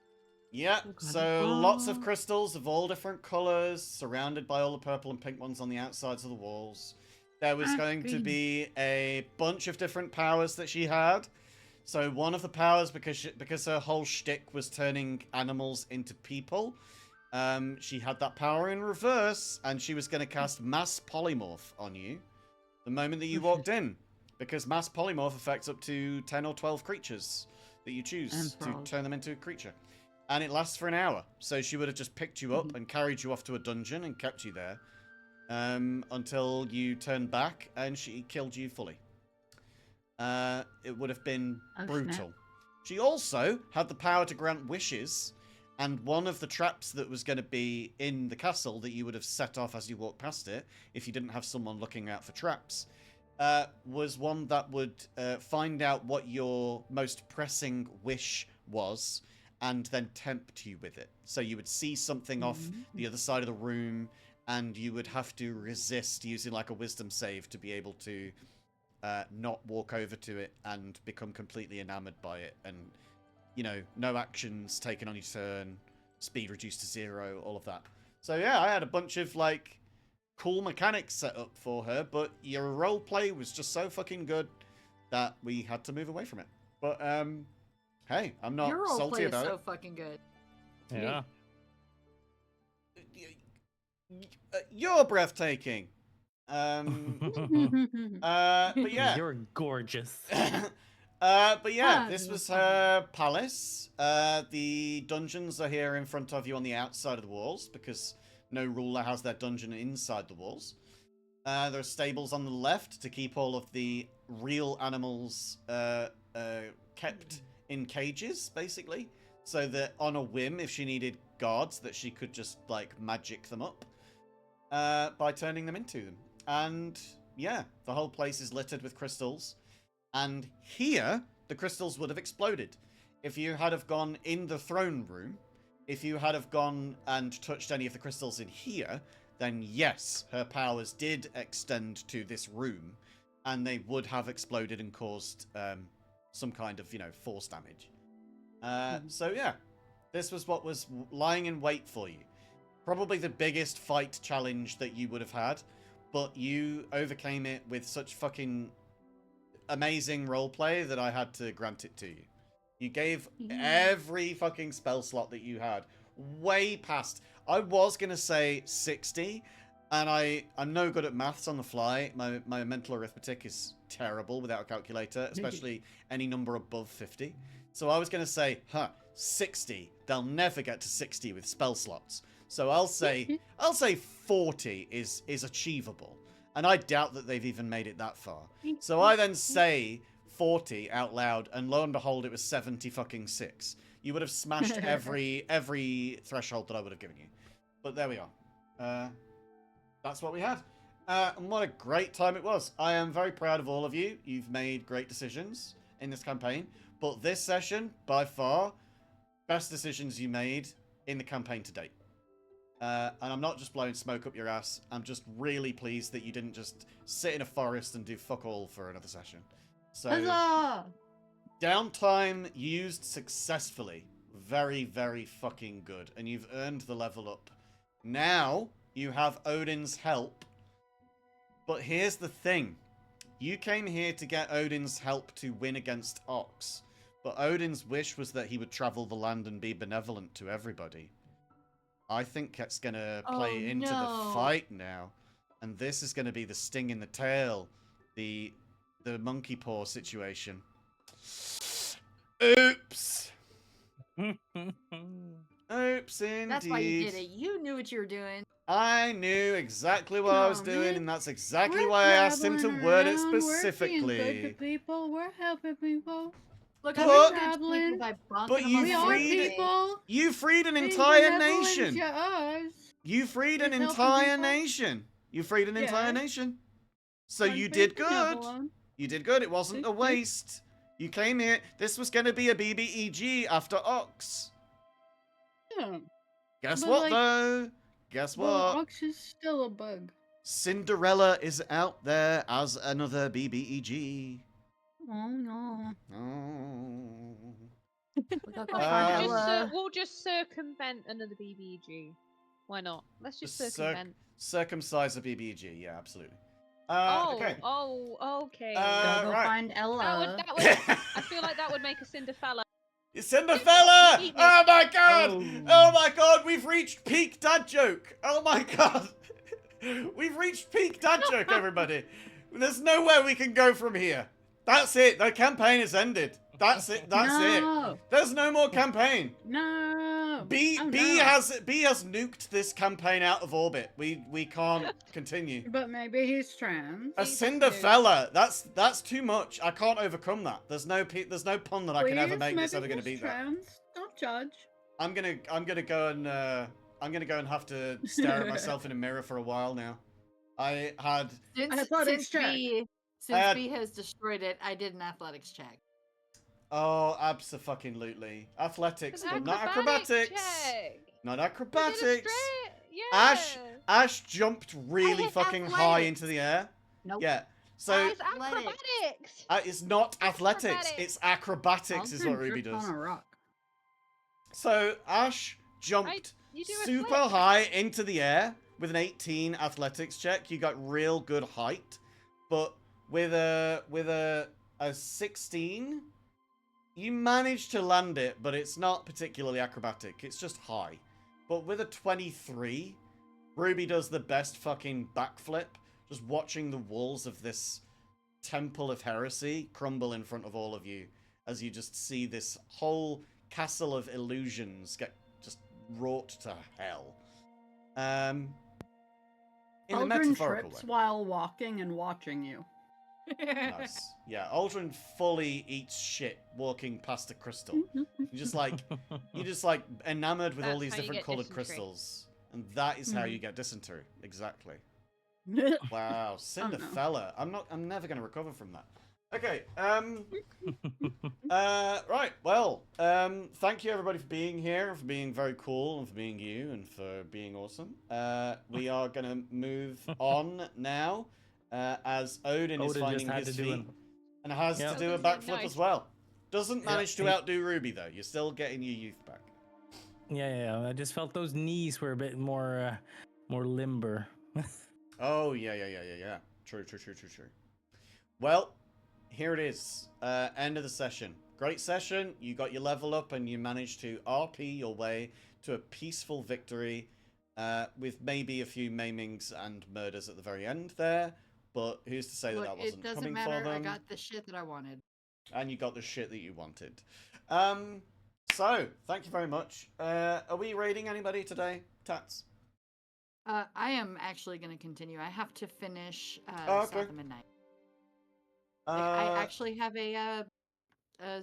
Yeah, Okay. so lots of Oh. crystals of all different colours, surrounded by all the purple and pink ones on the outsides of the walls. There was Ah, going to green. be a bunch of different powers that she had. So one of the powers, because her whole shtick was turning animals into people, she had that power in reverse, and she was going to cast Mass Polymorph on you the moment that you walked in. Because Mass Polymorph affects up to 10 or 12 creatures that you choose And to frogs. turn them into a creature. And it lasts for an hour. So she would have just picked you up Mhm. and carried you off to a dungeon and kept you there until you turned back and she killed you fully. It would have been Oh, snap. brutal. She also had the power to grant wishes, and one of the traps that was going to be in the castle that you would have set off as you walked past it, if you didn't have someone looking out for traps, was one that would find out what your most pressing wish was and then tempt you with it. So you would see something off the other side of the room, and you would have to resist using like a wisdom save to be able to not walk over to it and become completely enamored by it. And, you know, no actions taken on your turn, speed reduced to 0, all of that. So yeah, I had a bunch of like cool mechanics set up for her, but your roleplay was just so fucking good that we had to move away from it. But hey, I'm not Your salty roleplay is about it. so fucking good. Yeah. You're breathtaking. But yeah. You're gorgeous. But yeah, Ah, this no was problem. her palace. The dungeons are here in front of you on the outside of the walls, because no ruler has their dungeon inside the walls. There are stables on the left to keep all of the real animals kept in cages, basically. So that on a whim, if she needed guards, that she could just, like, magic them up by turning them into them. And yeah, the whole place is littered with crystals. And here, the crystals would have exploded. If you had have gone in the throne room, if you had have gone and touched any of the crystals in here, then yes, her powers did extend to this room, and they would have exploded and caused some kind of, you know, force damage. So yeah, this was what was lying in wait for you. Probably the biggest fight challenge that you would have had, but you overcame it with such fucking amazing roleplay that I had to grant it to you. You gave every fucking spell slot that you had way past. I was gonna say 60, and I'm no good at maths on the fly. My mental arithmetic is terrible without a calculator, especially any number above 50. So I was gonna say, 60. They'll never get to 60 with spell slots. So I'll say 40 is achievable, and I doubt that they've even made it that far. So I then say 40 out loud, and lo and behold, it was 70 fucking 6. You would have smashed every threshold that I would have given you. But there we are. That's what we had. And what a great time it was. I am very proud of all of you. You've made great decisions in this campaign. But this session, by far, best decisions you made in the campaign to date. And I'm not just blowing smoke up your ass. I'm just really pleased that you didn't just sit in a forest and do fuck all for another session. So, Huzzah! downtime used successfully. Very, very fucking good. And you've earned the level up. Now, you have Odin's help. But here's the thing. You came here to get Odin's help to win against Ox. But Odin's wish was that he would travel the land and be benevolent to everybody. I think it's going to play into the fight now. And this is going to be the sting in the tail. The monkey paw situation. Oops. Oops, indeed. That's why you did it. You knew what you were doing. I knew exactly what I was doing, man. and that's exactly We're why I asked him to traveling word it around, We're being specifically. good to people. We're helping people. Look, But- I'm good to Traveling. people by bonking But them you on We the are freed- way. people. You freed an Being entire benevolent nation. to us. You freed an Is helping entire people. nation. You freed an entire Yeah. nation. So I'm you being did good. benevolent. You did good. It wasn't a Good, good. waste. You came here. This was going to be a BBEG after Ox. Yeah. Guess But, what, like, though? Guess Well, what? Ox is still a bug. Cinderella is out there as another BBEG. Oh no. Oh. We gotta go Uh, find Just, Ella. we'll just circumvent another BBG. Why not? Let's just Circ- circumvent. Circumcise a BBEG. Yeah, absolutely. Okay. Okay. Gotta go right. find Ella. That would. I feel like that would make a Cinderfella. Cinderella! Beat me. Oh my god! Oh. Oh my god, we've reached peak dad joke! Oh my god! We've reached peak dad joke, everybody! There's nowhere we can go from here. That's it, the campaign is ended. That's it, that's No. it. There's no more campaign. No. B Oh, B no. has nuked this campaign out of orbit. We can't continue. But maybe he's trans. A Cinderella, that's too much. I can't overcome that. There's no pun that I can ever Please, make that's maybe ever gonna he's beat that. trans. Don't judge. I'm gonna go and have to stare at myself in a mirror for a while now. I had Athletics check. had- B has destroyed it, I did an athletics check. abso-fucking-lutely athletics, but not Acrobatics acrobatics. check. Not We did a acrobatics. straight- Yeah. Ash jumped really hit fucking high athletics. into the air. Nope. Yeah. So It's acrobatics. it's not athletics. Acrobatics. It's acrobatics is what Ruby does. On a rock. So Ash jumped You do a super flip. high into the air with an 18 athletics check. You got real good height, but with a 16, you managed to land it, but it's not particularly acrobatic. It's just high. But with a 23, Ruby does the best fucking backflip, just watching the walls of this temple of heresy crumble in front of all of you as you just see this whole castle of illusions get just wrought to hell. In a Aldrin metaphorical trips way. while walking and watching you. Nice. Yeah, Aldrin fully eats shit walking past a crystal. You're just like enamored with all That's these how you different get colored dysentery. crystals. And that is how Mhm. you get dysentery. Exactly. Oh, Wow, no. Cinderella. I'm never gonna recover from that. Okay, right, well, thank you everybody for being here, for being very cool, and for being you, and for being awesome. We are gonna move on now, as Odin is Odin finding just had his to do feet, and has Yeah. to do a Odin's getting backflip nice. as well. Doesn't Yeah, manage to he- outdo Ruby, though. You're still getting your youth back. Yeah. I just felt those knees were a bit more limber. Oh, yeah. True. Well, here it is. End of the session. Great session. You got your level up and you managed to RP your way to a peaceful victory with maybe a few maimings and murders at the very end there. But who's to say that Look, that wasn't it doesn't coming matter. for I them? got the shit that I wanted. And you got the shit that you wanted. So, thank you very much. Are we raiding anybody today, Tats? I am actually going to continue. I have to finish Oh, South okay. of Midnight. I Uh, actually have a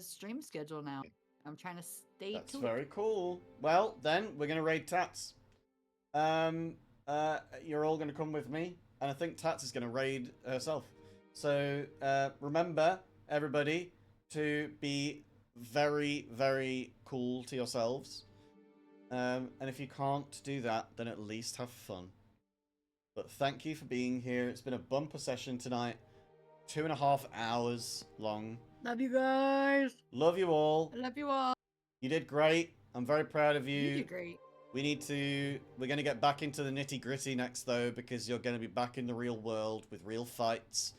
stream schedule now. I'm trying to stay that's to very it. cool. Well, then we're gonna raid Tats. You're all gonna come with me, and I think Tats is gonna raid herself. So remember, everybody, to be very, very cool to yourselves. And if you can't do that, then at least have fun. But thank you for being here. It's been a bumper session tonight. 2.5 hours long. Love you guys. Love you all. I love you all. You did great. I'm very proud of You you. did great. We're going to get back into the nitty gritty next, though, because you're going to be back in the real world with real fights.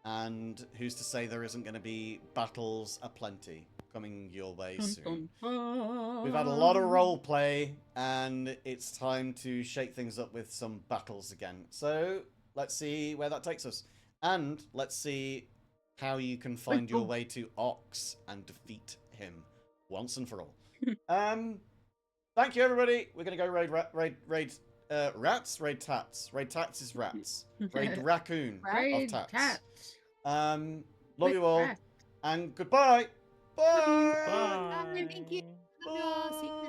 And who's to say there isn't going to be battles aplenty coming your way soon. We've had a lot of role play, and it's time to shake things up with some battles again. So let's see where that takes us. And let's see how you can find your way to Ox and defeat him once and for all. Thank you, everybody. We're gonna go raid rats. Raid tats. Raid tats is rats. Raid raccoon of Raid tats. cats. Love With you all, rats. and goodbye. Bye. Bye. Thank you. Love you all. See you